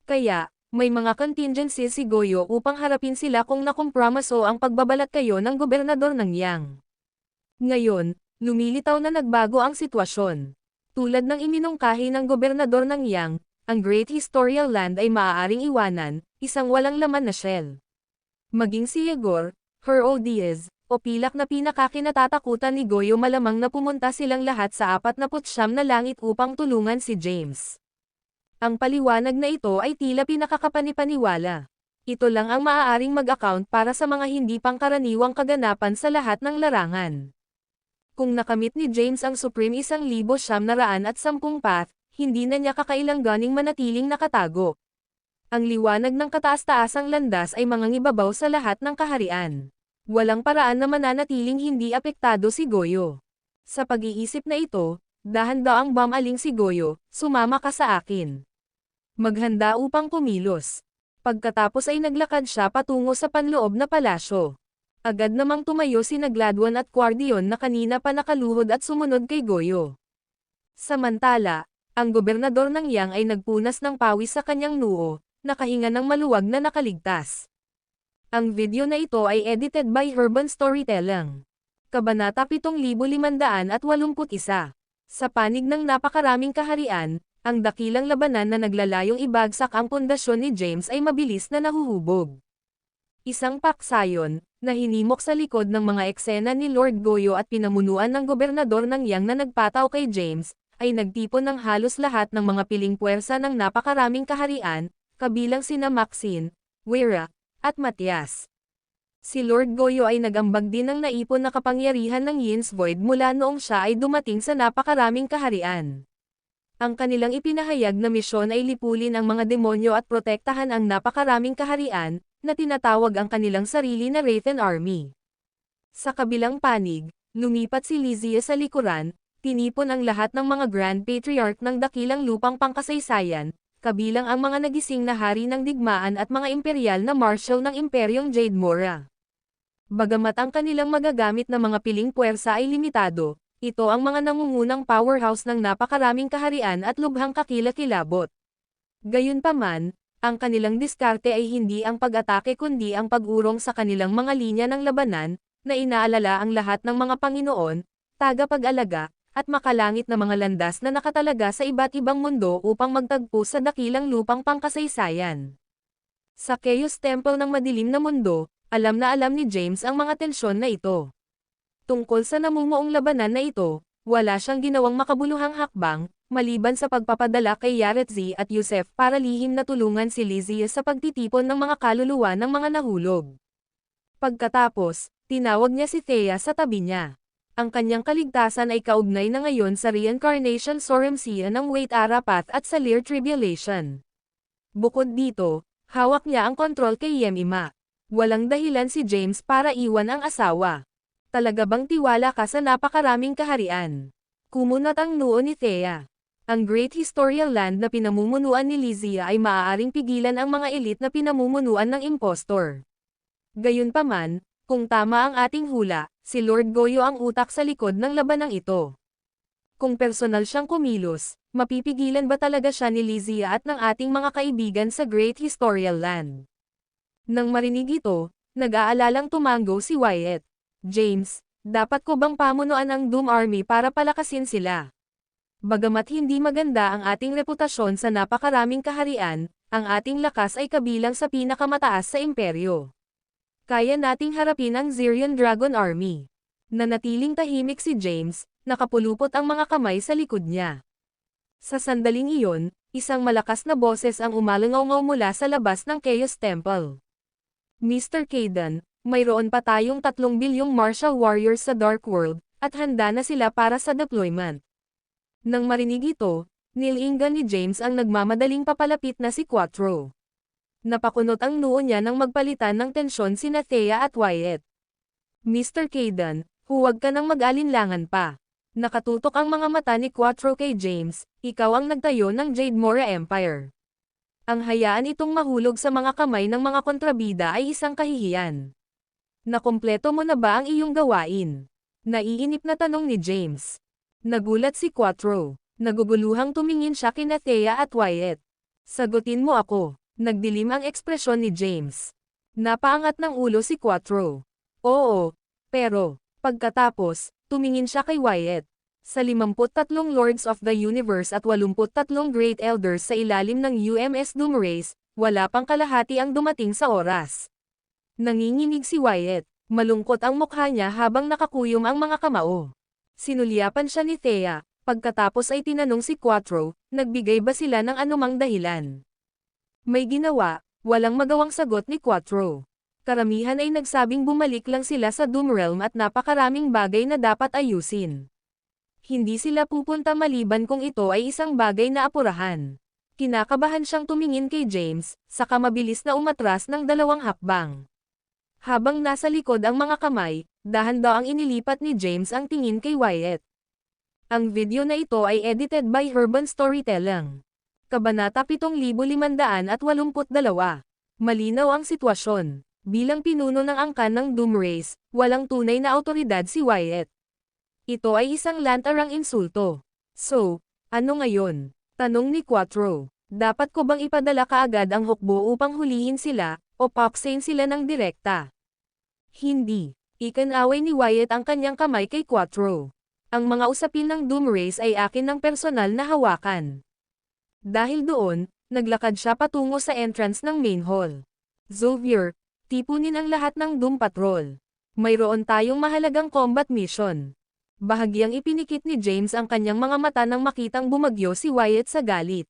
Kaya, may mga contingencies si Goyo upang harapin sila kung nakompromiso ang pagbabalat kayo ng gobernador ng Yang. Ngayon, lumilitaw na nagbago ang sitwasyon. Tulad ng iminungkahi ng gobernador ng Yang, ang Great Historical Land ay maaaring iwanan, isang walang laman na shell. Maging si Yegor, Hero Diaz, o pilak na pinakakinatatakutan ni Goyo malamang na pumunta silang lahat sa 49 na langit upang tulungan si James. Ang paliwanag na ito ay tila pinakakapanipaniwala. Ito lang ang maaaring mag-account para sa mga hindi pangkaraniwang kaganapan sa lahat ng larangan. Kung nakamit ni James ang Supreme 1,910 path, hindi na niya kakailanganing manatiling nakatago. Ang liwanag ng kataas-taasang landas ay mangangibabaw sa lahat ng kaharian. Walang paraan na mananatiling hindi apektado si Goyo. Sa pag-iisip na ito, dahan-daang bumaling si Goyo, sumama ka sa akin. Maghanda upang kumilos. Pagkatapos ay naglakad siya patungo sa panloob na palasyo. Agad namang tumayo sina Gladwin at Guardian na kanina pa nakaluhod at sumunod kay Goyo. Samantala, ang gobernador ng Yang ay nagpunas ng pawis sa kanyang noo, nakahinga ng maluwag na nakaligtas. Ang video na ito ay edited by Urban Storytelling. Kabanata 7581. Sa panig ng napakaraming kaharian, ang dakilang labanan na naglalayong ibagsak ang pundasyon ni James ay mabilis na nahuhubog. Isang paksayon, na hinimok sa likod ng mga eksena ni Lord Goyo at pinamunuan ng gobernador ng Yang na nagpataw kay James, ay nagtipon ng halos lahat ng mga piling puwersa ng napakaraming kaharian, kabilang sina Maxine, Wera, at Matias. Si Lord Goyo ay nagambag din ng naipon na kapangyarihan ng Yin's Void mula noong siya ay dumating sa napakaraming kaharian. Ang kanilang ipinahayag na misyon ay lipulin ang mga demonyo at protektahan ang napakaraming kaharian, na tinatawag ang kanilang sarili na Wraithen Army. Sa kabilang panig, lumipat si Lysia sa likuran, tinipon ang lahat ng mga Grand Patriarch ng dakilang lupang pangkasaysayan, kabilang ang mga nagising na hari ng digmaan at mga imperial na marshal ng Imperyong Jade Mora. Bagamat ang kanilang magagamit na mga piling puwersa ay limitado, ito ang mga nangungunang powerhouse ng napakaraming kaharian at lubhang kakilakilabot. Gayunpaman, ang kanilang diskarte ay hindi ang pag-atake kundi ang pag-urong sa kanilang mga linya ng labanan, na inaalala ang lahat ng mga Panginoon, tagapag-alaga, at makalangit na mga landas na nakatalaga sa iba't ibang mundo upang magtagpo sa dakilang lupang pangkasaysayan. Sa Chaos Temple ng madilim na mundo, alam na alam ni James ang mga tensyon na ito. Tungkol sa namumuong labanan na ito, wala siyang ginawang makabuluhang hakbang, maliban sa pagpapadala kay Yaretzi at Yusef para lihim na tulungan si Lysia sa pagtitipon ng mga kaluluwa ng mga nahulog. Pagkatapos, tinawag niya si Thea sa tabi niya. Ang kanyang kaligtasan ay kaugnay na ngayon sa Reincarnation Sorumsia ng Wait Arapath at sa Lear Tribulation. Bukod dito, hawak niya ang kontrol kay Yemima. Walang dahilan si James para iwan ang asawa. Talaga bang tiwala ka sa napakaraming kaharian? Kumunat ang noo ni Thea. Ang Great Historial Land na pinamumunuan ni Lysia ay maaaring pigilan ang mga elite na pinamumunuan ng impostor. Gayunpaman, kung tama ang ating hula, si Lord Goyo ang utak sa likod ng labanang ito. Kung personal siyang kumilos, mapipigilan ba talaga siya ni Lysia at ng ating mga kaibigan sa Great Historial Land? Nang marinig ito, nag-aalalang tumango si Wyatt. James, dapat ko bang pamunuan ang Doom Army para palakasin sila? Bagamat hindi maganda ang ating reputasyon sa napakaraming kaharian, ang ating lakas ay kabilang sa pinakamataas sa imperyo. Kaya nating harapin ang Zirion Dragon Army. Nanatiling tahimik si James, nakapulupot ang mga kamay sa likod niya. Sa sandaling iyon, isang malakas na boses ang umalangaw mula sa labas ng Chaos Temple. Mr. Kaidan, mayroon pa tayong 3 bilyong martial warriors sa Dark World, at handa na sila para sa deployment. Nang marinig ito, nilingan ni James ang nagmamadaling papalapit na si Quattro. Napakunot ang noo niya nang magpalitan ng tensyon sina Thea at Wyatt. Mr. Kaidan, huwag ka nang mag-alinlangan pa. Nakatutok ang mga mata ni Quattro kay James, ikaw ang nagtayo ng Jade Mora Empire. Ang hayaan itong mahulog sa mga kamay ng mga kontrabida ay isang kahihiyan. Nakumpleto mo na ba ang iyong gawain? Naiinip na tanong ni James. Nagulat si Quattro. Naguguluhang tumingin siya kina Thea at Wyatt. Sagutin mo ako. Nagdilim ang ekspresyon ni James. Napaangat ng ulo si Quattro. Oo, pero, pagkatapos, tumingin siya kay Wyatt. Sa 53 Lords of the Universe at 83 Great Elders sa ilalim ng UMS Doomrace, wala pang kalahati ang dumating sa oras. Nanginginig si Wyatt, malungkot ang mukha niya habang nakakuyom ang mga kamao. Sinulyapan siya ni Thea, pagkatapos ay tinanong si Quattro, nagbigay ba sila ng anumang dahilan? May ginawa, walang magawang sagot ni Quattro. Karamihan ay nagsabing bumalik lang sila sa Doom Realm at napakaraming bagay na dapat ayusin. Hindi sila pupunta maliban kung ito ay isang bagay na apurahan. Kinakabahan siyang tumingin kay James, saka mabilis na umatras ng 2 hakbang. Habang nasa likod ang mga kamay, dahan-daang inilipat ni James ang tingin kay Wyatt. Ang video na ito ay edited by Urban Storytelling. Kabanata 7582. Malinaw ang sitwasyon. Bilang pinuno ng angkan ng Doomrace, walang tunay na awtoridad si Wyatt. Ito ay isang lantarang insulto. So, ano ngayon? Tanong ni Quattro. Dapat ko bang ipadala kaagad ang hukbo upang hulihin sila, o paksain sila ng direkta? Hindi. Ikinaway ni Wyatt ang kanyang kamay kay Quattro. Ang mga usapin ng Doomrace ay akin ng personal na hawakan. Dahil doon, naglakad siya patungo sa entrance ng main hall. Xavier, tipunin ang lahat ng Doom Patrol. Mayroon tayong mahalagang combat mission. Bahagyang ipinikit ni James ang kanyang mga mata nang makitang bumagyo si Wyatt sa galit.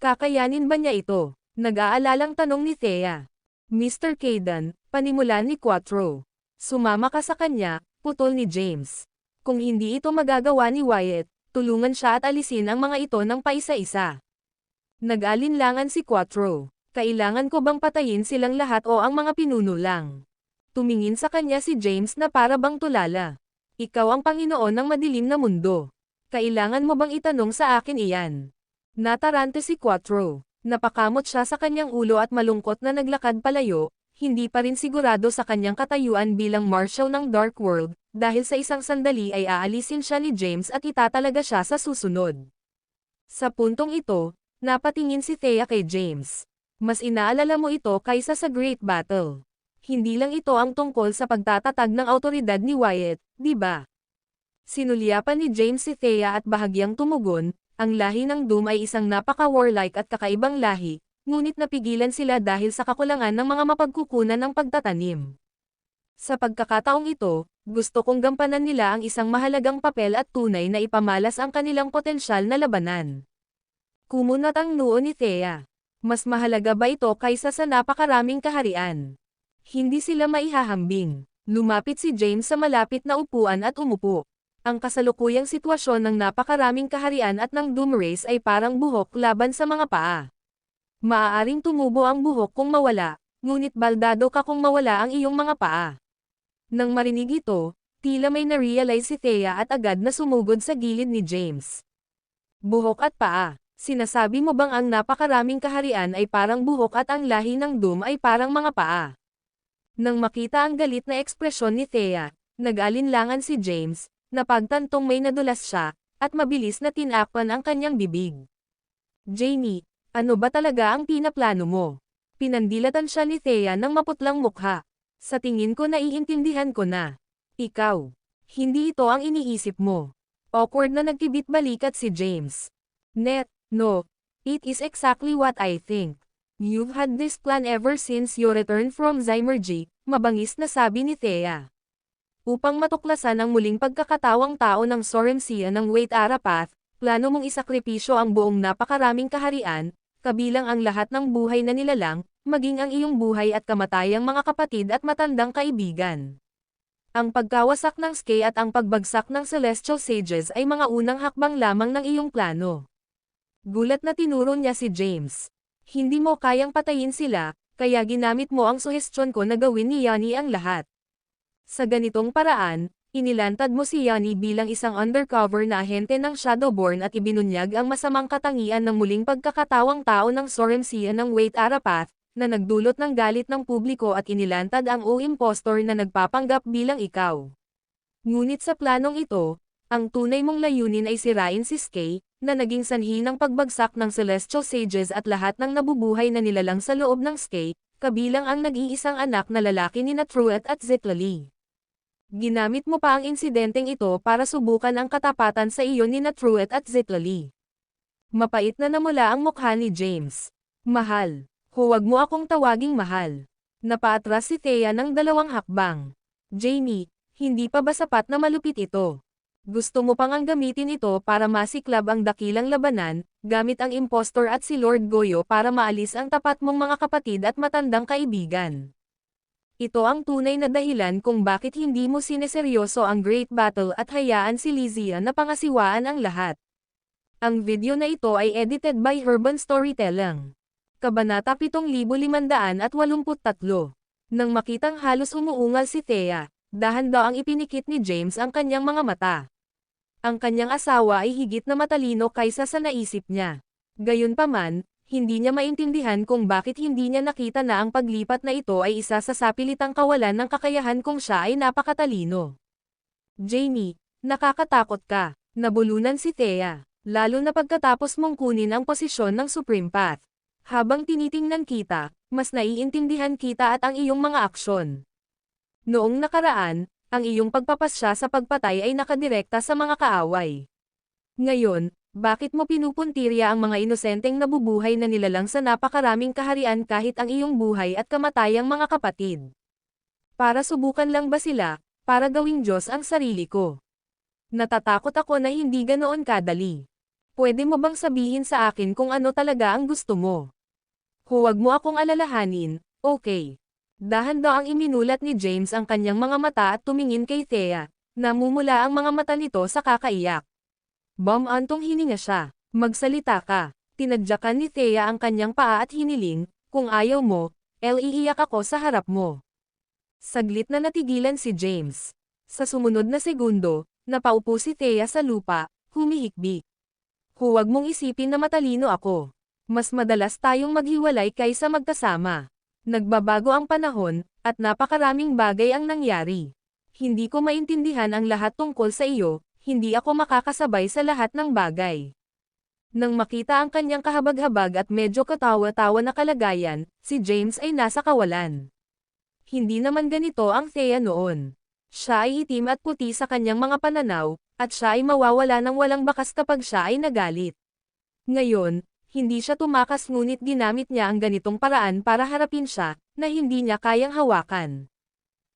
Kakayanin ba niya ito? Nag-aalalang tanong ni Thea. Mr. Kaidan, panimula ni Quattro. Sumama ka sa kanya, putol ni James. Kung hindi ito magagawa ni Wyatt, Tulungan siya at alisin ang mga ito ng paisa-isa. Nag-alinlangan si Quattro. Kailangan ko bang patayin silang lahat o ang mga pinuno lang? Tumingin sa kanya si James na para bang tulala. Ikaw ang Panginoon ng madilim na mundo. Kailangan mo bang itanong sa akin iyan? Natarante si Quattro. Napakamot siya sa kanyang ulo at malungkot na naglakad palayo, hindi pa rin sigurado sa kanyang katayuan bilang marshal ng Dark World, dahil sa isang sandali ay aalisin siya ni James at itatalaga siya sa susunod. Sa puntong ito, napatingin si Thea kay James. Mas inaalala mo ito kaysa sa Great Battle. Hindi lang ito ang tungkol sa pagtatatag ng awtoridad ni Wyatt, di ba? Sinulyapan ni James si Thea at bahagyang tumugon, ang lahi ng Doom ay isang napaka-warlike at kakaibang lahi, ngunit napigilan sila dahil sa kakulangan ng mga mapagkukunan ng pagtatanim. Sa pagkakataong ito, gusto kong gampanan nila ang isang mahalagang papel at tunay na ipamalas ang kanilang potensyal na labanan. Kumunat ang noo ni Thea. Mas mahalaga ba ito kaysa sa napakaraming kaharian? Hindi sila maihahambing. Lumapit si James sa malapit na upuan at umupo. Ang kasalukuyang sitwasyon ng napakaraming kaharian at ng Doom Race ay parang buhok laban sa mga paa. Maaaring tumubo ang buhok kung mawala, ngunit baldado ka kung mawala ang iyong mga paa. Nang marinig ito, tila may na-realize si Thea at agad na sumugod sa gilid ni James. Buhok at paa. Sinasabi mo bang ang napakaraming kaharian ay parang buhok at ang lahi ng Doom ay parang mga paa? Nang makita ang galit na ekspresyon ni Thea, nag-alinlangan si James, napagtantong may nadulas siya, at mabilis na tinakpan ang kanyang bibig. Jamie, ano ba talaga ang pinaplano mo? Pinandilatan siya ni Thea ng maputlang mukha. Sa tingin ko naiintindihan ko na. Ikaw. Hindi ito ang iniisip mo. Awkward na nagkibit-balikat si James. No, it is exactly what I think. You've had this plan ever since you returned from Zymergy, mabangis na sabi ni Thea. Upang matuklasan ang muling pagkakatawang tao ng Soremsia ng Wait Arapath, plano mong isakripisyo ang buong napakaraming kaharian, kabilang ang lahat ng buhay na nilalang, maging ang iyong buhay at kamatayang mga kapatid at matandang kaibigan. Ang pagkawasak ng Sky at ang pagbagsak ng Celestial Sages ay mga unang hakbang lamang ng iyong plano. Gulat na tinuro niya si James. Hindi mo kayang patayin sila, kaya ginamit mo ang suhestyon ko na gawin ni Yanni ang lahat. Sa ganitong paraan, inilantad mo si Yanni bilang isang undercover na ahente ng Shadowborn at ibinunyag ang masamang katangian ng muling pagkakatawang tao ng Soremsia ng Wait Arapath, na nagdulot ng galit ng publiko at inilantad ang impostor na nagpapanggap bilang ikaw. Ngunit sa planong ito, ang tunay mong layunin ay sirain si Sky, na naging sanhi ng pagbagsak ng Celestial Sages at lahat ng nabubuhay na nilalang sa loob ng Sky, kabilang ang nag-iisang anak na lalaki ni Truett at Zitlali. Ginamit mo pa ang insidenteng ito para subukan ang katapatan sa iyo ni Truett at Zitlali. Mapait na namula ang mukha ni James. Mahal. Huwag mo akong tawaging mahal. Napaatras si Thea ng 2 hakbang. Jamie, hindi pa ba sapat na malupit ito? Gusto mo pang ang gamitin ito para masiklab ang dakilang labanan, gamit ang impostor at si Lord Goyo para maalis ang tapat mong mga kapatid at matandang kaibigan. Ito ang tunay na dahilan kung bakit hindi mo sineseryoso ang Great Battle at hayaan si Lysia na pangasiwaan ang lahat. Ang video na ito ay edited by Urban Storytelling. Kabanata 7583. Nang makitang halos umuungal si Thea, dahan daw ang ipinikit ni James ang kanyang mga mata. Ang kanyang asawa ay higit na matalino kaysa sa naisip niya. Gayunpaman, hindi niya maintindihan kung bakit hindi niya nakita na ang paglipat na ito ay isa sa sapilitang kawalan ng kakayahan kung siya ay napakatalino. Jamie, nakakatakot ka, nabulunan si Thea, lalo na pagkatapos mong kunin ang posisyon ng Supreme Path. Habang tinitingnan kita, mas naiintindihan kita at ang iyong mga aksyon. Noong nakaraan, ang iyong pagpapasya sa pagpatay ay nakadirekta sa mga kaaway. Ngayon, bakit mo pinupuntirya ang mga inosenteng nabubuhay na nilalang sa napakaraming kaharian kahit ang iyong buhay at kamatayang mga kapatid? Para subukan lang ba sila, para gawing Diyos ang sarili ko? Natatakot ako na hindi ganoon kadali. Pwede mo bang sabihin sa akin kung ano talaga ang gusto mo? Huwag mo akong alalahanin, okay? Dahan-daang iminulat ni James ang kanyang mga mata at tumingin kay Thea. Namumula ang mga mata nito sa kakaiyak. Antong hininga siya. Magsalita ka. Tinadyakan ni Thea ang kanyang paa at hiniling, kung ayaw mo, iiyak ako sa harap mo. Saglit na natigilan si James. Sa sumunod na segundo, napaupo si Thea sa lupa, humihikbi. Huwag mong isipin na matalino ako. Mas madalas tayong maghiwalay kaysa magkasama. Nagbabago ang panahon, at napakaraming bagay ang nangyari. Hindi ko maintindihan ang lahat tungkol sa iyo, hindi ako makakasabay sa lahat ng bagay. Nang makita ang kanyang kahabag-habag at medyo katawa-tawa na kalagayan, si James ay nasa kawalan. Hindi naman ganito ang Thea noon. Siya ay itim at puti sa kanyang mga pananaw, at siya ay mawawala ng walang bakas kapag siya ay nagalit. Ngayon, hindi siya tumakas ngunit ginamit niya ang ganitong paraan para harapin siya, na hindi niya kayang hawakan.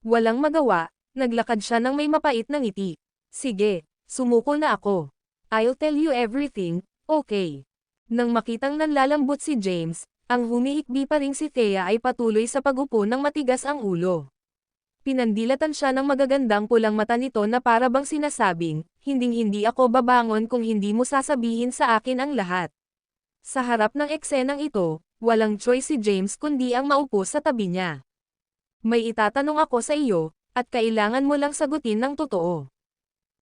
Walang magawa, naglakad siya ng may mapait na ngiti. Sige, sumuko na ako. I'll tell you everything. Okay. Nang makitang nanlalambot si James, ang humihikbi pa ring si Thea ay patuloy sa pagupo ng matigas ang ulo. Pinandilatan siya ng magagandang pulang mata nito na para bang sinasabing, hinding-hindi ako babangon kung hindi mo sasabihin sa akin ang lahat. Sa harap ng eksenang ito, walang choice si James kundi ang maupo sa tabi niya. May itatanong ako sa iyo, at kailangan mo lang sagutin ng totoo.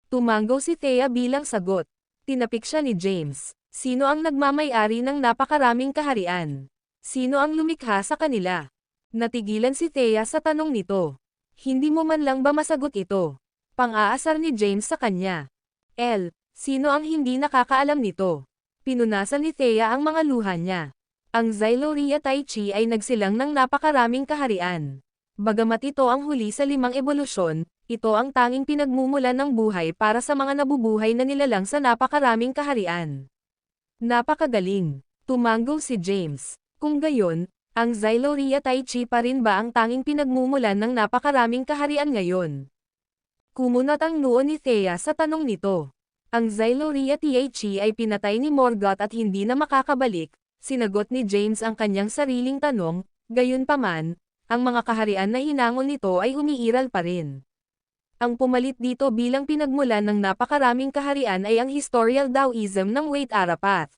Tumanggaw si Thea bilang sagot. Tinapik siya ni James. Sino ang nagmamay-ari ng napakaraming kaharian? Sino ang lumikha sa kanila? Natigilan si Thea sa tanong nito. Hindi mo man lang ba masagot ito? Pang-aasar ni James sa kanya. Sino ang hindi nakakaalam nito? Pinunasan ni Thea ang mga luha niya. Ang Xyloria Tai Chi ay nagsilang ng napakaraming kaharian. Bagamat ito ang huli sa 5 ebolusyon, ito ang tanging pinagmumulan ng buhay para sa mga nabubuhay na nilalang sa napakaraming kaharian. Napakagaling. Tumanggaw si James. Kung gayon, ang Xyloria Tai Chi pa rin ba ang tanging pinagmumulan ng napakaraming kaharian ngayon? Kumunot ang noo ni Thea sa tanong nito. Ang Xyloria Tai Chi ay pinatay ni Morgoth at hindi na makakabalik. Sinagot ni James ang kanyang sariling tanong, gayunpaman, ang mga kaharian na hinangol nito ay umiiral pa rin. Ang pumalit dito bilang pinagmulan ng napakaraming kaharian ay ang historical Taoism ng Waite Arapath.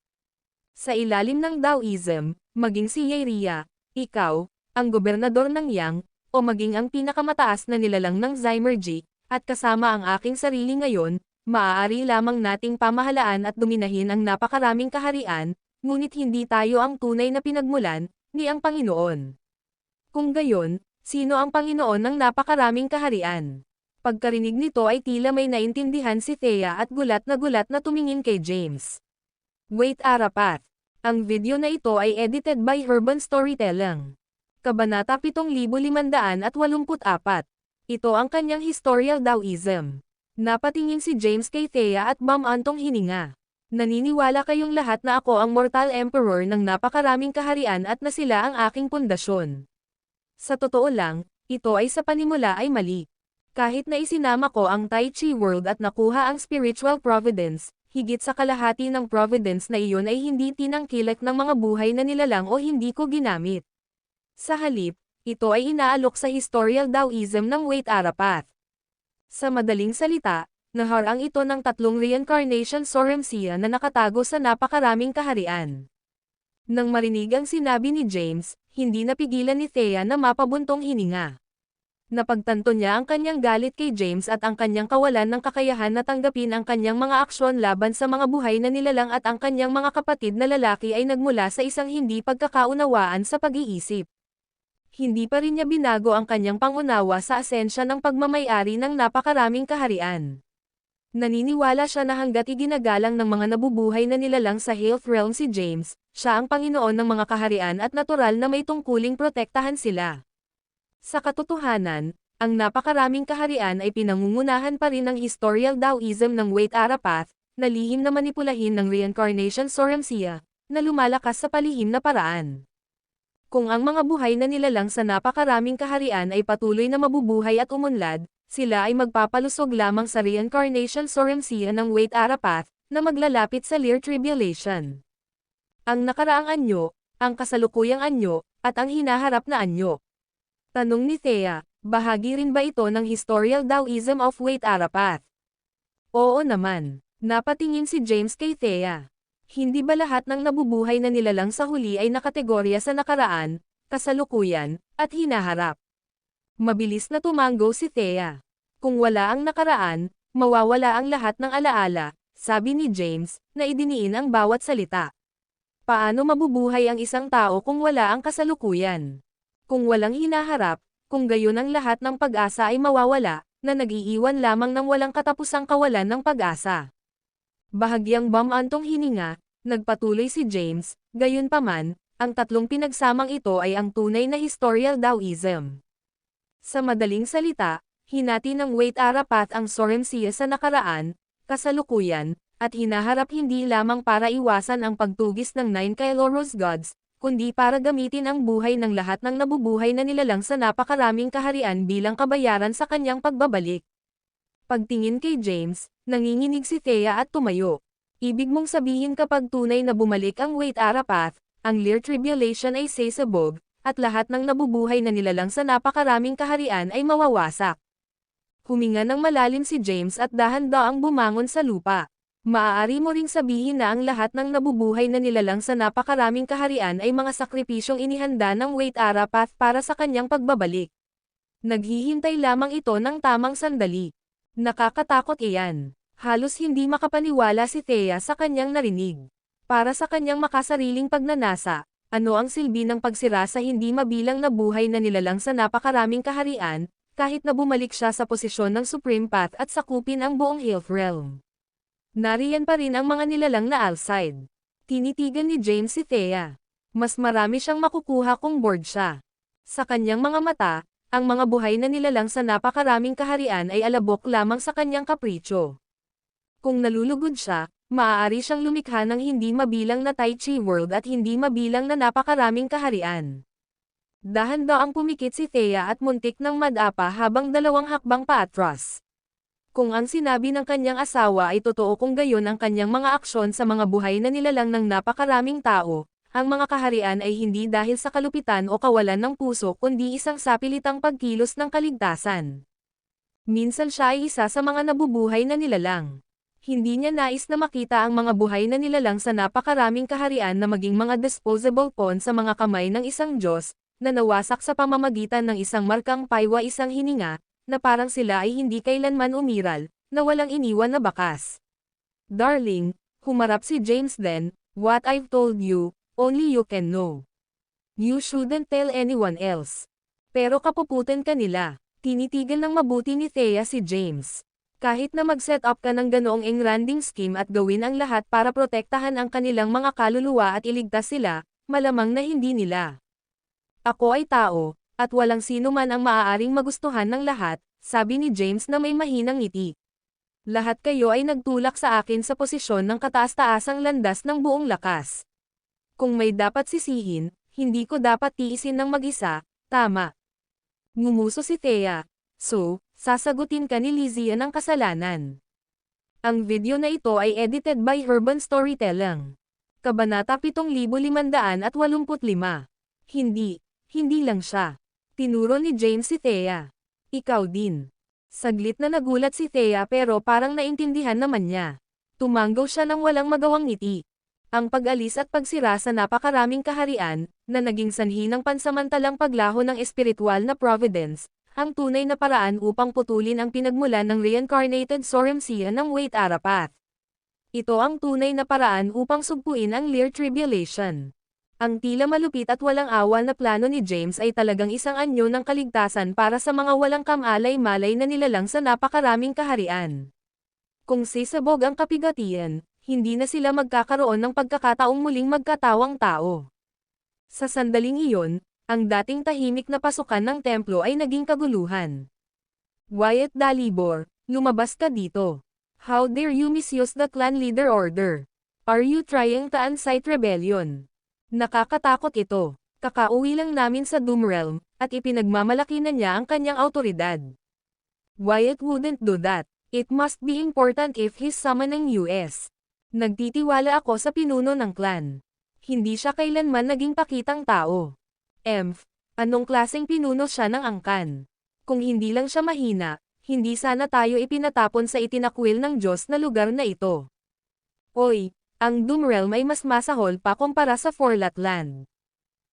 Sa ilalim ng Taoism, maging si Yeria, ikaw, ang gobernador ng Yang, o maging ang pinakamataas na nilalang ng Zymergy, at kasama ang aking sarili ngayon, maaari lamang nating pamahalaan at dominahin ang napakaraming kaharian, ngunit hindi tayo ang tunay na pinagmulan, ni ang Panginoon. Kung gayon, sino ang Panginoon ng napakaraming kaharian? Pagkarinig nito ay tila may naintindihan si Thea at gulat na tumingin kay James. Waite Arapath. Ang video na ito ay edited by Urban Storytelling. Kabanata 7584. Ito ang kanyang historical Taoism. Napatingin si James kay Thea at Antong hininga. Naniniwala kayong lahat na ako ang mortal emperor ng napakaraming kaharian at na sila ang aking pundasyon. Sa totoo lang, ito ay sa panimula ay mali. Kahit na isinama ko ang Tai Chi World at nakuha ang spiritual providence, higit sa kalahati ng providence na iyon ay hindi tinangkilik ng mga buhay na nilalang o hindi ko ginamit. Sa halip, ito ay inaalok sa historical Taoism ng Waite Arapath. Sa madaling salita, naharang ito ng 3 reincarnation Soremsia na nakatago sa napakaraming kaharian. Nang marinig ang sinabi ni James, hindi napigilan ni Thea na mapabuntong hininga. Napagtanto niya ang kanyang galit kay James at ang kanyang kawalan ng kakayahan na tanggapin ang kanyang mga aksyon laban sa mga buhay na nilalang at ang kanyang mga kapatid na lalaki ay nagmula sa isang hindi pagkakaunawaan sa pag-iisip. Hindi pa rin niya binago ang kanyang pangunawa sa asensya ng pagmamay-ari ng napakaraming kaharian. Naniniwala siya na hanggat iginagalang ng mga nabubuhay na nilalang sa Health Realm si James, siya ang Panginoon ng mga kaharian at natural na may tungkuling protektahan sila. Sa katotohanan, ang napakaraming kaharian ay pinangungunahan pa rin ng historical Taoism ng Waite Arapath, na lihim na manipulahin ng reincarnation Soremsia, na lumalakas sa palihim na paraan. Kung ang mga buhay na nilalang sa napakaraming kaharian ay patuloy na mabubuhay at umunlad, sila ay magpapalusog lamang sa reincarnation Soremsia ng Waite Arapath, na maglalapit sa Lear Tribulation. Ang nakaraang anyo, ang kasalukuyang anyo, at ang hinaharap na anyo. Tanong ni Thea, bahagi rin ba ito ng historical Taoism of Waite Arapath? Oo naman. Napatingin si James kay Thea. Hindi ba lahat ng nabubuhay na nilalang sa huli ay nakategorya sa nakaraan, kasalukuyan, at hinaharap? Mabilis na tumango si Thea. Kung wala ang nakaraan, mawawala ang lahat ng alaala, sabi ni James, na idiniin ang bawat salita. Paano mabubuhay ang isang tao kung wala ang kasalukuyan? Kung walang hinaharap, kung gayon ang lahat ng pag-asa ay mawawala, na nag-iiwan lamang ng walang katapusang kawalan ng pag-asa. Bahagyang bumantong hininga, nagpatuloy si James, gayunpaman, ang tatlong pinagsamang ito ay ang tunay na historical Taoism. Sa madaling salita, hinati ng Waite Arapat ang Sorumsia sa nakaraan, kasalukuyan, at hinaharap hindi lamang para iwasan ang pagtugis ng Nine Kairos Gods, kundi para gamitin ang buhay ng lahat ng nabubuhay na nilalang sa napakaraming kaharian bilang kabayaran sa kanyang pagbabalik. Pagtingin kay James, nanginginig si Thea at tumayo. Ibig mong sabihin kapag tunay na bumalik ang Waite Arapat, ang Lear Tribulation ay sasabog, at lahat ng nabubuhay na nilalang sa napakaraming kaharian ay mawawasak. Huminga ng malalim si James at dahan-daang bumangon sa lupa. Maaari mo ring sabihin na ang lahat ng nabubuhay na nilalang sa napakaraming kaharian ay mga sakripisyong inihanda ng Waite Arapat para sa kanyang pagbabalik. Naghihintay lamang ito ng tamang sandali. Nakakatakot iyan. Halos hindi makapaniwala si Thea sa kanyang narinig. Para sa kanyang makasariling pagnanasa, ano ang silbi ng pagsira sa hindi mabilang na buhay na nilalang sa napakaraming kaharian, kahit na bumalik siya sa posisyon ng Supreme Path at sakupin ang buong Health Realm. Nariyan pa rin ang mga nilalang na Alcide. Tinitigan ni James si Thea. Mas marami siyang makukuha kung bored siya. Sa kanyang mga mata, ang mga buhay na nilalang sa napakaraming kaharian ay alabok lamang sa kanyang kapritsyo. Kung nalulugod siya, maaari siyang lumikha ng hindi mabilang na Tai Chi world at hindi mabilang na napakaraming kaharian. Dahan-daang pumikit si Thea at muntik ng madapa habang 2 hakbang paatras. Kung ang sinabi ng kanyang asawa ay totoo kung gayon ang kanyang mga aksyon sa mga buhay na nilalang ng napakaraming tao, ang mga kaharian ay hindi dahil sa kalupitan o kawalan ng puso kundi isang sapilitang pagkilos ng kaligtasan. Minsan siya ay isa sa mga nabubuhay na nilalang. Hindi niya nais na makita ang mga buhay na nilalang sa napakaraming kaharian na maging mga disposable pawn sa mga kamay ng isang Diyos, na nawasak sa pamamagitan ng isang markang paywa isang hininga, na parang sila ay hindi kailanman umiral, na walang iniwan na bakas. Darling, humarap si James then, what I've told you, only you can know. You shouldn't tell anyone else. Pero kapuputan ka nila. Tinitigan ng mabuti ni Thea si James. Kahit na mag-set up ka ng ganoong engranding scheme at gawin ang lahat para protektahan ang kanilang mga kaluluwa at iligtas sila, malamang na hindi nila. Ako ay tao, at walang sino man ang maaaring magustuhan ng lahat, sabi ni James na may mahinang ngiti. Lahat kayo ay nagtulak sa akin sa posisyon ng kataas-taasang landas ng buong lakas. Kung may dapat sisihin, hindi ko dapat tiisin ng mag-isa, tama. Ngumuso si Thea. So, sasagutin ka ni Lizzie ang kasalanan. Ang video na ito ay edited by Urban Storytelling. Kabanata 7585. Hindi lang siya. Tinuro ni James si Thea. Ikaw din. Saglit na nagulat si Thea pero parang naintindihan naman niya. Tumanggaw siya ng walang magawang ngiti. Ang pag-alis at pagsira sa napakaraming kaharian, na naging sanhi ng pansamantalang paglaho ng espiritual na providence, ang tunay na paraan upang putulin ang pinagmulan ng reincarnated Sorumsia ng Waite Arapat. Ito ang tunay na paraan upang sugpuin ang Lear Tribulation. Ang tila malupit at walang awa na plano ni James ay talagang isang anyo ng kaligtasan para sa mga walang kamalay-malay na nilalang sa napakaraming kaharian. Kung sisabog ang kapigatian, hindi na sila magkakaroon ng pagkakataong muling magkatawang tao. Sa sandaling iyon, ang dating tahimik na pasukan ng templo ay naging kaguluhan. Wyatt Dalibor, lumabas ka dito. How dare you misuse the clan leader order? Are you trying to incite rebellion? Nakakatakot ito. Kakauwi lang namin sa Doom Realm, at ipinagmamalaki na niya ang kanyang autoridad. Wyatt wouldn't do that. It must be important if he's summoning US. Nagtitiwala ako sa pinuno ng clan. Hindi siya kailanman naging pakitang tao. Anong klaseng pinuno siya ng angkan? Kung hindi lang siya mahina, hindi sana tayo ipinatapon sa itinakwil ng Diyos na lugar na ito. Oy, ang Doom Realm ay mas masahol pa kumpara sa Forlatland.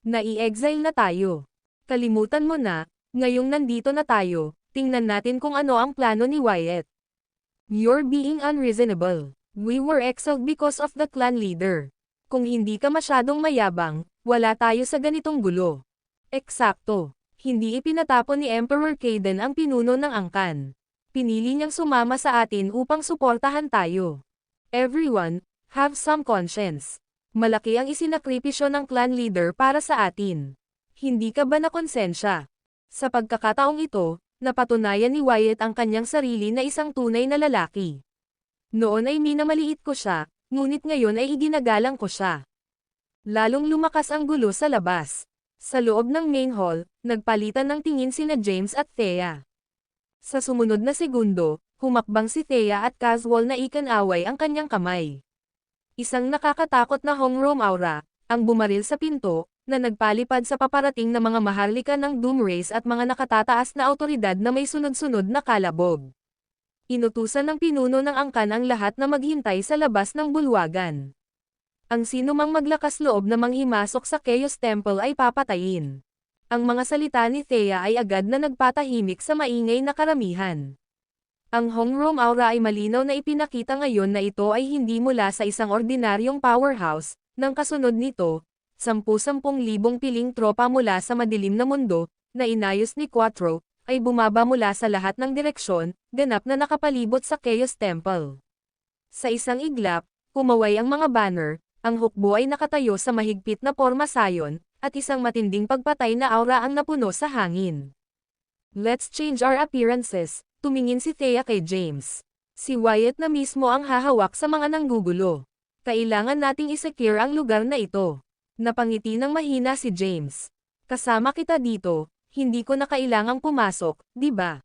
Nai-exile na tayo. Kalimutan mo na, ngayong nandito na tayo, tingnan natin kung ano ang plano ni Wyatt. You're being unreasonable. We were exiled because of the clan leader. Kung hindi ka masyadong mayabang, wala tayo sa ganitong gulo. Eksakto. Hindi ipinatapon ni Emperor Kaden ang pinuno ng angkan. Pinili niyang sumama sa atin upang suportahan tayo. Everyone, have some conscience. Malaki ang isinakripisyo ng clan leader para sa atin. Hindi ka ba nakonsensya? Sa pagkakataong ito, napatunayan ni Wyatt ang kanyang sarili na isang tunay na lalaki. Noon ay minamaliit ko siya, ngunit ngayon ay iginagalang ko siya. Lalong lumakas ang gulo sa labas. Sa loob ng main hall, nagpalitan ng tingin sina James at Thea. Sa sumunod na segundo, humakbang si Thea at casual na ikan-away ang kanyang kamay. Isang nakakatakot na Hongrom aura, ang bumaril sa pinto, na nagpalipad sa paparating na mga maharlika ng Doom Race at mga nakatataas na awtoridad na may sunod-sunod na kalabog. Inutusan ng pinuno ng angkan ang lahat na maghintay sa labas ng bulwagan. Ang sinumang maglakas loob na manghimasok sa Chaos Temple ay papatayin. Ang mga salita ni Thea ay agad na nagpatahimik sa maingay na karamihan. Ang Hongrom aura ay malinaw na ipinakita ngayon na ito ay hindi mula sa isang ordinaryong powerhouse, nang kasunod nito, 10,000 piling tropa mula sa madilim na mundo, na inayos ni Quattro, ay bumaba mula sa lahat ng direksyon, ganap na nakapalibot sa Chaos Temple. Sa isang iglap, kumaway ang mga banner, ang hukbo ay nakatayo sa mahigpit na pormasayon, at isang matinding pagpatay na aura ang napuno sa hangin. Let's change our appearances, tumingin si Thea kay James. Si Wyatt na mismo ang hahawak sa mga nanggugulo. Kailangan nating i-secure ang lugar na ito. Napangiti ng mahina si James. Kasama kita dito, hindi ko na kailangang pumasok, di ba?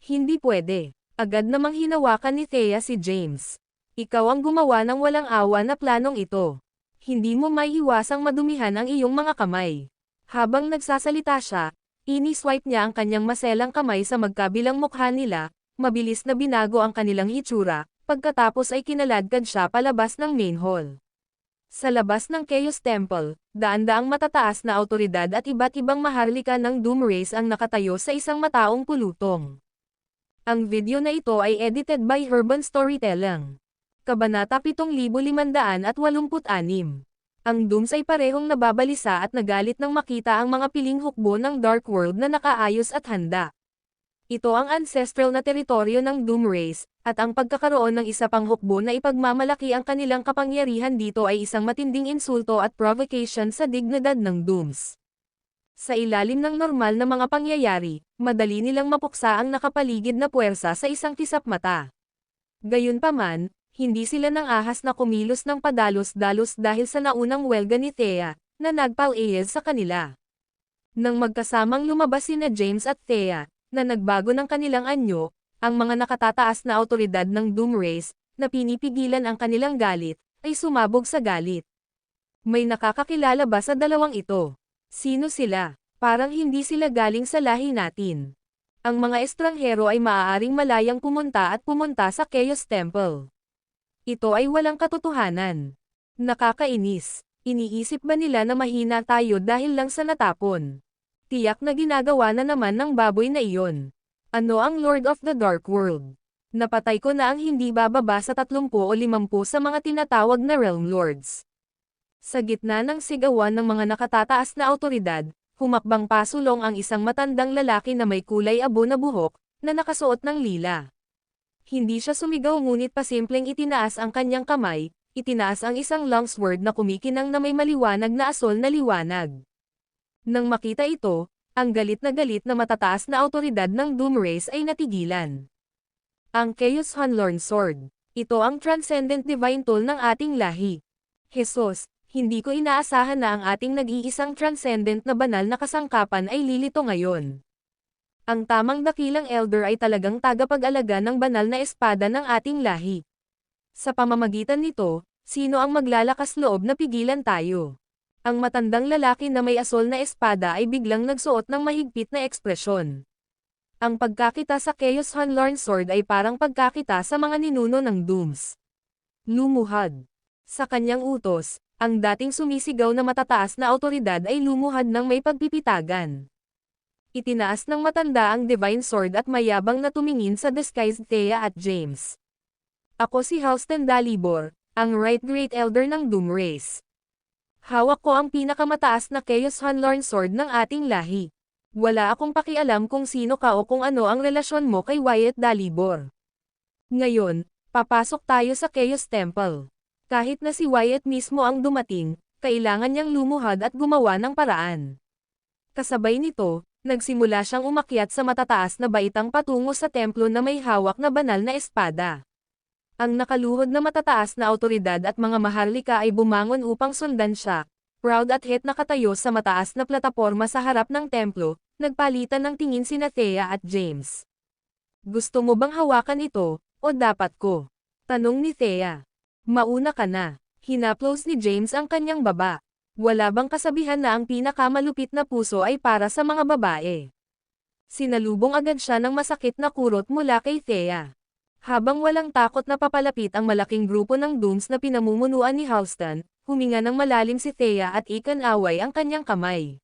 Hindi pwede. Agad namang hinawakan ni Thea si James. Ikaw ang gumawa ng walang awa na planong ito. Hindi mo maiiwasang madumihan ang iyong mga kamay. Habang nagsasalita siya, ini-swipe niya ang kanyang maselang kamay sa magkabilang mukha nila, mabilis na binago ang kanilang hitsura, pagkatapos ay kinaladkad siya palabas ng main hall. Sa labas ng Chaos Temple, daan-daang matataas na awtoridad at iba't ibang maharlika ng Doom Race ang nakatayo sa isang mataong pulutong. Ang video na ito ay edited by Urban Storytelling. Kabanata 7586. Ang Dooms ay parehong nababalisa at nagalit nang makita ang mga piling hukbo ng Dark World na nakaayos at handa. Ito ang ancestral na teritoryo ng Doom Race, at ang pagkakaroon ng isa pang hukbo na ipagmamalaki ang kanilang kapangyarihan dito ay isang matinding insulto at provocation sa dignidad ng Dooms. Sa ilalim ng normal na mga pangyayari, madali nilang mapuksa ang nakapaligid na puwersa sa isang kisap mata. Gayunpaman, hindi sila nang ahas na kumilos ng padalos-dalos dahil sa naunang welga ni Thea, na nagpal-ayes sa kanila. Nang magkasamang lumabas sina James at Thea, na nagbago ng kanilang anyo, ang mga nakatataas na awtoridad ng Doom Race, na pinipigilan ang kanilang galit, ay sumabog sa galit. May nakakakilala ba sa dalawang ito? Sino sila? Parang hindi sila galing sa lahi natin. Ang mga estranghero ay maaaring malayang pumunta sa Chaos Temple. Ito ay walang katotohanan. Nakakainis. Iniisip ba nila na mahina tayo dahil lang sa natapon? Tiyak na ginagawa na naman ng baboy na iyon. Ano ang Lord of the Dark World? Napatay ko na ang hindi bababa sa 30 o 50 sa mga tinatawag na Realm Lords. Sa gitna ng sigawan ng mga nakatataas na awtoridad, humakbang pasulong ang isang matandang lalaki na may kulay abo na buhok, na nakasuot ng lila. Hindi siya sumigaw ngunit pasimpleng itinaas ang kanyang kamay, itinaas ang isang long sword na kumikinang na may maliwanag na asol na liwanag. Nang makita ito, ang galit na matataas na awtoridad ng Doom Race ay natigilan. Ang Chaos Hunlorn Sword. Ito ang transcendent divine tool ng ating lahi. Jesus, hindi ko inaasahan na ang ating nag-iisang transcendent na banal na kasangkapan ay lilito ngayon. Ang tamang dakilang elder ay talagang tagapag-alaga ng banal na espada ng ating lahi. Sa pamamagitan nito, sino ang maglalakas loob na pigilan tayo? Ang matandang lalaki na may asol na espada ay biglang nagsuot ng mahigpit na ekspresyon. Ang pagkakita sa Chaos Hunlorn Sword ay parang pagkakita sa mga ninuno ng Dooms. Lumuhad. Sa kanyang utos, ang dating sumisigaw na matataas na awtoridad ay lumuhad ng may pagpipitagan. Itinaas ng matanda ang Divine Sword at mayabang na tumingin sa disguised Thea at James. Ako si Halston Dalibor, ang Right Great Elder ng Doom Race. Hawak ko ang pinakamataas na Chaos Hunlorn Sword ng ating lahi. Wala akong pakialam kung sino ka o kung ano ang relasyon mo kay Wyatt Dalibor. Ngayon, papasok tayo sa Chaos Temple. Kahit na si Wyatt mismo ang dumating, kailangan niyang lumuhad at gumawa ng paraan. Kasabay nito, nagsimula siyang umakyat sa matataas na baitang patungo sa templo na may hawak na banal na espada. Ang nakaluhod na matataas na awtoridad at mga maharlika ay bumangon upang sundan siya. Proud at het nakatayo sa mataas na plataporma sa harap ng templo, nagpalitan ng tingin sina Thea at James. Gusto mo bang hawakan ito, o dapat ko? Tanong ni Thea. Mauna ka na. Hinaplos ni James ang kanyang baba. Wala bang kasabihan na ang pinakamalupit na puso ay para sa mga babae? Sinalubong agad siya ng masakit na kurot mula kay Thea. Habang walang takot na papalapit ang malaking grupo ng Dooms na pinamumunuan ni Halston, huminga ng malalim si Thea at ikan-away ang kanyang kamay.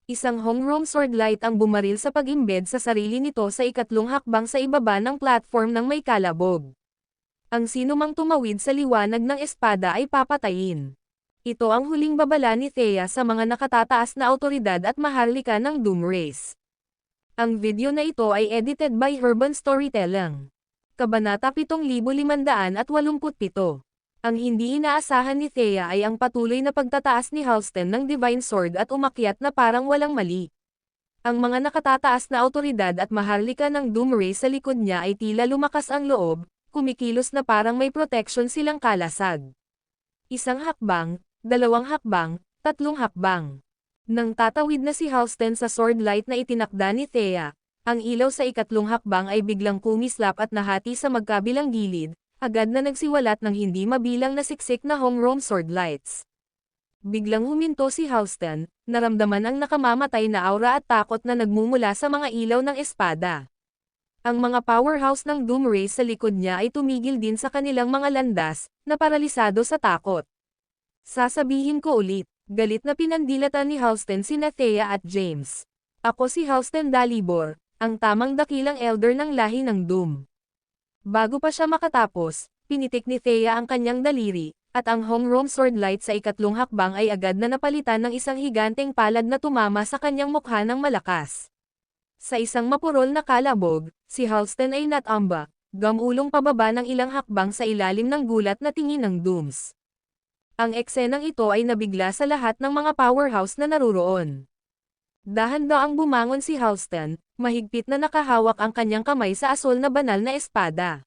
Isang homegrown sword light ang bumaril sa pag-imbed sa sarili nito sa ikatlong hakbang sa ibaba ng platform ng may kalabog. Ang sinumang tumawid sa liwanag ng espada ay papatayin. Ito ang huling babala ni Thea sa mga nakatataas na awtoridad at maharlika ng Doom Race. Ang video na ito ay edited by Urban Storytelling. Kabanata 7587. Ang hindi inaasahan ni Thea ay ang patuloy na pagtataas ni Halston ng Divine Sword at umakyat na parang walang mali. Ang mga nakatataas na awtoridad at maharlika ng Doom Race sa likod niya ay tila lumakas ang loob, kumikilos na parang may protection silang kalasag. Isang hakbang, dalawang hakbang, tatlong hakbang. Nang tatawid na si Halston sa sword light na itinakda ni Thea, ang ilaw sa ikatlong hakbang ay biglang kumislap at nahati sa magkabilang gilid, agad na nagsiwalat ng hindi mabilang na siksik na homegrown sword lights. Biglang huminto si Halston, naramdaman ang nakamamatay na aura at takot na nagmumula sa mga ilaw ng espada. Ang mga powerhouse ng Doom Race sa likod niya ay tumigil din sa kanilang mga landas, na paralisado sa takot. Sasabihin ko ulit, galit na pinandilatan ni Halston sina Thea at James. Ako si Halston Dalibor, ang tamang dakilang elder ng lahi ng Doom. Bago pa siya makatapos, pinitik ni Thea ang kanyang daliri, at ang homegrown sword light sa ikatlong hakbang ay agad na napalitan ng isang higanteng palad na tumama sa kanyang mukha ng malakas. Sa isang mapurol na kalabog, si Halston ay natambak, gamulong pababa ng ilang hakbang sa ilalim ng gulat na tingin ng Dooms. Ang eksenang ito ay nabigla sa lahat ng mga powerhouse na naruroon. Dahan-daang bumangon si Halston, mahigpit na nakahawak ang kanyang kamay sa asol na banal na espada.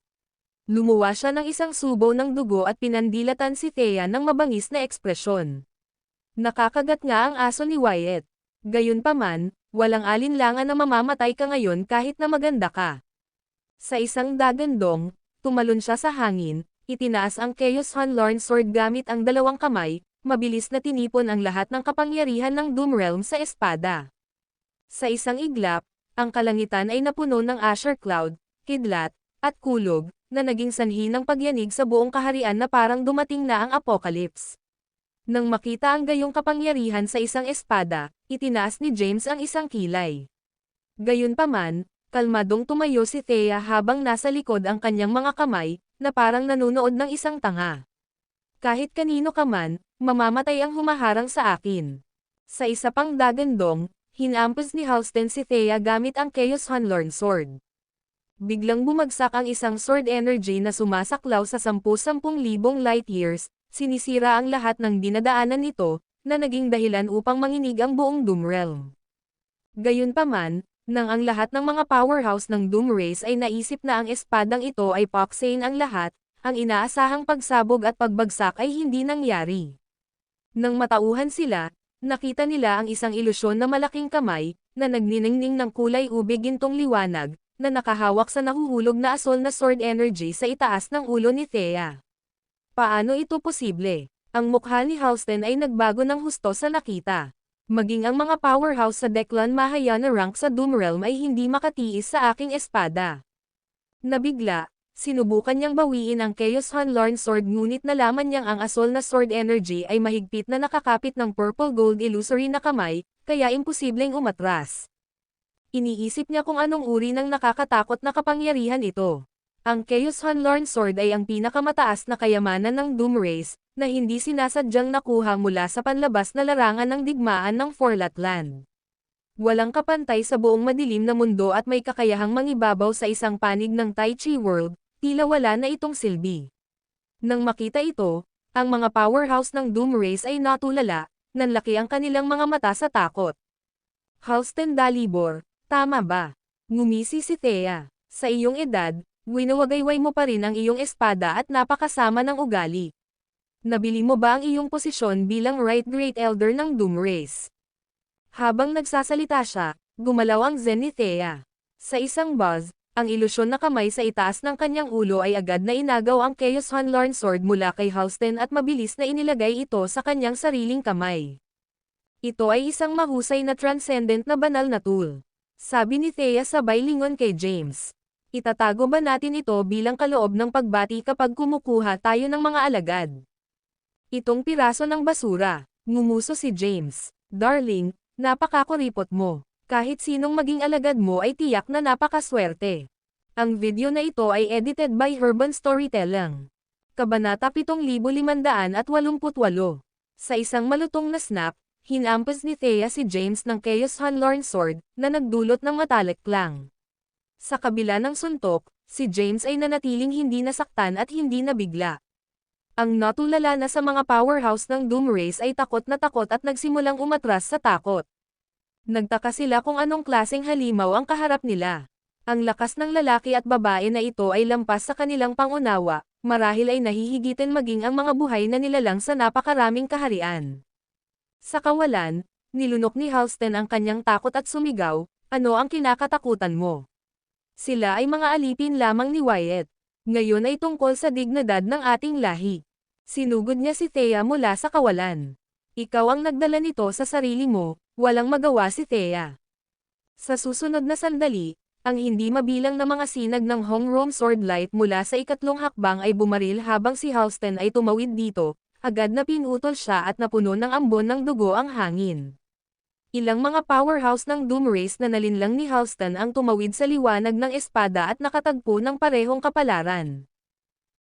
Lumuwa siya ng isang subo ng dugo at pinandilatan si Thea ng mabangis na ekspresyon. Nakakagat nga ang aso ni Wyatt. Gayunpaman, walang alinlangan na mamamatay ka ngayon kahit na maganda ka. Sa isang dagandong, tumalon siya sa hangin, itinaas ang Chaos Hunlorn Sword gamit ang dalawang kamay, mabilis na tinipon ang lahat ng kapangyarihan ng Doom Realm sa espada. Sa isang iglap, ang kalangitan ay napuno ng Asher Cloud, kidlat, at kulog, na naging sanhi ng pagyanig sa buong kaharian na parang dumating na ang apocalypse. Nang makita ang gayong kapangyarihan sa isang espada, itinaas ni James ang isang kilay. Gayunpaman, kalmadong tumayo si Thea habang nasa likod ang kanyang mga kamay, na parang nanunood ng isang tanga. Kahit kanino ka man, mamamatay ang humaharang sa akin. Sa isa pang dagandong, hinampos ni Halston si Thea gamit ang Chaos Hunlorn Sword. Biglang bumagsak ang isang sword energy na sumasaklaw sa 10,000 light years, sinisira ang lahat ng dinadaanan nito, na naging dahilan upang manginig ang buong Doom Realm. Gayunpaman, nang ang lahat ng mga powerhouse ng Doom Race ay naisip na ang espadang ito ay paksain ang lahat, ang inaasahang pagsabog at pagbagsak ay hindi nangyari. Nang matauhan sila, nakita nila ang isang ilusyon na malaking kamay, na nagniningning ng kulay ube gintong liwanag, na nakahawak sa nahuhulog na asol na sword energy sa itaas ng ulo ni Thea. Paano ito posible? Ang mukha ni Halston ay nagbago ng husto sa nakita. Maging ang mga powerhouse sa Declan Mahayana rank sa Doom Realm ay hindi makatiis sa aking espada. Nabigla, Sinubukan niyang bawiin ang Chaos Hunlorn Sword ngunit nalaman niyang ang asol na sword energy ay mahigpit na nakakapit ng purple gold illusory na kamay, kaya imposibleng umatras. Iniisip niya kung anong uri ng nakakatakot na kapangyarihan ito. Ang Chaos Hunlorn Sword ay ang pinakamataas na kayamanan ng Doom Race, na hindi sinasadyang nakuha mula sa panlabas na larangan ng digmaan ng Forlatland. Walang kapantay sa buong madilim na mundo at may kakayahang mangibabaw sa isang panig ng Tai Chi World, tila wala na itong silbi. Nang makita ito, ang mga powerhouse ng Doom Race ay natulala, nanlaki ang kanilang mga mata sa takot. Halston Dalibor, tama ba? Ngumisi si Thea. Sa iyong edad, winawagayway mo pa rin ang iyong espada at napakasama ng ugali. Nabili mo ba ang iyong posisyon bilang Right Great Elder ng Doom Race? Habang nagsasalita siya, gumalaw ang zen ni Thea. Sa isang buzz, ang ilusyon na kamay sa itaas ng kanyang ulo ay agad na inagaw ang Chaos Hunlorn Sword mula kay Halston at mabilis na inilagay ito sa kanyang sariling kamay. Ito ay isang mahusay na transcendent na banal na tool. Sabi ni Thea sabay lingon kay James. Itatago ba natin ito bilang kaloob ng pagbati kapag kumukuha tayo ng mga alagad? Itong piraso ng basura, ngumuso si James. Darling, napakakuripot mo. Kahit sinong maging alagad mo ay tiyak na napakaswerte. Ang video na ito ay edited by Urban Storytelling. Kabanata 7588. Sa isang malutong na snap, hinampas ni Thea si James ng Chaos Hunlorn Sword, na nagdulot ng matalik lang. Sa kabila ng suntok, si James ay nanatiling hindi nasaktan at hindi nabigla. Ang natulala na sa mga powerhouse ng Doom Race ay takot at nagsimulang umatras sa takot. Nagtaka sila kung anong klaseng halimaw ang kaharap nila. Ang lakas ng lalaki at babae na ito ay lampas sa kanilang pangunawa, marahil ay nahihigitin maging ang mga buhay na nilalang sa napakaraming kaharian. Sa kawalan, nilunok ni Halston ang kanyang takot at sumigaw, ano ang kinakatakutan mo? Sila ay mga alipin lamang ni Wyatt. Ngayon ay tungkol sa dignidad ng ating lahi. Sinugod niya si Thea mula sa kawalan. Ikaw ang nagdala nito sa sarili mo, walang magawa si Thea. Sa susunod na sandali, ang hindi mabilang na mga sinag ng Hong-Rom Swordlight mula sa ikatlong hakbang ay bumaril habang si Halston ay tumawid dito, agad na pinutol siya at napuno ng ambon ng dugo ang hangin. Ilang mga powerhouse ng Doom Race na nalinlang ni Halston ang tumawid sa liwanag ng espada at nakatagpo ng parehong kapalaran.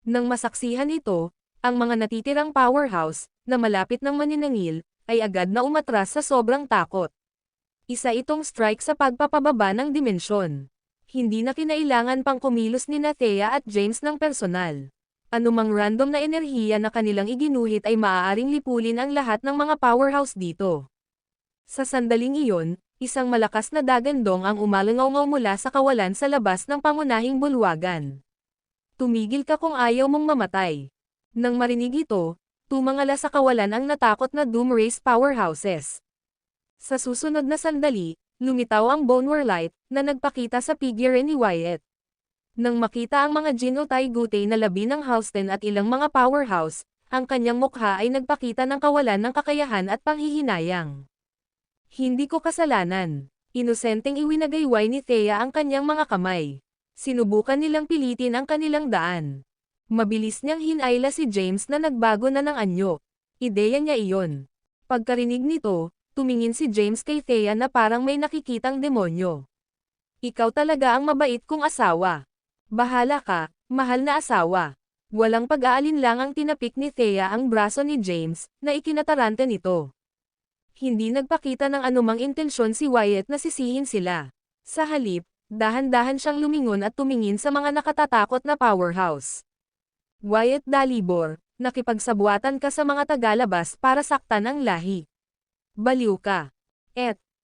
Nang masaksihan ito, ang mga natitirang powerhouse, na malapit ng maninangil, ay agad na umatras sa sobrang takot. Isa itong strike sa pagpapababa ng dimensyon. Hindi na kinailangan pang kumilos ni Thea at James ng personal. Anumang random na enerhiya na kanilang iginuhit ay maaaring lipulin ang lahat ng mga powerhouse dito. Sa sandaling iyon, isang malakas na dagandong ang umalangaw mula sa kawalan sa labas ng pangunahing bulwagan. Tumigil ka kung ayaw mong mamatay. Nang marinig ito, tumangala sa kawalan ang natakot na Doom Race powerhouses. Sa susunod na sandali, lumitaw ang Bone Warlight, na nagpakita sa figure ni Wyatt. Nang makita ang mga Jinotay Gutay na labi ng Halston at ilang mga powerhouse, ang kanyang mukha ay nagpakita ng kawalan ng kakayahan at panghihinayang. Hindi ko kasalanan. Inosenteng iwinagayway ni Thea ang kanyang mga kamay. Sinubukan nilang pilitin ang kanilang daan. Mabilis niyang hinayla si James na nagbago na ng anyo. Ideya niya iyon. Pagkarinig nito, tumingin si James kay Thea na parang may nakikitang demonyo. Ikaw talaga ang mabait kong asawa. Bahala ka, mahal na asawa. Walang pag-aalinlang ang tinapik ni Thea ang braso ni James, na ikinataranta nito. Hindi nagpakita ng anumang intensyon si Wyatt na sisihin sila. Sa halip, dahan-dahan siyang lumingon at tumingin sa mga nakatatakot na powerhouse. Wyatt Dalibor, nakipagsabuatan ka sa mga tagalabas para saktan ang lahi. Baliw ka.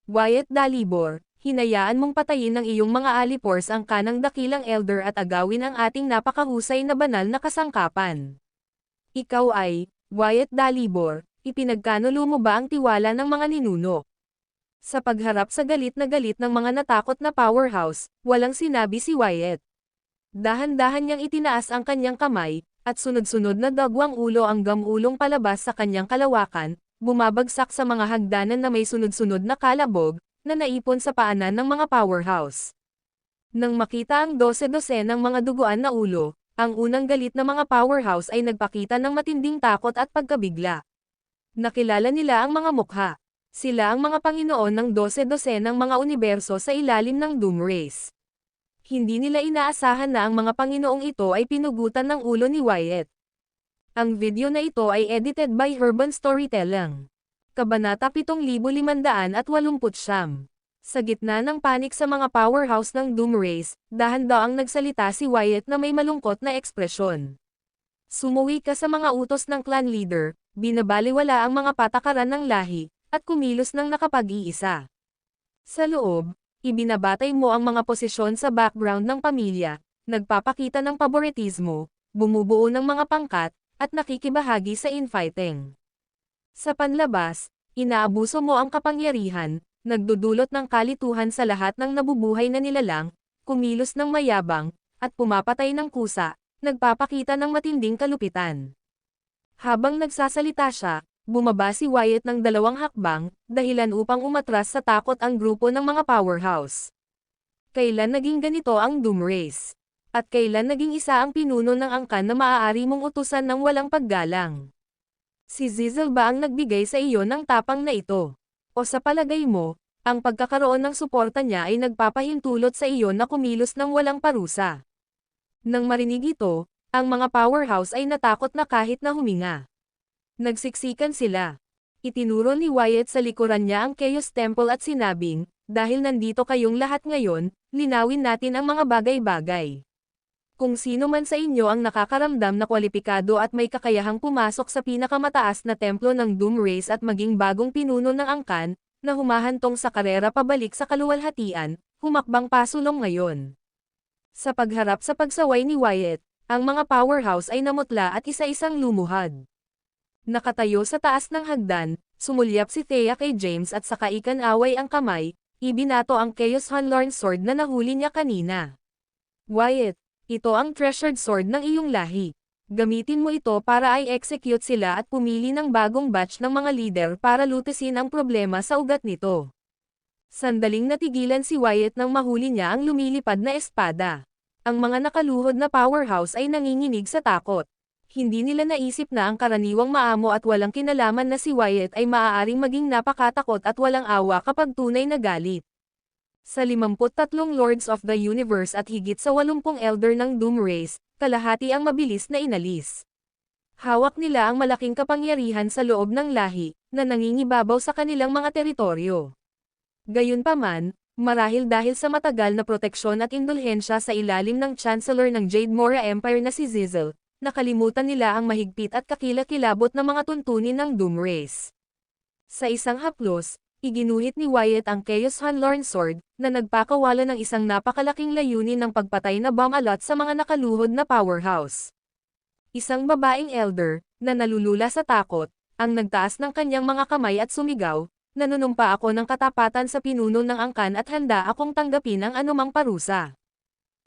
Wyatt Dalibor, hinayaan mong patayin ng iyong mga alipors ang kanang dakilang elder at agawin ang ating napakahusay na banal na kasangkapan. Ikaw ay, Wyatt Dalibor, ipinagkanulo mo ba ang tiwala ng mga ninuno? Sa pagharap sa galit ng mga natakot na powerhouse, walang sinabi si Wyatt. Dahan-dahan niyang itinaas ang kanyang kamay, at sunod-sunod na dagwang ulo ang gamulong palabas sa kanyang kalawakan, bumabagsak sa mga hagdanan na may sunod-sunod na kalabog, na naipon sa paanan ng mga powerhouse. Nang makita ang 12 ng mga duguan na ulo, Ang unang galit na mga powerhouse ay nagpakita ng matinding takot at pagkabigla. Nakilala nila ang mga mukha. Sila ang mga Panginoon ng 12 ng mga universo sa ilalim ng Doom Race. Hindi nila inaasahan na ang mga Panginoong ito ay pinugutan ng ulo ni Wyatt. Ang video na ito ay edited by Urban Storytelling. Kabanata 7589. Sa gitna ng panik sa mga powerhouse ng Doom Race, dahan-daang nagsalita si Wyatt na may malungkot na ekspresyon. Sumuwi ka sa mga utos ng clan leader, binabaliwala ang mga patakaran ng lahi, at kumilos ng nakapag-iisa. Sa loob, ibinabatay mo ang mga posisyon sa background ng pamilya, nagpapakita ng paboritismo, bumubuo ng mga pangkat, at nakikibahagi sa infighting. Sa panlabas, inaabuso mo ang kapangyarihan, nagdudulot ng kalituhan sa lahat ng nabubuhay na nilalang, kumilos ng mayabang, at pumapatay ng kusa, nagpapakita ng matinding kalupitan. Habang nagsasalita siya, bumaba si Wyatt ng 2 hakbang, dahilan upang umatras sa takot ang grupo ng mga powerhouse. Kailan naging ganito ang Doom Race? At kailan naging isa ang pinuno ng angkan na maaari mong utusan ng walang paggalang? Si Zizel ba ang nagbigay sa iyo ng tapang na ito? O sa palagay mo, ang pagkakaroon ng suporta niya ay nagpapahintulot sa iyo na kumilos ng walang parusa? Nang marinig ito, ang mga powerhouse ay natakot na kahit na huminga. Nagsiksikan sila. Itinuro ni Wyatt sa likuran niya ang Chaos Temple at sinabing, dahil nandito kayong lahat ngayon, linawin natin ang mga bagay-bagay. Kung sino man sa inyo ang nakakaramdam na kwalipikado at may kakayahang pumasok sa pinakamataas na templo ng Doom Race at maging bagong pinuno ng angkan, na humahantong sa karera pabalik sa kaluwalhatian, humakbang pasulong ngayon. Sa pagharap sa pagsaway ni Wyatt, ang mga powerhouse ay namutla at isa-isang lumuhad. Nakatayo sa taas ng hagdan, sumulyap si Thea kay James at saka ikan-away ang kamay, ibinato ang Chaos Hunlorn sword na nahuli niya kanina. Wyatt, ito ang treasured sword ng iyong lahi. Gamitin mo ito para i-execute sila at pumili ng bagong batch ng mga leader para lutisin ang problema sa ugat nito. Sandaling natigilan si Wyatt nang mahuli niya ang lumilipad na espada. Ang mga nakaluhod na powerhouse ay nanginginig sa takot. Hindi nila naisip na ang karaniwang maamo at walang kinalaman na si Wyatt ay maaaring maging napakatakot at walang awa kapag tunay na galit. Sa 53 Lords of the Universe at higit sa 80 Elder ng Doom Race, kalahati ang mabilis na inalis. Hawak nila ang malaking kapangyarihan sa loob ng lahi, na nangingibabaw sa kanilang mga teritoryo. Gayunpaman, marahil dahil sa matagal na proteksyon at indulhensya sa ilalim ng Chancellor ng Jade Mora Empire na si Zizel, nakalimutan nila ang mahigpit at kakilakilabot na mga tuntunin ng Doom Race. Sa isang haplos, iginuhit ni Wyatt ang Chaos Hunlorn sword, na nagpakawala ng isang napakalaking layunin ng pagpatay na bomb-alot sa mga nakaluhod na powerhouse. Isang babaeng elder, na nalulula sa takot, ang nagtaas ng kanyang mga kamay at sumigaw, nanunumpa ako ng katapatan sa pinuno ng angkan at handa akong tanggapin ang anumang parusa.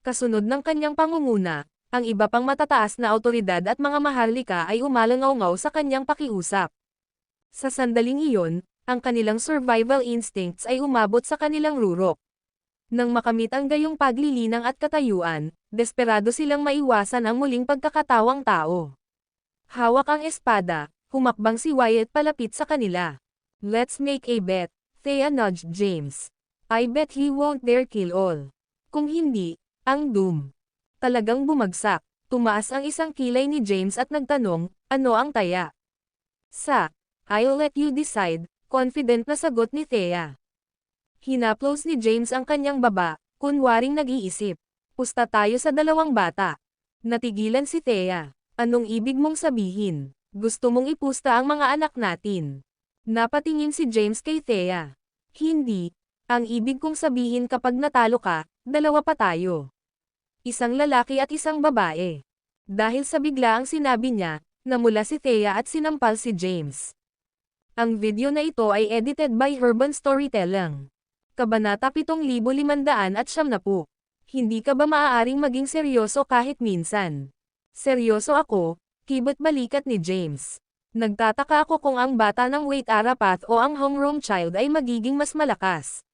Kasunod ng kanyang pangunguna, ang iba pang matataas na awtoridad at mga maharlika ay umalangaw-ngaw sa kanyang pakiusap. Sa sandaling iyon, ang kanilang survival instincts ay umabot sa kanilang rurok. Nang makamit ang gayong paglilinang at katayuan, desperado silang maiwasan ang muling pagkakatawang tao. Hawak ang espada, humakbang si Wyatt palapit sa kanila. Let's make a bet, Thea nudged James. I bet he won't dare kill all. Kung hindi, ang Doom. Talagang bumagsak, tumaas ang isang kilay ni James at nagtanong, ano ang taya? I'll let you decide, confident na sagot ni Thea. Hinaplos ni James ang kanyang baba, kunwaring nag-iisip. Pusta tayo sa 2 bata. Natigilan si Thea. Anong ibig mong sabihin? Gusto mong ipusta ang mga anak natin? Napatingin si James kay Thea. Hindi. Ang ibig kong sabihin kapag natalo ka, 2 pa tayo. Isang lalaki at isang babae. Dahil sa biglaang sinabi niya, namula si Thea at sinampal si James. Ang video na ito ay edited by Urban Storytelling. Kabanata 7590. Hindi ka ba maaaring maging seryoso kahit minsan? Seryoso ako, kibot balikat ni James. Nagtataka ako kung ang bata ng Wait Arapath o ang homeroom child ay magiging mas malakas.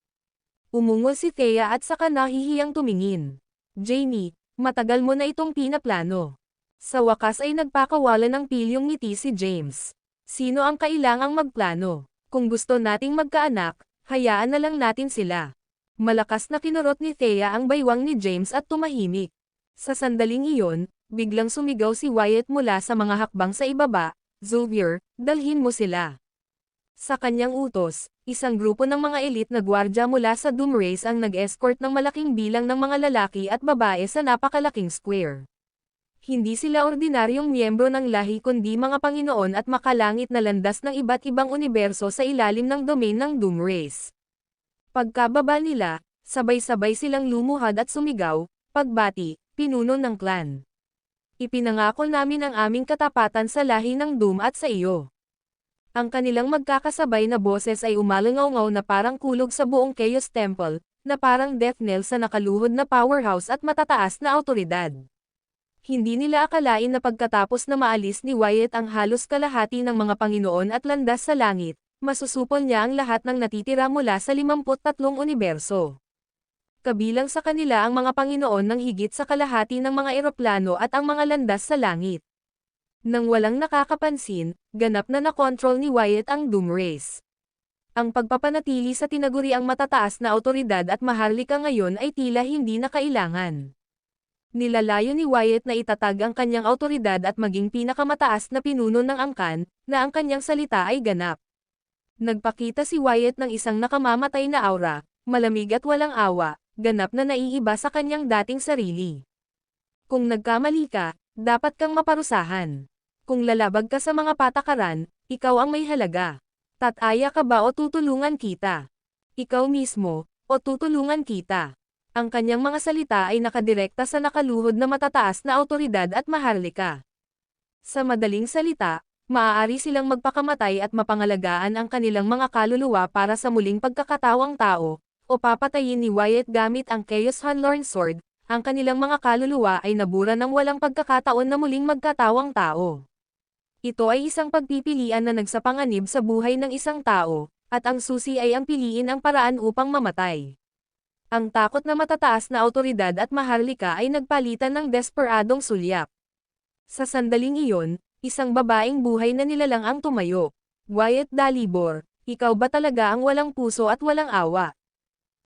Umungol si Thea at saka nahihiyang tumingin. Jamie, Matagal mo na itong pinaplano. Sa wakas ay nagpakawalan ng pilyong ngiti si James. Sino ang kailangang magplano? Kung gusto nating magkaanak, hayaan na lang natin sila. Malakas na kinurot ni Thea ang baywang ni James at tumahimik. Sa sandaling iyon, biglang sumigaw si Wyatt mula sa mga hakbang sa ibaba, "Xavier, dalhin mo sila." Sa kanyang utos, isang grupo ng mga elite na gwardya mula sa Doomrace ang nag-escort ng malaking bilang ng mga lalaki at babae sa napakalaking square. Hindi sila ordinaryong miyembro ng lahi kundi mga Panginoon at makalangit na landas ng iba't ibang universo sa ilalim ng domain ng Doomrace. Pagkababa nila, sabay-sabay silang lumuhad at sumigaw, "Pagbati, pinuno ng clan. Ipinangako namin ang aming katapatan sa lahi ng Doom at sa iyo." Ang kanilang magkakasabay na boses ay umalangaw na parang kulog sa buong Chaos Temple, na parang death knell sa nakaluhod na powerhouse at matataas na awtoridad. Hindi nila akalain na pagkatapos na maalis ni Wyatt ang halos kalahati ng mga Panginoon at landas sa langit, masusupol niya ang lahat ng natitira mula sa 53 universo. Kabilang sa kanila ang mga Panginoon ng higit sa kalahati ng mga eroplano at ang mga landas sa langit. Nang walang nakakapansin, ganap na nakontrol ni Wyatt ang Doomrace. Ang pagpapanatili sa tinaguriang matataas na awtoridad at maharlika ngayon ay tila hindi na kailangan. Nilalayo ni Wyatt na itatag ang kanyang awtoridad at maging pinakamataas na pinuno ng angkan, na ang kanyang salita ay ganap. Nagpakita si Wyatt ng isang nakamamatay na aura, malamig at walang awa, ganap na naiiba sa kanyang dating sarili. Kung nagkamali ka, dapat kang maparusahan. Kung lalabag ka sa mga patakaran, ikaw ang may halaga. Tataya ka ba o tutulungan kita? Ikaw mismo, o tutulungan kita? Ang kanyang mga salita ay nakadirekta sa nakaluhod na matataas na awtoridad at maharlika. Sa madaling salita, maaari silang magpakamatay at mapangalagaan ang kanilang mga kaluluwa para sa muling pagkakatawang tao, o papatayin ni Wyatt gamit ang Chaos Hunlorn Sword. Ang kanilang mga kaluluwa ay nabura ng walang pagkakataon na muling magkatawang tao. Ito ay isang pagpipilian na nagsapanganib sa buhay ng isang tao, at ang susi ay ang piliin ang paraan upang mamatay. Ang takot na matataas na awtoridad at maharlika ay nagpalitan ng desperadong sulyap. Sa sandaling iyon, isang babaeng buhay na nilalang ang tumayo. "Wyatt Dalibor, ikaw ba talaga ang walang puso at walang awa?"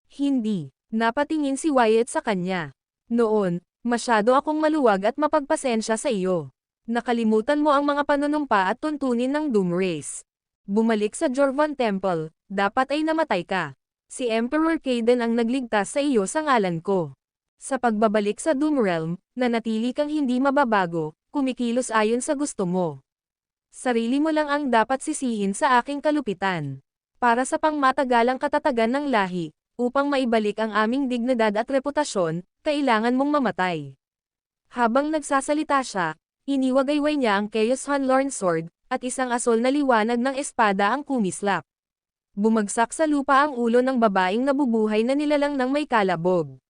Hindi. Napatingin si Wyatt sa kanya. "Noon, masyado akong maluwag at mapagpasensya sa iyo. Nakalimutan mo ang mga panunumpa at tuntunin ng Doomrace. Bumalik sa Jorvan Temple, dapat ay namatay ka. Si Emperor Kaden ang nagligtas sa iyo sa ngalan ko. Sa pagbabalik sa Doomrealm, nanatili kang hindi mababago, kumikilos ayon sa gusto mo. Sarili mo lang ang dapat sisihin sa aking kalupitan. Para sa pangmatagalang katatagan ng lahi, upang maibalik ang aming dignidad at reputasyon, kailangan mong mamatay." Habang nagsasalita siya, iniwagayway niya ang Chaos Hunlorn Sword, at isang asol na liwanag ng espada ang kumislap. Bumagsak sa lupa ang ulo ng babaeng nabubuhay na nilalang ng may kalabog.